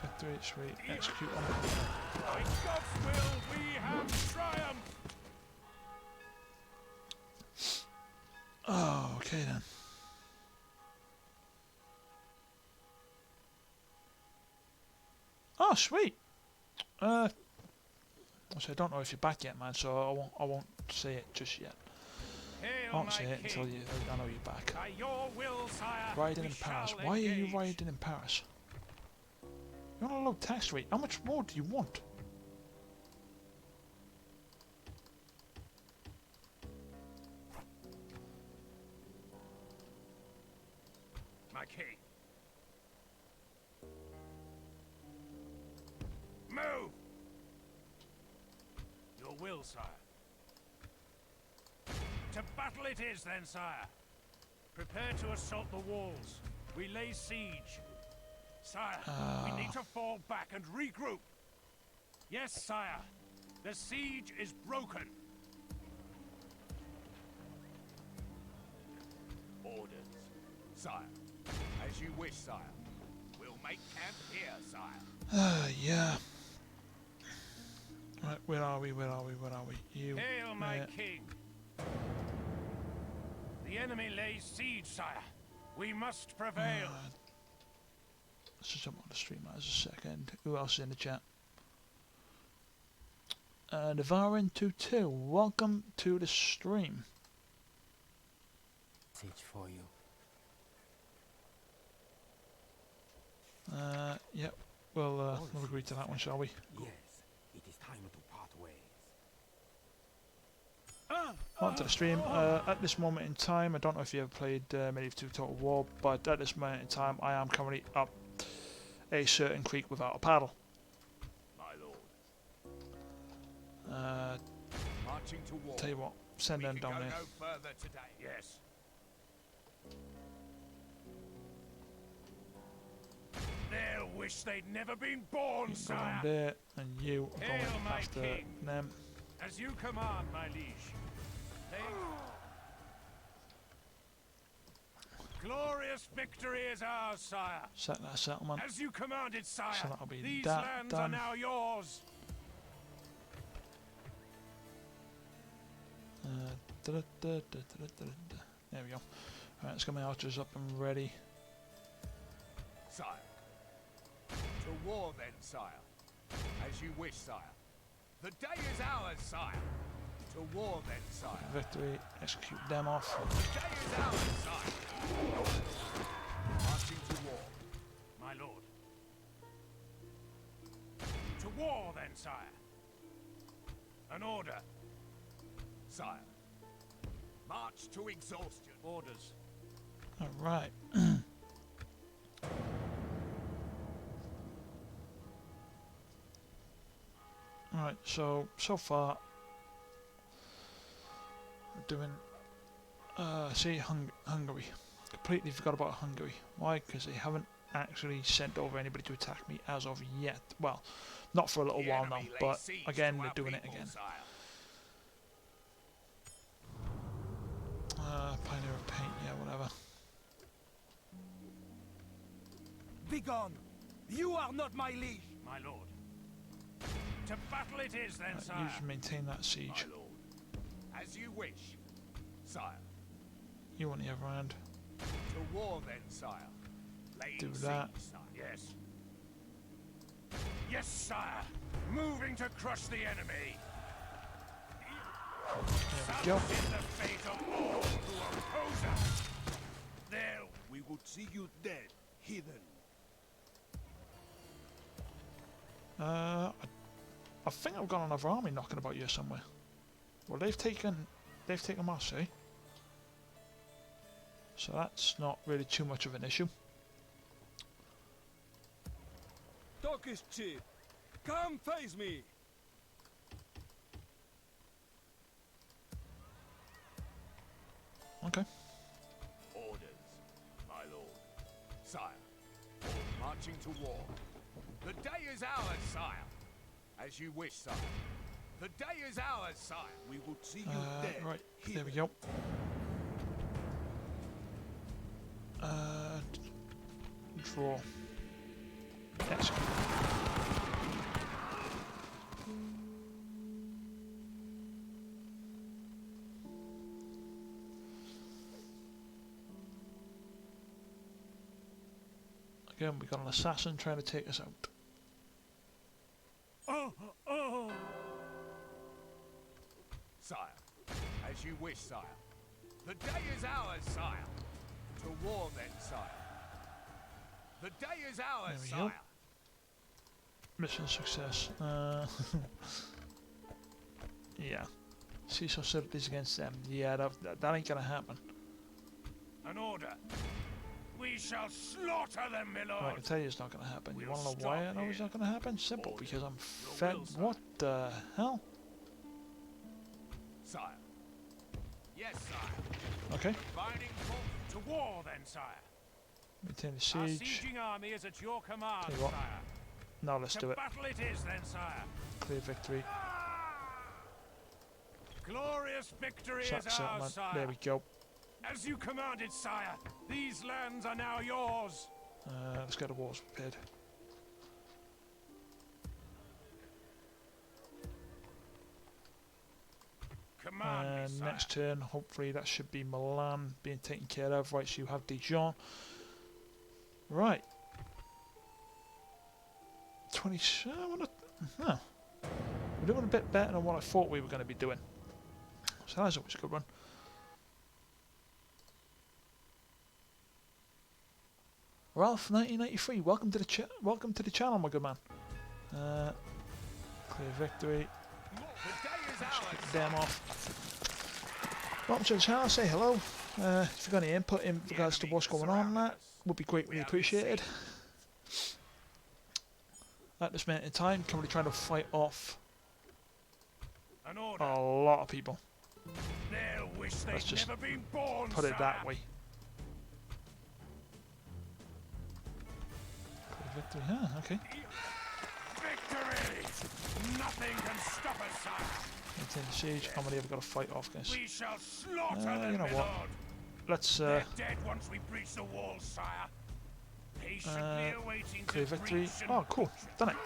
Victory, sweet. Execute on it. By God's will, we have triumphed! Oh, okay then. Oh, sweet. I don't know if you're back yet, man. So I won't say it just yet. I won't say it until I know you're back. By your will, sire, Riding we in Paris. shall Why are you engage. riding in Paris? You're on a low tax rate. How much more do you want? My king. Move! Your will, sire. To battle it is then, sire. Prepare to assault the walls. We lay siege. Sire, we need to fall back and regroup. Yes, sire. The siege is broken. Orders. Sire. As you wish, sire. We'll make camp here, sire. Yeah. Right, where are we? Where are we? Where are we? You. Hail, my king. The enemy lays siege, sire. We must prevail. Let's just jump on the stream as a second. Who else is in the chat? Navarin22, welcome to the stream. Siege for you. Yep. We'll agree to that one, shall we? Yes, it is time to part ways. On to the stream. At this moment in time, I don't know if you ever played Medieval 2 Total War, but at this moment in time, I am currently up a certain creek without a paddle. My lord. Marching to war. Tell you what, send them down there. No further today. Yes. They'll wish they'd never been born, Go sire. on there, and you are going Hail, my after king. them. As you command, my liege. Glorious victory is ours, sire. Set that settlement. As you commanded, sire. So that'll be These that lands are done. now yours. There we go. Alright, let's get my archers up and ready. Sire. To war then, sire. As you wish, sire. The day is ours, sire. To war then, sire. Victory, execute them off. The day is ours, sire. Marching to war. My lord. To war then, sire. An order. Sire. March to exhaustion. Orders. Alright. Alright, so far we're doing Hungary. Completely forgot about Hungary. Why? Because they haven't actually sent over anybody to attack me as of yet. Well, not for a little while now, but again they're doing it again. Pioneer of Paint, yeah, whatever. Begone! You are not my liege! My lord. To battle it is then, You sire. just maintain that siege. My lord. As you wish, sire. You on the other hand. To war then, sire. Laying Do siege, that. sire. Yes. Yes, sire. Moving to crush the enemy. There we go. Such is the fate of all who oppose us. There. We would see you dead, heathen. I think I've got another army knocking about here somewhere. Well, they've taken Marseille, so that's not really too much of an issue. Talk is cheap. Come face me. Okay. Orders, my lord. Sire, all marching to war. The day is ours, sire. As you wish, sire. The day is ours, sire. We would see you dead. Right, there we heathen. go. Draw. Execute. Again, we got an assassin trying to take us out. Oh. Sire, as you wish, sire. The day is ours, sire. To war then, sire. The day is ours, There we go. sire. Mission success. Yeah. Cease hostilities against them. Yeah, that ain't gonna happen. An order. We shall slaughter them, my Right, I lord. can tell you it's not gonna happen. You We'll wanna know why I stop know it's here. not gonna happen? Simple, Order. because I'm Your fed. will, sire. What the hell? Sire. Yes, sire. Okay. Binding force. To war then, sire. Maintain the Our siege. sieging army is at your command, Tell you what, sire. Now let's To do it. battle it is then, sire. Clear victory. Glorious victory Sack is ours, settlement. sire. There we go. As you commanded, sire. These lands are now yours. Let's get the walls repaired. Command me, sire. Next turn, hopefully that should be Milan being taken care of. Right, so you have Dijon. Right. 27. Huh. We're doing a bit better than what I thought we were going to be doing. So that's always a good one. Ralph 1993, welcome to the channel, my good man. Clear victory. The day is ours, Kick them off. Welcome to the channel. Say hello. If you've got any input in regards to what's going on, that would be greatly appreciated. At this minute in time, currently trying to fight off An order. a lot of people. They'll wish Let's they'd just never been born, Put it sire. that way. Clear victory. Huh, okay. Victory! Nothing can stop us, sire. Maintain the siege. How many have we got to fight off against? We shall slaughter them, you know my what? lord. Let's They're dead once we breach the walls, sire. Patiently awaiting clear to victory. breach and Oh, cool. butcher. Done it.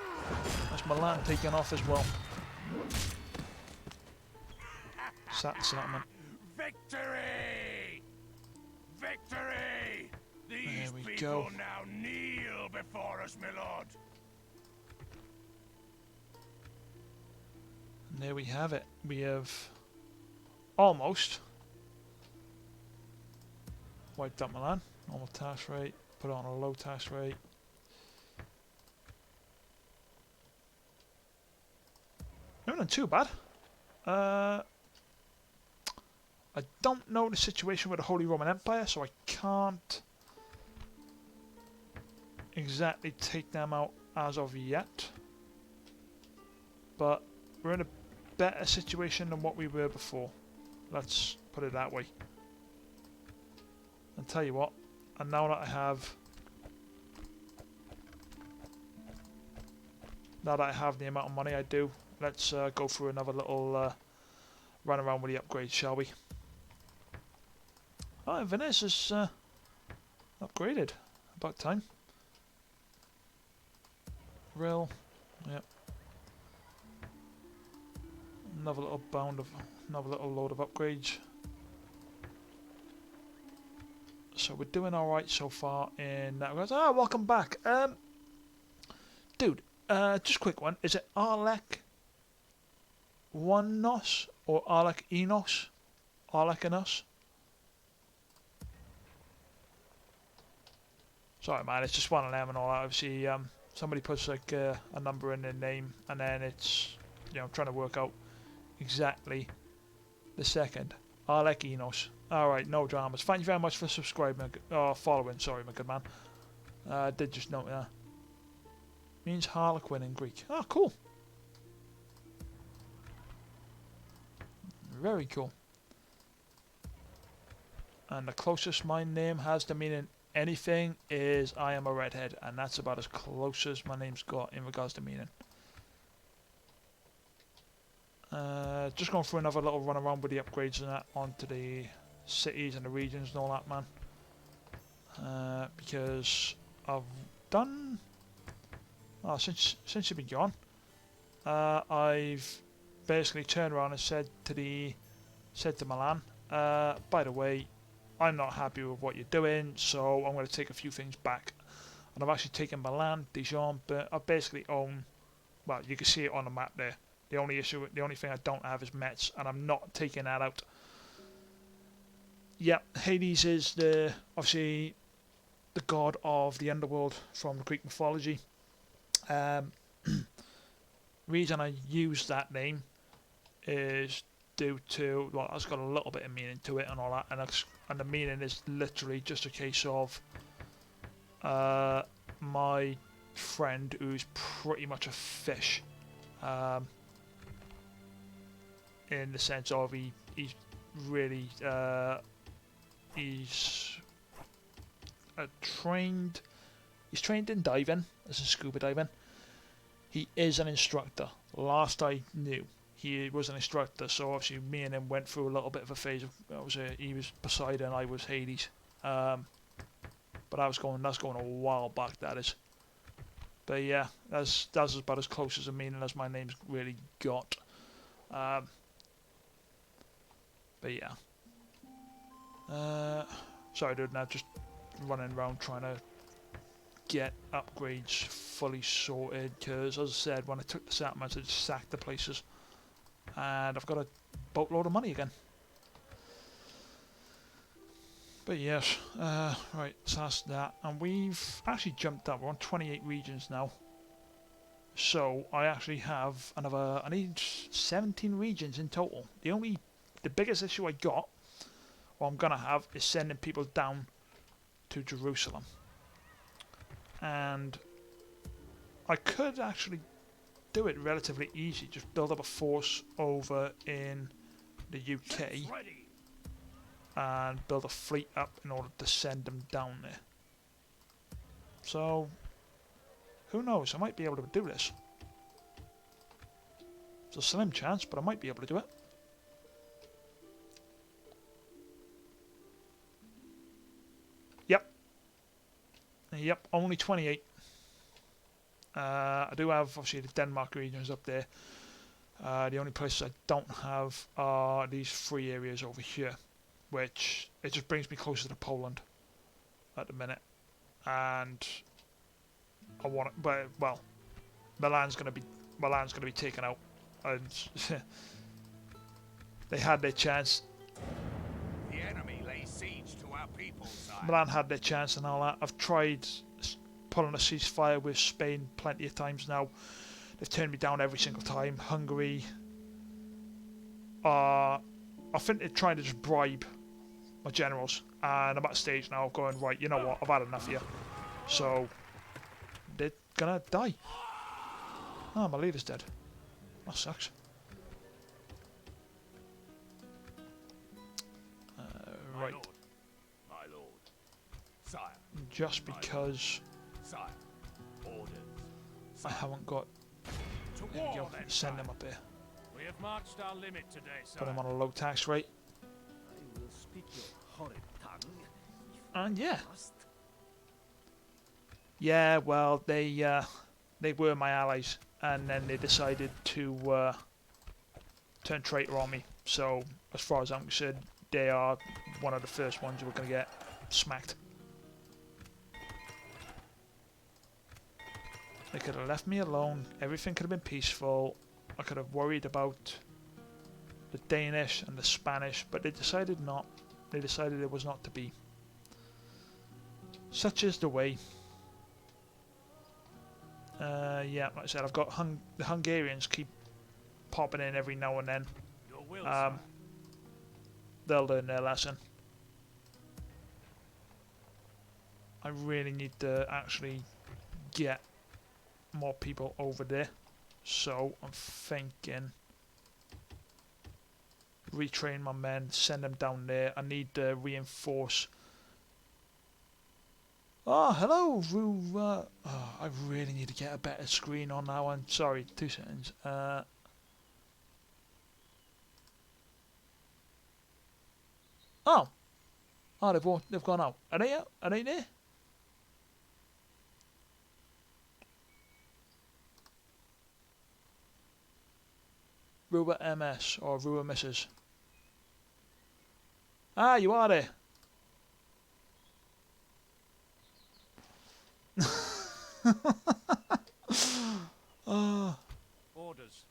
That's Milan taken off as well. Sack the settlement. Victory! Victory! These we people go. now kneel before us, my lord. And there we have it. We have almost wiped up Milan. Normal task rate. Put it on a low task rate. Not too bad. I don't know the situation with the Holy Roman Empire, so I can't exactly take them out as of yet. But we're in a better situation than what we were before. Let's put it that way. And tell you what, and now that I have the amount of money I do, let's go through another little run around with the upgrades, shall we? Oh, Venice is upgraded. About time. Rill, yep. Another little load of upgrades. so we're doing alright so far in that regards. Ah, welcome back. Dude, just a quick one. Is it Arlek Onenos or Arlek Enos? Arlek Enos? Sorry man, it's just one of them and all that. Obviously, somebody puts like a number in their name and then it's, you know, trying to work out exactly the second. Arlek Enos. Alright, no dramas. Thank you very much for subscribing, or following, sorry my good man. I did just note that. Means Harlequin in Greek. Oh, cool. Very cool. And the closest my name has to meaning anything is I am a redhead, and that's about as close as my name's got in regards to meaning. Just going through another little run around with the upgrades and that onto the cities and the regions and all that, man. Because I've done... Oh, since you've been gone, I've basically turned around and said to Milan, by the way, I'm not happy with what you're doing, so I'm going to take a few things back. And I've actually taken Milan, Dijon, but I basically own, well, you can see it on the map there. The only thing I don't have is Metz, and I'm not taking that out. Yeah, Hades is obviously the god of the underworld from the Greek mythology. Reason I use that name is due to, well, it's got a little bit of meaning to it and all that, and the meaning is literally just a case of my friend who's pretty much a fish, in the sense of he's really he's trained in diving, as in scuba diving. He is an instructor. Last I knew, he was an instructor. So obviously, me and him went through a little bit of a phase of he was Poseidon, I was Hades. But that's going a while back. That is. But yeah, that's about as close as a meaning as my name's really got. But yeah. Sorry, dude. Now just running around trying to get upgrades fully sorted, because as I said, when I took the settlements I just sacked the places and I've got a boatload of money again. But yes, right, so that's that, and we've actually jumped up. We're on 28 regions now, so I actually have I need 17 regions in total. The biggest issue I got, what I'm gonna have, is sending people down to Jerusalem. And I could actually do it relatively easy, just build up a force over in the UK and build a fleet up in order to send them down there. So, who knows, I might be able to do this. It's a slim chance, but I might be able to do it. Yep, only 28. I do have obviously the Denmark regions up there. The only places I don't have are these 3 areas over here, which it just brings me closer to Poland at the minute. And I want it, but well, Milan's gonna be taken out, and they had their chance. The enemy lays siege to our people, sire. Milan had their chance and all that. I've tried pulling a ceasefire with Spain plenty of times now. They've turned me down every single time. Hungary, I think they're trying to just bribe my generals, and I'm at a stage now of going, right, you know what, I've had enough here. So they're gonna die. Oh, my leader's dead. That sucks. Right. My lord. Sire. Just because Sire. Orders. I haven't got... To There we war, go, then, send them sire. up here. We have marched our limit today, sire. Put them on a low tax rate. I will speak your horrid tongue. And yeah. Must. Yeah, well, they were my allies, and then they decided to turn traitor on me. So, as far as I'm concerned, they are one of the first ones we're going to get smacked. They could have left me alone. Everything could have been peaceful. I could have worried about the Danish and the Spanish, but they decided not. They decided it was not to be. Such is the way. Yeah, like I said, I've got the Hungarians keep popping in every now and then. Your will, sire. They'll learn their lesson. I really need to actually get more people over there, so I'm thinking retrain my men, send them down there. I need to reinforce. Oh, hello, oh, I really need to get a better screen on that one. Sorry, 2 seconds. Oh, they've gone out. Are they out? Are they there? Ruber MS or Ruber Mrs. Ah, you are there. Orders.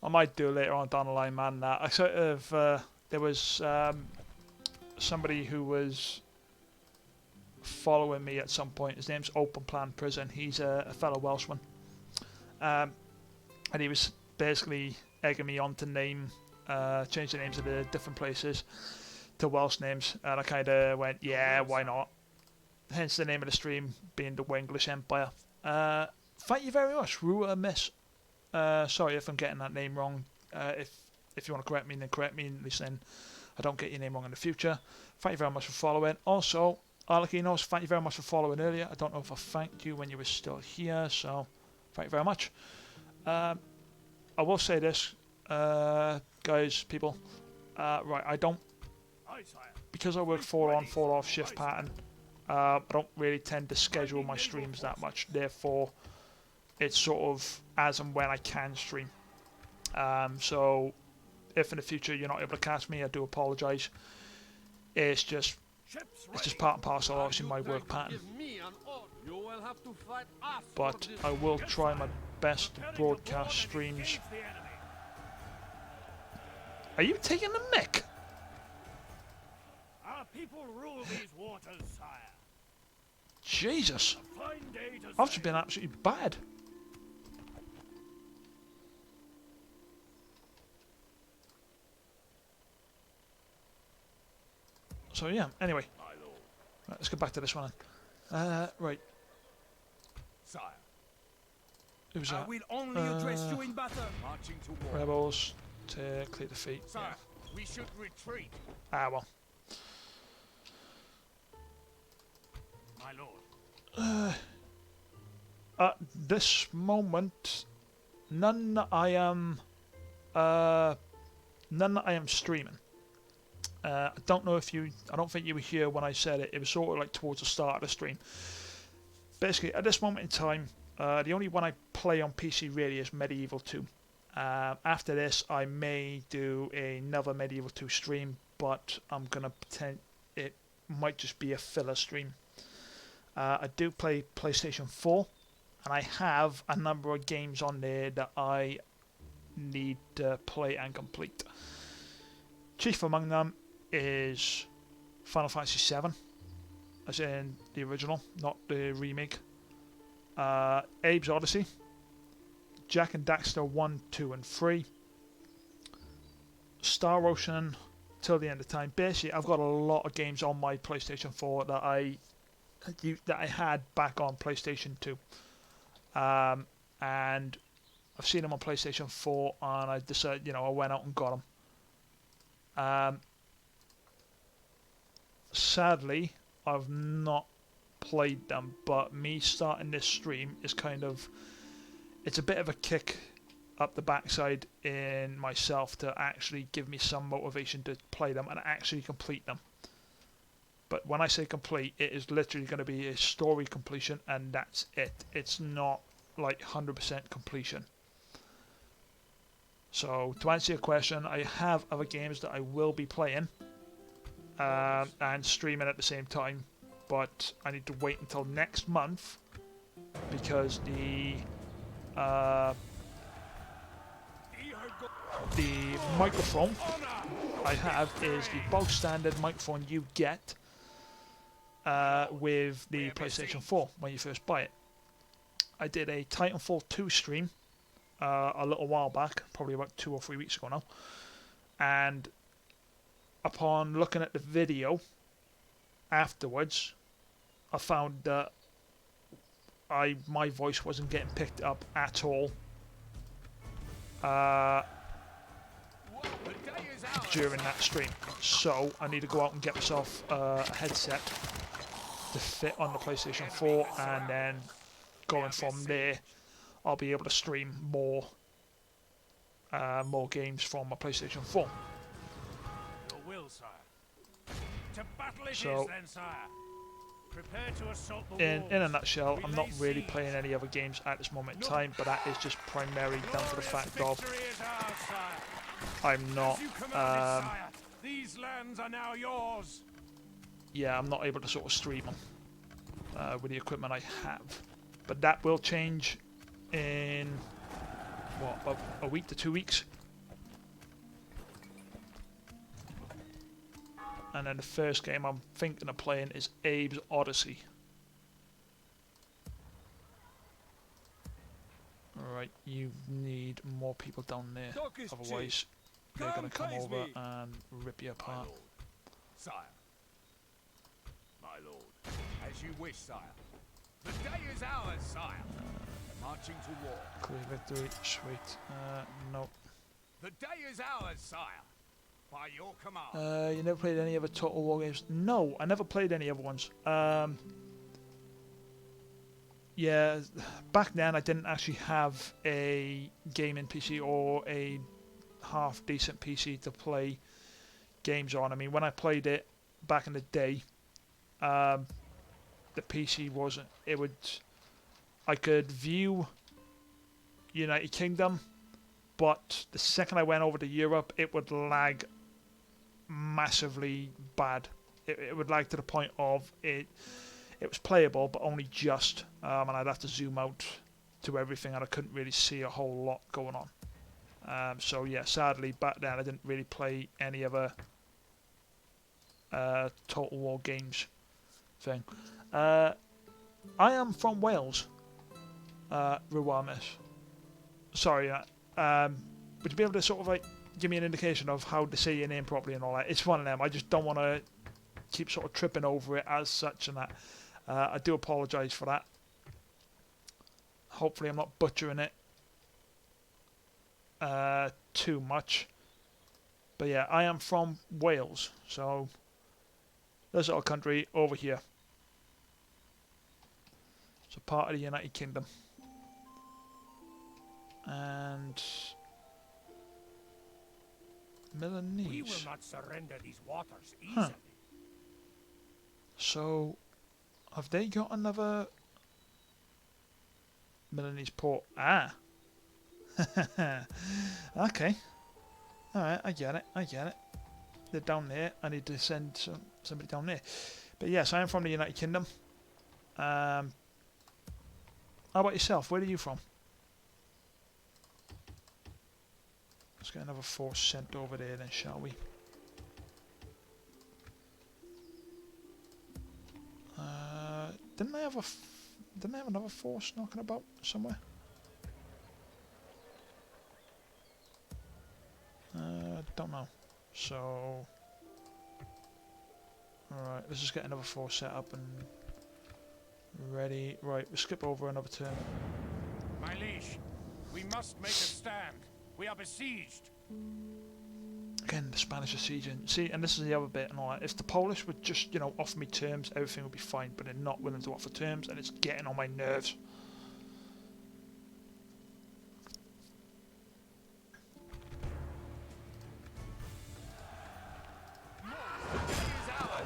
I might do later on down the line, man. I sort of there was somebody who was following me at some point. His name's Open Plan Prison. He's a fellow Welshman, and he was basically egging me on to change the names of the different places to Welsh names, and I kind of went, yeah, why not? Hence the name of the stream being the Wenglish Empire. Thank you very much, Rua Miss. Sorry if I'm getting that name wrong. If you want to correct me, then correct me. At least then I don't get your name wrong in the future. Thank you very much for following. Also, Arlekinos, thank you very much for following earlier. I don't know if I thanked you when you were still here, so thank you very much. I will say this, guys, people. Right, I don't, because I work 4 on, 4 off shift pattern. I don't really tend to schedule my streams that much. Therefore, it's sort of as and when I can stream. So, if in the future you're not able to catch me, I do apologise. It's just part and parcel, obviously, my work pattern. But I will try my best to broadcast streams. Are you taking the mick? Our people rule these waters, sire. Jesus. I've just been absolutely bad. So yeah, anyway. Right, let's get back to this one then. Right. Sire. Who's that? I will only address you in battle. Marching to war. Rebels to clear the feet. Sire, Yeah. we should retreat. Ah, well. My lord. At this moment, none that I am streaming. I don't know if you, I don't think you were here when I said it. It was sort of like towards the start of the stream. Basically, at this moment in time, the only one I play on PC really is Medieval 2. After this, I may do another Medieval 2 stream, but I'm gonna pretend it might just be a filler stream. I do play PlayStation 4, and I have a number of games on there that I need to play and complete. Chief among them is Final Fantasy VII, as in the original, not the remake. Abe's Odyssey, Jack and Daxter 1, 2 and 3, Star Ocean till the end of time. Basically, I've got a lot of games on my PlayStation 4 that I had back on PlayStation 2, and I've seen them on PlayStation 4, and I decided, I went out and got them. Sadly, I've not played them, but me starting this stream is it's a bit of a kick up the backside in myself to actually give me some motivation to play them and actually complete them. But when I say complete, it is literally going to be a story completion, and that's it. It's not like 100% completion. So to answer your question, I have other games that I will be playing. and streaming at the same time, but I need to wait until next month because the microphone I have is the bog standard microphone you get with the PlayStation 4 when you first buy it. I did a Titanfall 2 stream a little while back, probably about 2 or 3 weeks ago now, and upon looking at the video afterwards, I found that my voice wasn't getting picked up at all during that stream. So I need to go out and get myself a headset to fit on the PlayStation 4, and then going from there, I'll be able to stream more games from my PlayStation 4. Your will, sire. To battle it So, is, then, sire. Prepare to assault the in a walls. nutshell, I'm not lay really siege. playing any other games at this moment in time, but that is just primarily down to the fact of Victory is ours, sire. I'm not, As you commanded, sire. These lands are now yours. yeah, I'm not able to sort of stream them with the equipment I have. But that will change in, what, about a week to 2 weeks. And then the first game I'm thinking of playing is Abe's Odyssey. Alright, you need more people down there, Talk is otherwise they're going to come over and rip you apart. My lord. Sire. My lord. As you wish, sire. The day is ours, sire. Marching to war. Clear victory, sweet. No. The day is ours, sire. By your command. You never played any other Total War games? No, I never played any other ones. Yeah, back then I didn't actually have a gaming PC or a half decent PC to play games on. I mean, when I played it back in the day, the PC wasn't. It would. I could view United Kingdom, but the second I went over to Europe, it would lag massively bad. It would lag to the point of it was playable, but only just, and I'd have to zoom out to everything, and I couldn't really see a whole lot going on. So yeah, sadly, back then I didn't really play any other Total War games thing. I am from Wales, Ruamis. Sorry, would you be able to sort of like give me an indication of how to say your name properly and all that? It's one of them. I just don't want to keep sort of tripping over it as such and that. I do apologise for that. Hopefully I'm not butchering it too much. But yeah, I am from Wales, so this little country over here. It's a part of the United Kingdom. And Milanese. We will not surrender these waters easily. So, have they got another Milanese port? Ah. Okay. Alright, I get it. They're down there. I need to send somebody down there. But yes, I am from the United Kingdom. How about yourself? Where are you from? Let's get another force sent over there then, shall we? Didn't they have another force knocking about somewhere? Don't know. So, alright, let's just get another force set up and ready. Right, we'll skip over another turn. My liege, we must make a stand. We are besieged. Again, the Spanish are sieging. See, and this is the other bit and all that. If the Polish would just, offer me terms, everything would be fine. But they're not willing to offer terms, and it's getting on my nerves.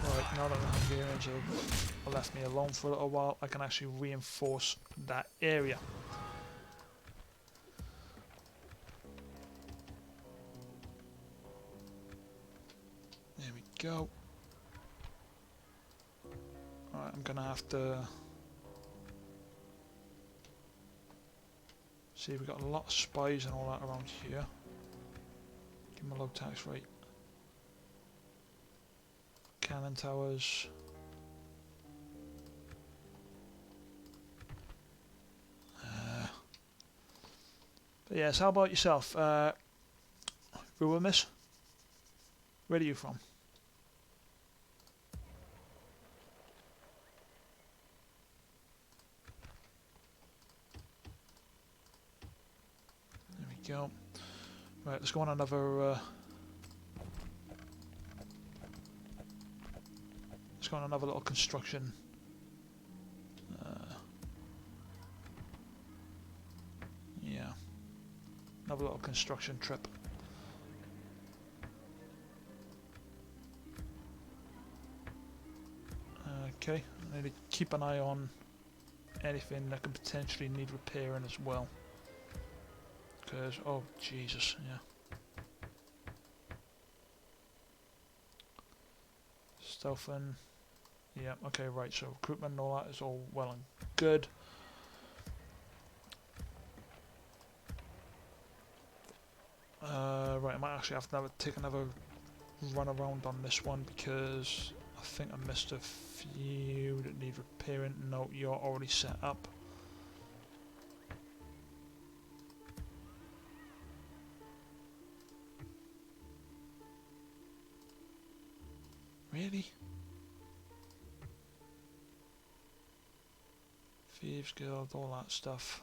Right, now that the Hungarians have left me alone for a little while, I can actually reinforce that area. There we go. Right, I'm gonna have to see, we've got a lot of spies and all that around here. Give them a low tax rate. Cannon towers. But yes, how about yourself? Ruinous? Where are you from? There we go. Right, let's go on another. Let's go on another little construction. Yeah, another little construction trip. Okay, I need to keep an eye on anything that could potentially need repairing as well. Because, oh Jesus, yeah. Stealthing. Yeah, okay, right, so recruitment and all that is all well and good. Right, I might actually have to take another run around on this one because I think I missed a few that need repairing. No, you're already set up. Really? Thieves Guild, all that stuff.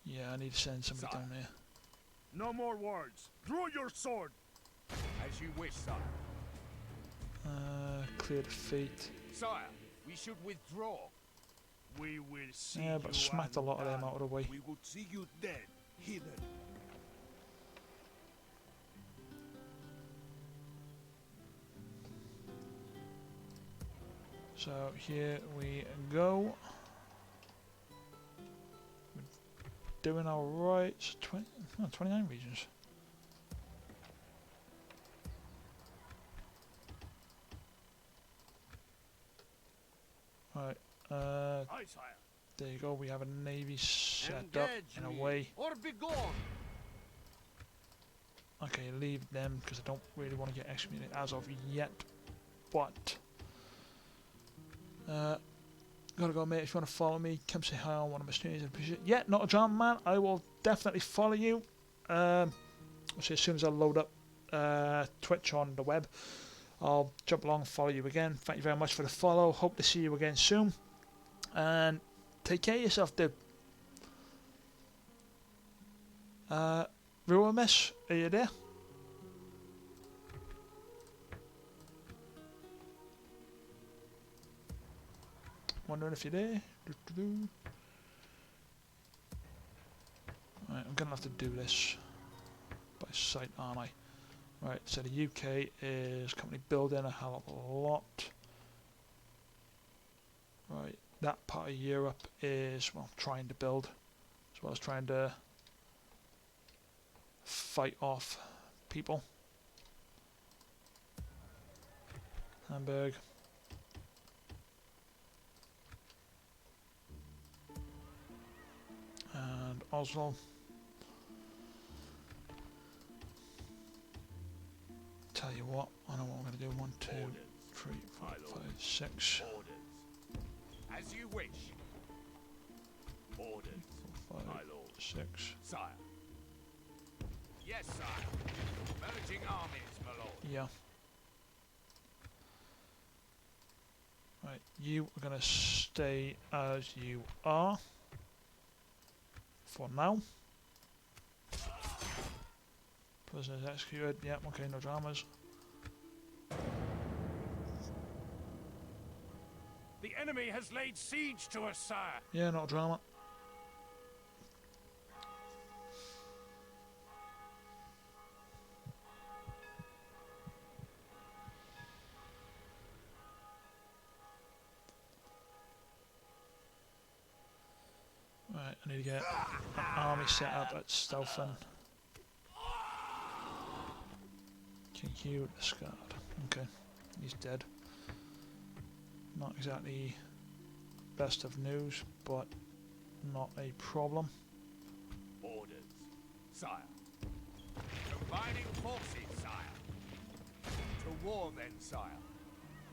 Yeah, I need to send somebody down there. No more words. Draw your sword. As you wish, sire. Clear defeat. Sire, we should withdraw. We will see. Yeah, but smacked a lot of them out of the way. We would see you dead, hidden. So here we go. Doing alright. So 29 regions. Right. Aye, sire. There you go. We have a navy set up in a way. Or be gone. Okay, leave them because I don't really want to get excommunicated as of yet. But gotta go, mate. If you want to follow me, come say hi on one of my streams. I appreciate it. Yeah, not a drama, man. I will definitely follow you. I'll see as soon as I load up Twitch on the web, I'll jump along and follow you again. Thank you very much for the follow. Hope to see you again soon. And take care of yourself, dude. Ruinous, are you there? Wondering if you're there. Right, I'm gonna have to do this by sight, aren't I? Right, so the UK is currently building a hell of a lot. Right, that part of Europe is, well, trying to build, as well as trying to fight off people. Hamburg. And Oslo. Tell you what, I know what I'm going to do. 1, 2, 3, 4, 5, 6. Orders. As you wish. Orders. 4, 5, my lord. 6. Sire. Yes, sire. Merging armies, my lord. Yeah. Right, you are going to stay as you are. For now. Prisoners executed. Yep, okay, no dramas. The enemy has laid siege to us, sire. Yeah, not a drama. Right, I need to get an army set up at Stelfen. King Hugh Discard. Okay, he's dead. Not exactly best of news, but not a problem. Orders, sire. Combining forces, sire. To war then, sire.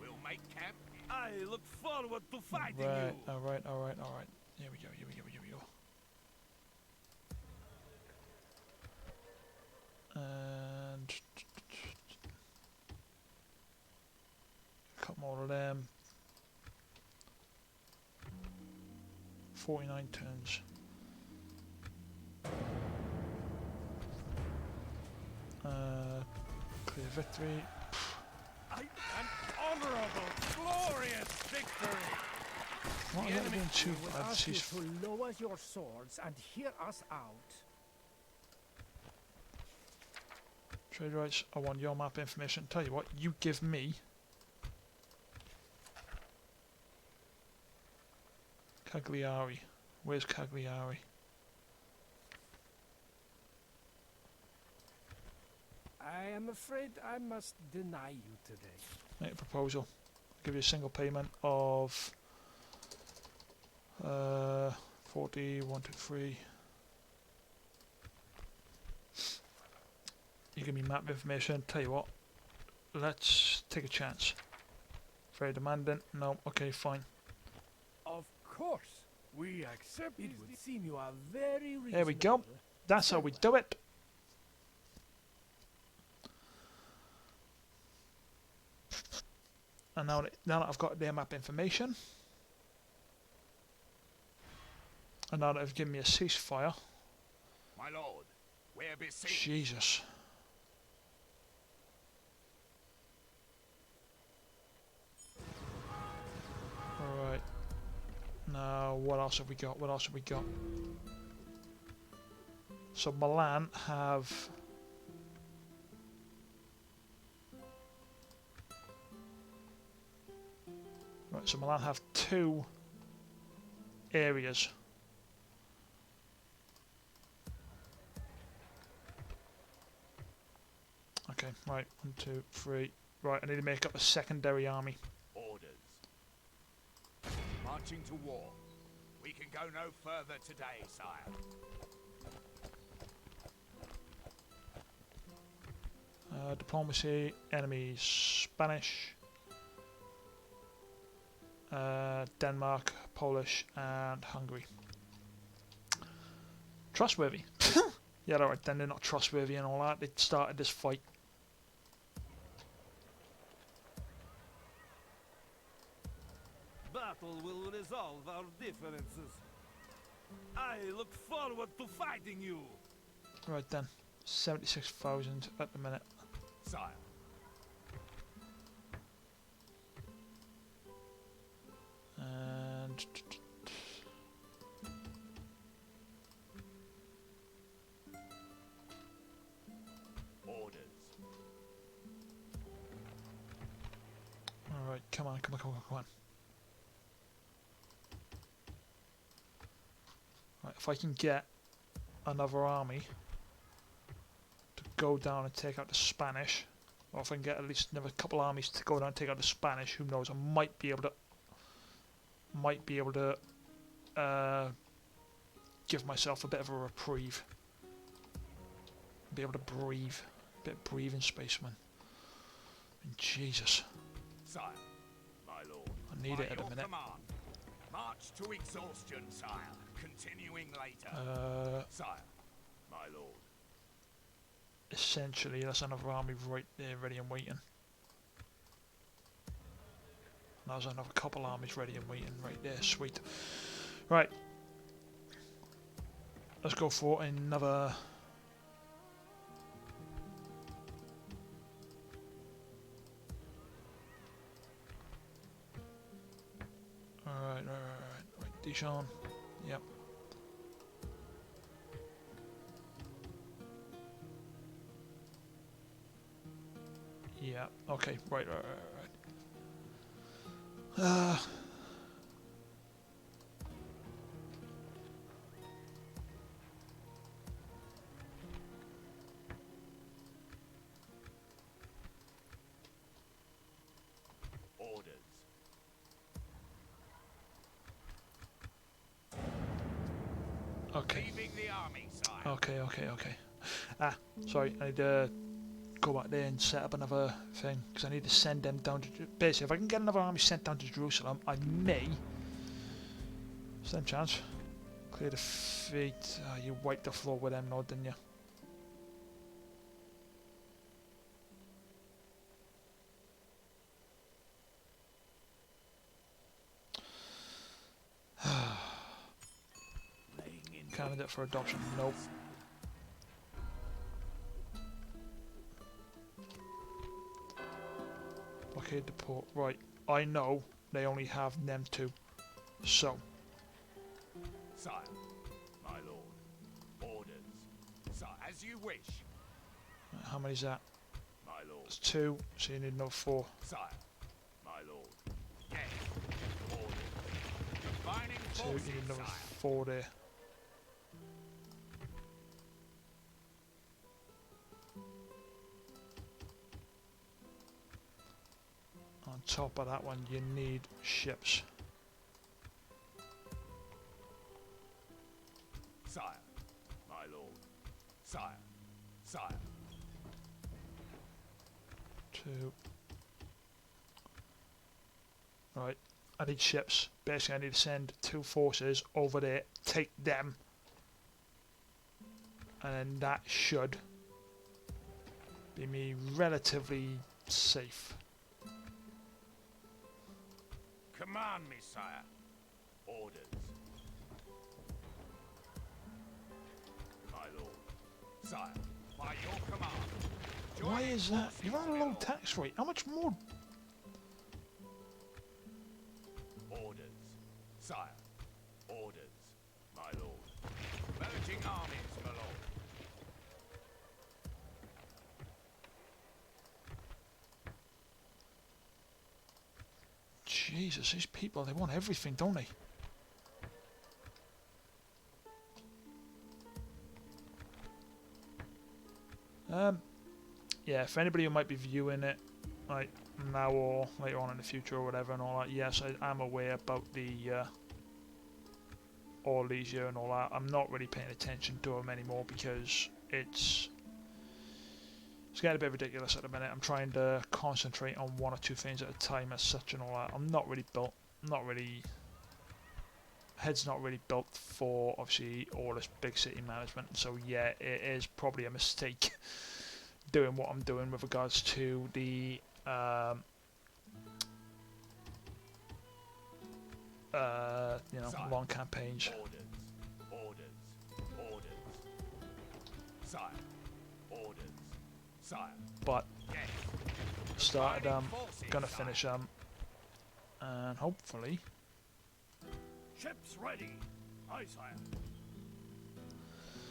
We'll make camp. I look forward to fighting Right, you. alright. Here we go. And cut more of them. 49 turns. Clear victory. An honorable, glorious victory! What am I doing too? Ask you to lower your swords and hear us out. Trade rights. I want your map information. Tell you what, you give me Cagliari. Where's Cagliari? I am afraid I must deny you today. Make a proposal. I'll give you a single payment of 40, 1, 2, 3. You give me map information. Tell you what, let's take a chance. Very demanding. No, okay, fine. Of course, we accept. It would seem you are very reasonable. There we go. That's how we do it. And now that I've got their map information, and now that they've given me a ceasefire, My lord, we're besieged. Jesus. Alright. Now, what else have we got? So Milan have... Right, so Milan have 2 areas. Okay, right, 1, 2, 3. Right, I need to make up a secondary army. Orders. Marching to war. We can go no further today, sire. Diplomacy, enemies, Spanish, Denmark, Polish, and Hungary. Trustworthy. Yeah, alright then, they're not trustworthy and all that. They started this fight. Battle will resolve our differences. I look forward to fighting you. Right then, 76,000 at the minute. Sire. And... Orders. Alright, come on. Right, if I can get another army to go down and take out the Spanish, or if I can get at least another couple armies to go down and take out the Spanish, who knows, I might be able to give myself a bit of a reprieve. Be able to breathe. A bit of breathing space, man. And Jesus. Sire, my lord. I need it at the minute. Command. March to exhaustion, sire. Continuing later. Sire, my lord. Essentially, that's another army right there, ready and waiting. There's another couple armies ready and waiting right there. Sweet. Right. Let's go for another... Right. Dijon. Yep. Yeah, okay, right. Okay. Leaving the army, sire. Okay. Ah, sorry, I need to go back there and set up another thing, because I need to send them down to... Basically, if I can get another army sent down to Jerusalem, I may... Same chance. Clear the feet. You wiped the floor with them, no, didn't you? Candidate for adoption. Nope. Blockade the port. Right. I know they only have them two. So. Sire, my lord. Orders. Sire, as you wish. How many's that? My lord. It's 2, so you need another 4. Sire, my lord. Yes. Orders. Combining 2, forces, you need another sire. 4 there. On top of that one, you need ships. Sire, my lord. Sire, sire. 2. Right, I need ships. Basically, I need to send 2 forces over there, take them, and then that should be me relatively safe. Command me, sire. Orders. My lord. Sire, by your command. Why Joining is that? forces, You're on a my low lord. tax rate. How much more? Orders. Sire. Orders. My lord. Merging armies, my lord. Jesus, these people, they want everything, don't they? Yeah, if anybody who might be viewing it, like now or later on in the future or whatever and all that, yes, I am aware about the all these year and all that. I'm not really paying attention to them anymore because it's getting a bit ridiculous at the minute. I'm trying to concentrate on 1 or 2 things at a time as such and all that. I'm not really built, head's not really built for obviously all this big city management. So yeah, it is probably a mistake doing what I'm doing with regards to the you know, Sire. long campaigns. Orders. Sire. Orders. Sire. But Yes. started Combining forces, gonna sire. finish and hopefully Ships ready. Aye, sire.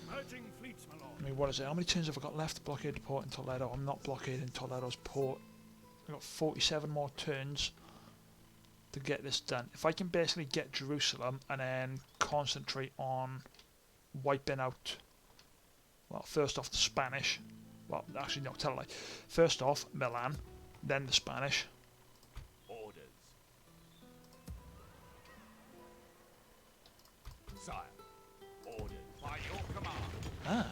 Merging fleets, my lord. I mean, what is it? How many turns have I got left to blockade the port in Toledo? I'm not blockading Toledo's port. I've got 47 more turns to get this done. If I can basically get Jerusalem and then concentrate on wiping out, well, first off the Spanish. Well, actually, no, tell a lie. First off, Milan, then the Spanish. Orders. Sire. Orders. By your command.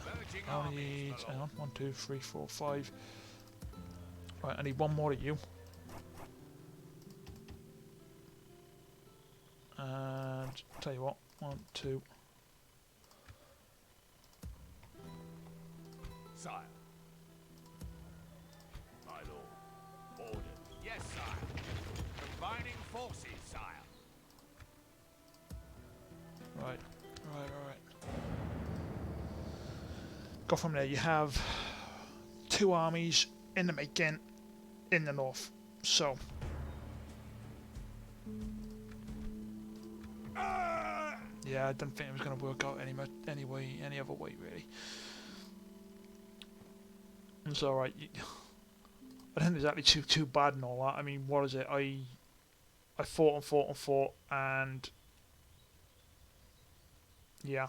Merging I armies, need, my hang lord. on, 1, 2, 3, 4, 5. Right, I need 1 more of you. And tell you what, 1, 2. Sire. My lord. Orders. Yes, sire. Combining forces, sire. Right. Go from there. You have 2 armies in the making in the north. So. Yeah, I didn't think it was going to work out any other way, really. It's alright. I don't think it's actually too bad and all that. I mean, what is it? I fought, and yeah.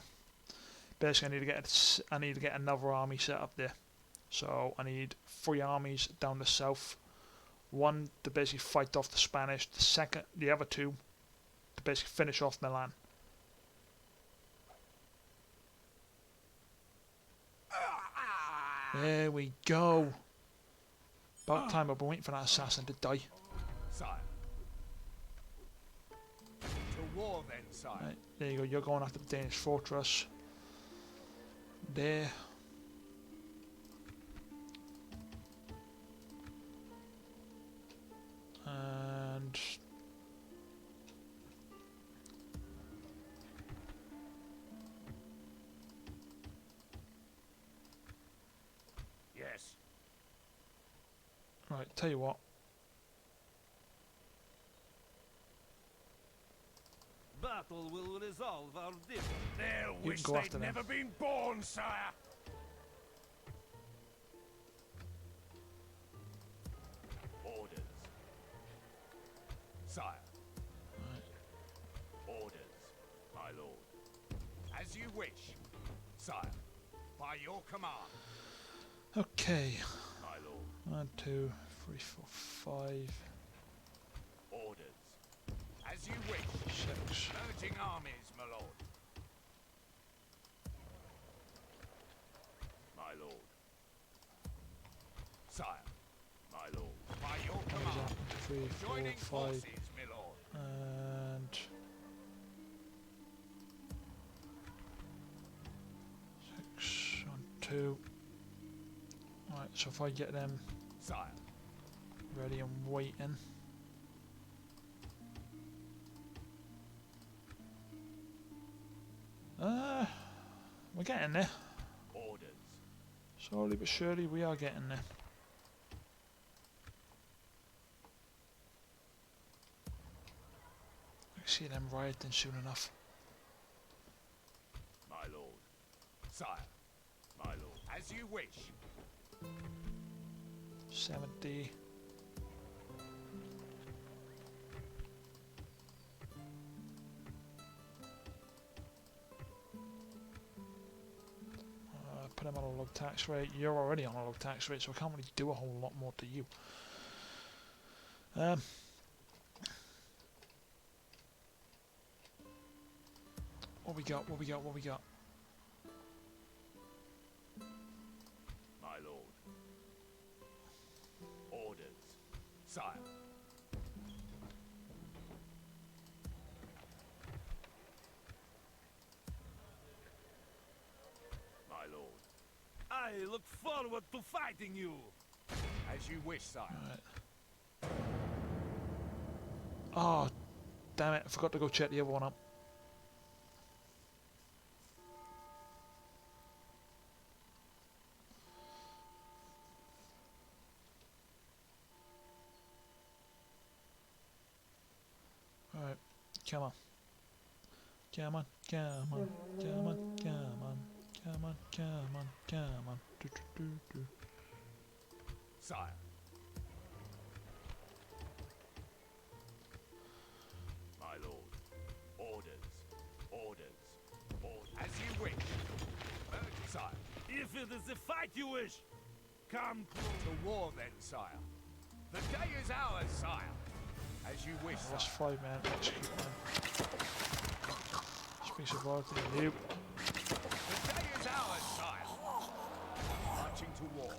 Basically, I need to get another army set up there. So I need 3 armies down the south. 1 to basically fight off the Spanish. The other 2 to basically finish off Milan. There we go. About time. I've been waiting for that assassin to die. Sire. To war then, sire. Right, there you go. You're going after the Danish fortress. There. And Yes. right, tell you what. Battle will resolve our difference. There You wish can go after they'd them. never been born, sire. Orders. Sire. Right. Orders, my lord. As you wish, sire. By your command, Okay. my lord. 1, 2, 3, 4, 5, Orders. As you wish. 6. Merging armies, my lord. My lord. Sire. My lord. By your What is command. that? 1, 2, 3, 4, Joining 5, forces, my lord. and 6. 1, 2. Right, so if I get them Sire. ready and waiting. We're getting there. Orders. Slowly but surely we are getting there. I see them rioting soon enough. My lord. Sire. My lord. As you wish. 70. Put him on a low tax rate. You're already on a low tax rate, so I can't really do a whole lot more to you. What we got? What we got? What we got? My lord. Orders. Sire. My lord. I look forward to fighting you. As you wish, sire. Right. Oh, damn it! I forgot to go check the other one up. Alright, come on. Come on, come on, come on, come on, come on, come on, come on. Do, do, do, do. Sire. My lord. Orders. Orders. Orders. As you wish. Sire. If it is a fight you wish, come close. To war then, sire. The day is ours, sire. As you wish, That's sire. 5 men. Execute man. Speaks of royalty and you. The day is ours, sire. Marching to war.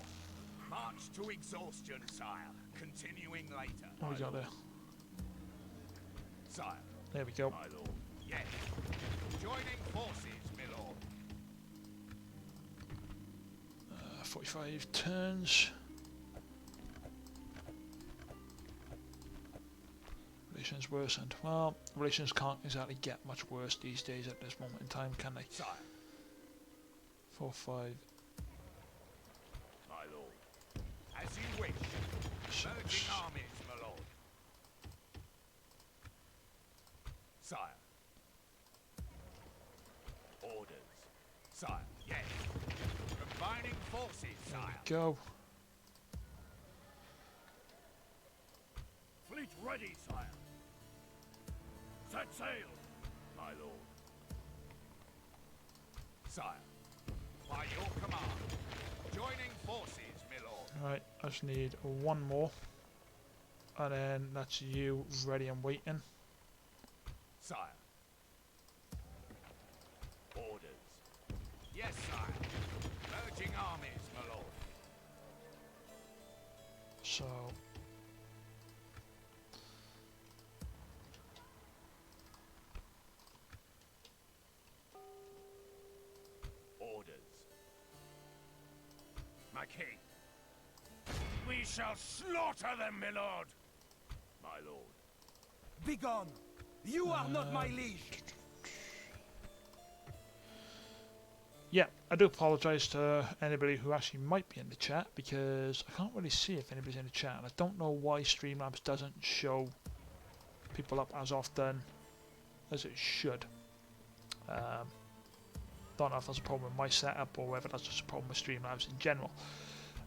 March to exhaustion, sire. Continuing later. What we got there? Sire. There we go. My lord. Yes. Joining forces, my lord. 45 turns. Relations worsened. Well, relations can't exactly get much worse these days at this moment in time, can they? Sire. 4, 5, My lord. As you wish. 6. Merging armies, my lord. Sire. Orders. Sire. Yes. Combining forces, There sire. we go. Fleet ready, sire. Set sail. My lord. Sire. By your command. Joining forces, my lord. Right, I just need one more. And then that's you ready and waiting. Sire. Orders. Yes, sire. Merging armies, my lord. So Orders. My king. We shall slaughter them, my lord. My lord. Begone! You are not my liege! yeah, I do apologise to anybody who actually might be in the chat, because I can't really see if anybody's in the chat, and I don't know why Streamlabs doesn't show people up as often as it should. Don't know if that's a problem with my setup or whether that's just a problem with Streamlabs in general.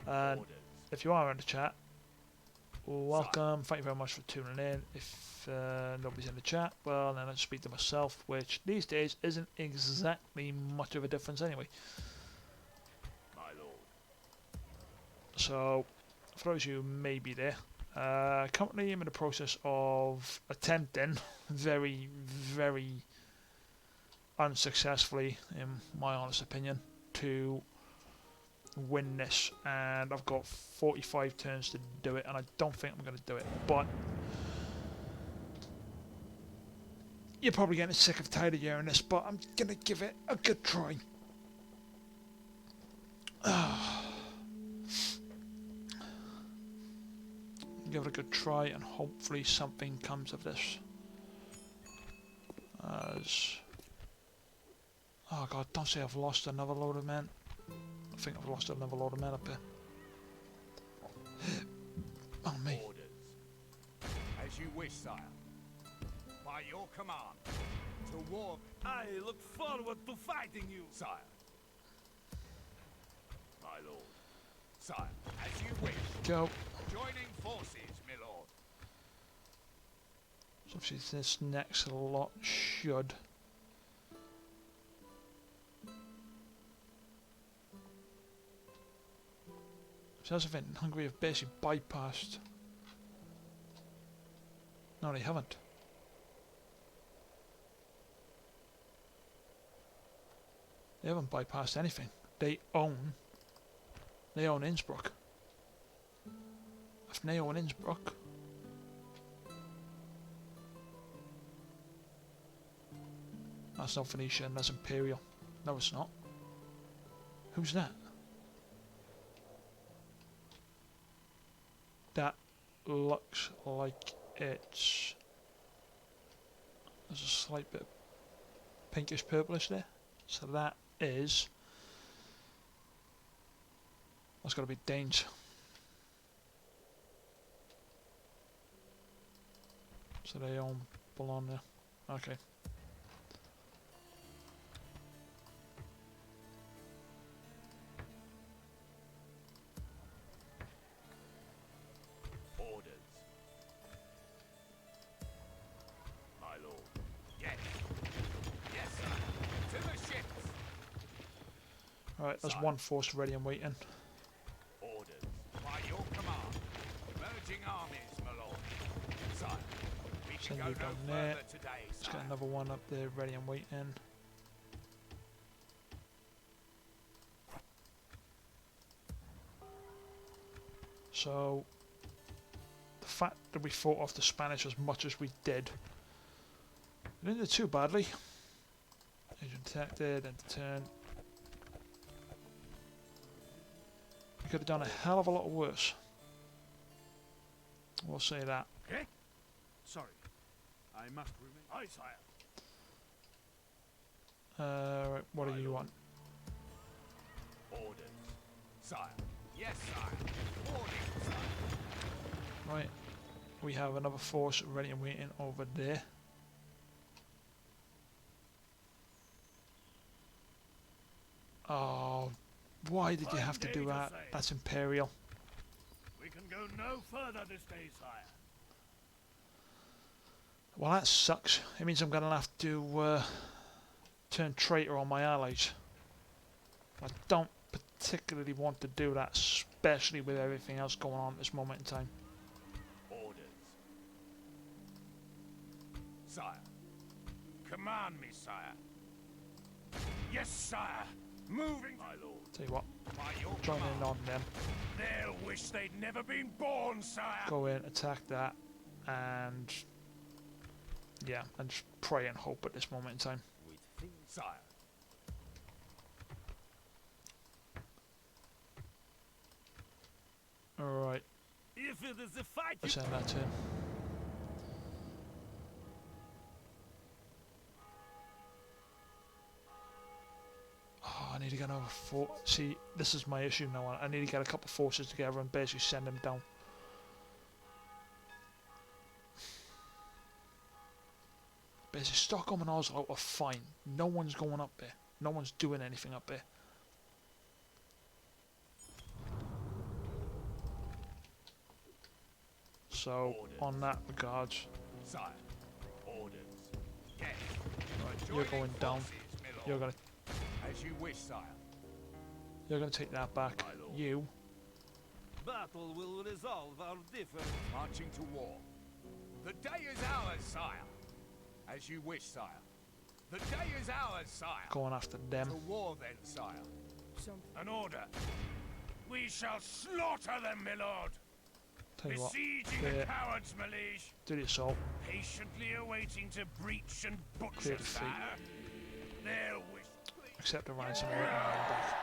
And Orders. if you are in the chat, welcome. Thank you very much for tuning in. If nobody's in the chat, well, then I speak to myself, which these days isn't exactly much of a difference anyway. My lord. So, for those of you who may be there, currently I'm in the process of attempting, very, very unsuccessfully, in my honest opinion, to win this, and I've got 45 turns to do it, and I don't think I'm going to do it, but you're probably getting sick of tired of hearing this, but I'm going to give it a good try. Give it a good try, and hopefully something comes of this. Oh god, don't say I've lost another load of men. I think I've lost another load of men up here. Oh me. Orders. As you wish, sire. By your command. To war. I look forward to fighting you. Sire. My lord. Sire. As you wish. Go. Joining forces, my lord. So obviously this next lot should. So that's the thing, Hungary have basically bypassed. No, they haven't. They haven't bypassed anything. They own Innsbruck. If they own Innsbruck, that's not Phoenician, that's Imperial. No, it's not. Who's that? That looks like it's... There's a slight bit of pinkish purplish there. So that is... That's got to be Danes. So they all belong there. Okay. Orders. My lord. Yes. Yes, sir. To the ships. Alright, there's Sire. one force ready and waiting. Orders. By your command. Merging armies, my lord. Sire. We can Send go you no down further there. today, Let's sire. get another one up there ready and waiting. So, the fact that we fought off the Spanish as much as we did, we didn't do too badly. Agent detected, end of turn. We could have done a hell of a lot worse. We'll say that. Okay? Sorry. I must remain. Aye, sire. Right, what do you want? Orders. Sire. Yes, sire. Orders, sire. Right, we have another force ready and waiting over there. Oh, why did you have to do that? That's Imperial. We can go no further this day, sire. Well, that sucks. It means I'm going to have to turn traitor on my allies. I don't particularly want to do that, especially with everything else going on at this moment in time. Orders. Sire. Command me, sire. Yes, sire. Moving. My lord. Tell you what, Join in on them. They'll wish they'd never been born, sire. Go in, attack that, and yeah, and just pray and hope at this moment in time. Sire. Alright, If it is a fight, let's send that to him. Oh, I need to get another see, this is my issue now. I need to get a couple forces together and basically send them down. Basically, Stockholm and Oslo are fine. No one's going up there. No one's doing anything up there. So, on that regards, Sire. Orders. Yes. you're going down. You're gonna As you wish, sire. take that back. You battle will resolve our difference. Marching to war. The day is ours, sire. As you wish, sire. The day is ours, sire. going after them. To war then, sire. An order. We shall slaughter them, my lord. Tell you what, Besieging clear. the cowards, my liege. Do the assault. Patiently awaiting to breach and Clear butcher, the sire. They'll wish. Accept the ransom and return them back.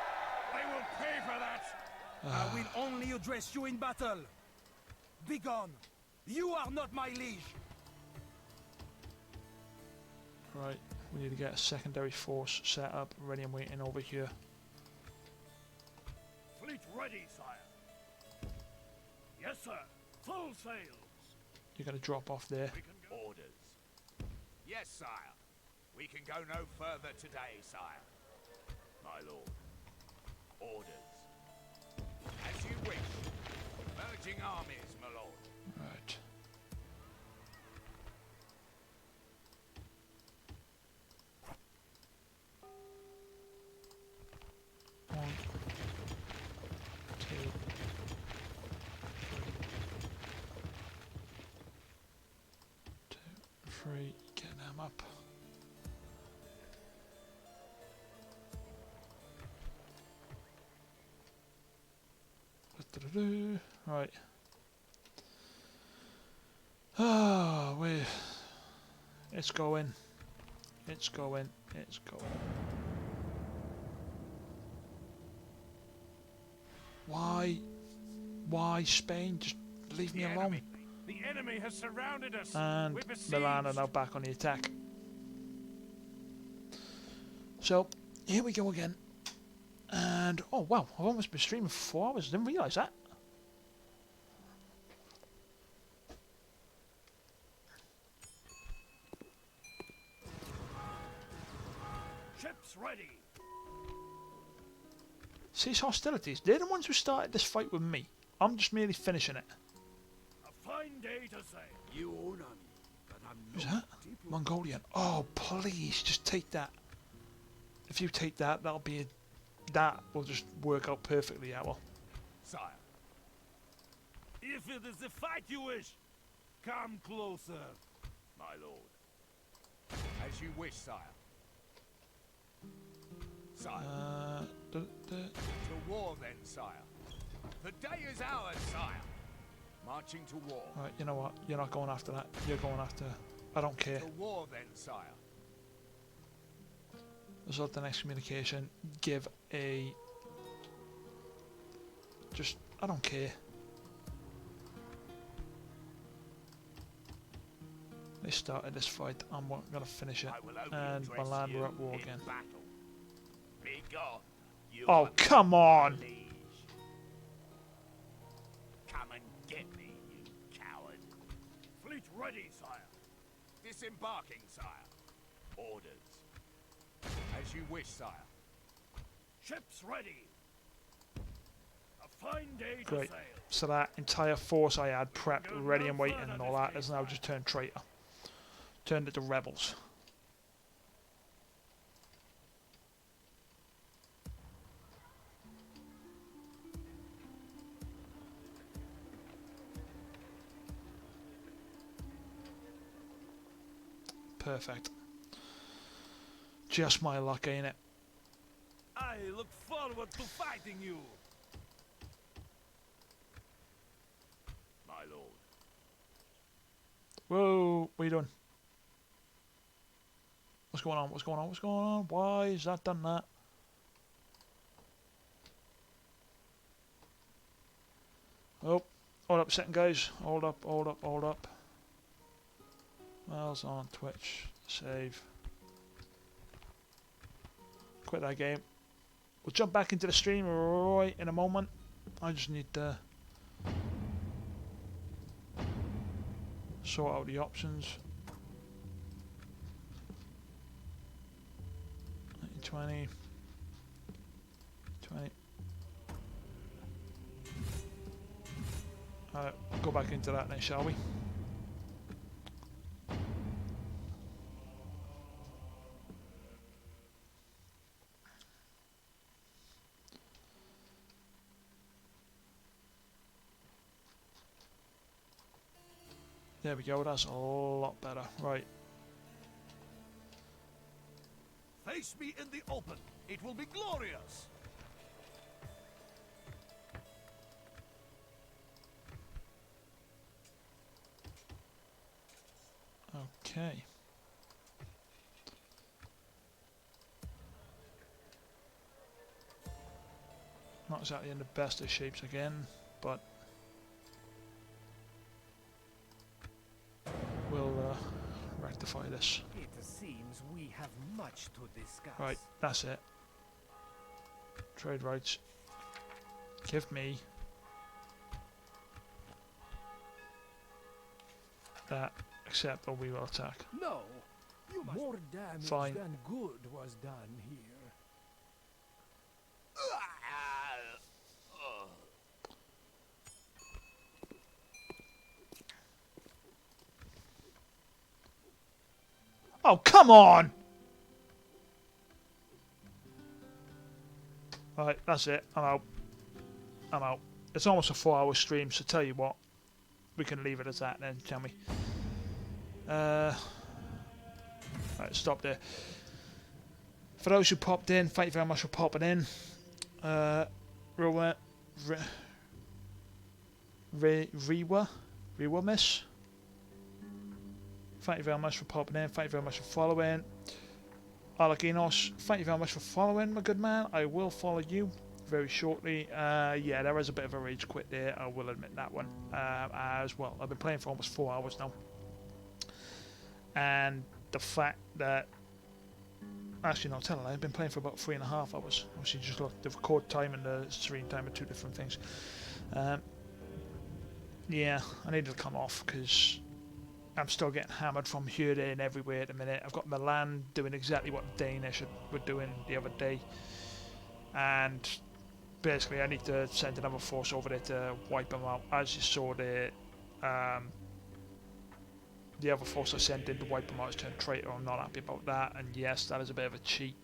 They will pay for that. I will only address you in battle. Begone. You are not my liege. Right, we need to get a secondary force set up, ready and waiting over here. Fleet ready, sire. Yes, sir. Full sails. You're going to drop off there. We can go. Orders. Yes, sire. We can go no further today, sire. My lord. Orders. As you wish. Merging armies, my lord. Right. One, two, three. Get them up. Right. Ah, it's going. It's going. It's going. Why? Why Spain? Just leave me alone. The enemy has surrounded us. And We're besieged. Milan are now back on the attack. So, here we go again. And, oh wow, I've almost been streaming for 4 hours. Didn't realise that. Ships ready. Cease hostilities. They're the ones who started this fight with me. I'm just merely finishing it. A fine day to sail. You honor me, but I'm Who's not that? people. Mongolian. Oh, please, just take that. If you take that, that'll be that will just work out perfectly, yeah, well. Sire. If it is a fight you wish, come closer. My lord. As you wish, sire. Sire. To To war then, sire. The day is ours, sire. Marching to war. right, you know what? You're not going after that. You're going after... I don't care. To war then, sire. Result the next communication. Give a... Just... I don't care. They started this fight. I'm gonna finish it. I will only And address Milan you were at war in again. battle. Be gone. You Oh, are come on! liege. Come and get me, you coward. Fleet ready, sire. Disembarking, sire. Orders. As you wish, sire. Ships ready. A fine day to Great. sail. So that entire force I had prepped, ready and waiting and all that has now just turned traitor. Turned into rebels. Perfect. Just my luck, ain't it? I I look forward to fighting you. My lord. Whoa, what are you doing? What's going on? What's going on? What's going on? Why is that done that? Oh, hold up a second, guys. Hold up, hold up, hold up. Miles on Twitch. Save. Quit that game. We'll jump back into the stream right in a moment. I just need to sort out the options. 20. 20. Go back into that then, shall we? There we go, that's a lot better. Right. Face me in the open. It will be glorious. Okay. Not exactly in the best of shapes again, but we'll rectify this. It seems we have much to discuss. Right, that's it. Trade rights. Give me that, accept or we will attack. No, more damage Fine. than good was done here. Oh, come on! Right, that's it. I'm out. I'm out. It's almost a 4-hour stream, so tell you what. We can leave it as that then, can we? Right, stop there. For those who popped in, thank you very much for popping in. Rewa Miss. Thank you very much for popping in. Thank you very much for following. Alaginos, thank you very much for following, my good man. I will follow you very shortly. Yeah, there is a bit of a rage quit there. I will admit that one as well. I've been playing for almost 4 hours now. And the fact that... Actually, no, tell a lie. I've been playing for about 3.5 hours. Obviously, just look, the record time and the stream time are two different things. Yeah, I need to come off because I'm still getting hammered from here, there and everywhere at the minute. I've got Milan doing exactly what Danish were doing the other day. And basically I need to send another force over there to wipe them out. As you saw there, the other force I sent in to wipe them out is turned traitor. I'm not happy about that. And yes, that is a bit of a cheat.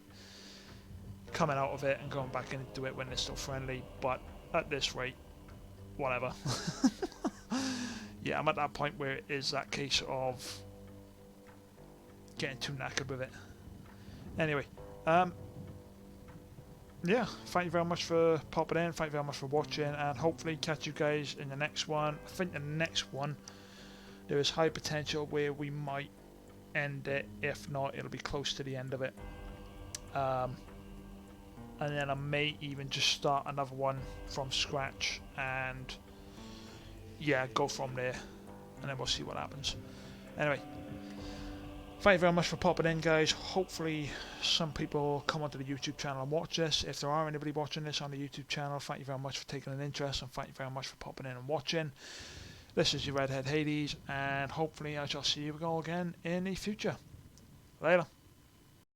Coming out of it and going back into it when they're still friendly. But at this rate, whatever. Yeah, I'm at that point where it is that case of getting too knackered with it. Anyway, yeah, thank you very much for popping in, thank you very much for watching, and hopefully catch you guys in the next one. I think the next one, there is high potential where we might end it. If not, it'll be close to the end of it. And then I may even just start another one from scratch and yeah, go from there, and then we'll see what happens. Anyway, thank you very much for popping in, guys. Hopefully some people come onto the YouTube channel and watch this. If there are anybody watching this on the YouTube channel, thank you very much for taking an interest, and thank you very much for popping in and watching. This is your Redhead Hades, and hopefully I shall see you all again in the future. Later.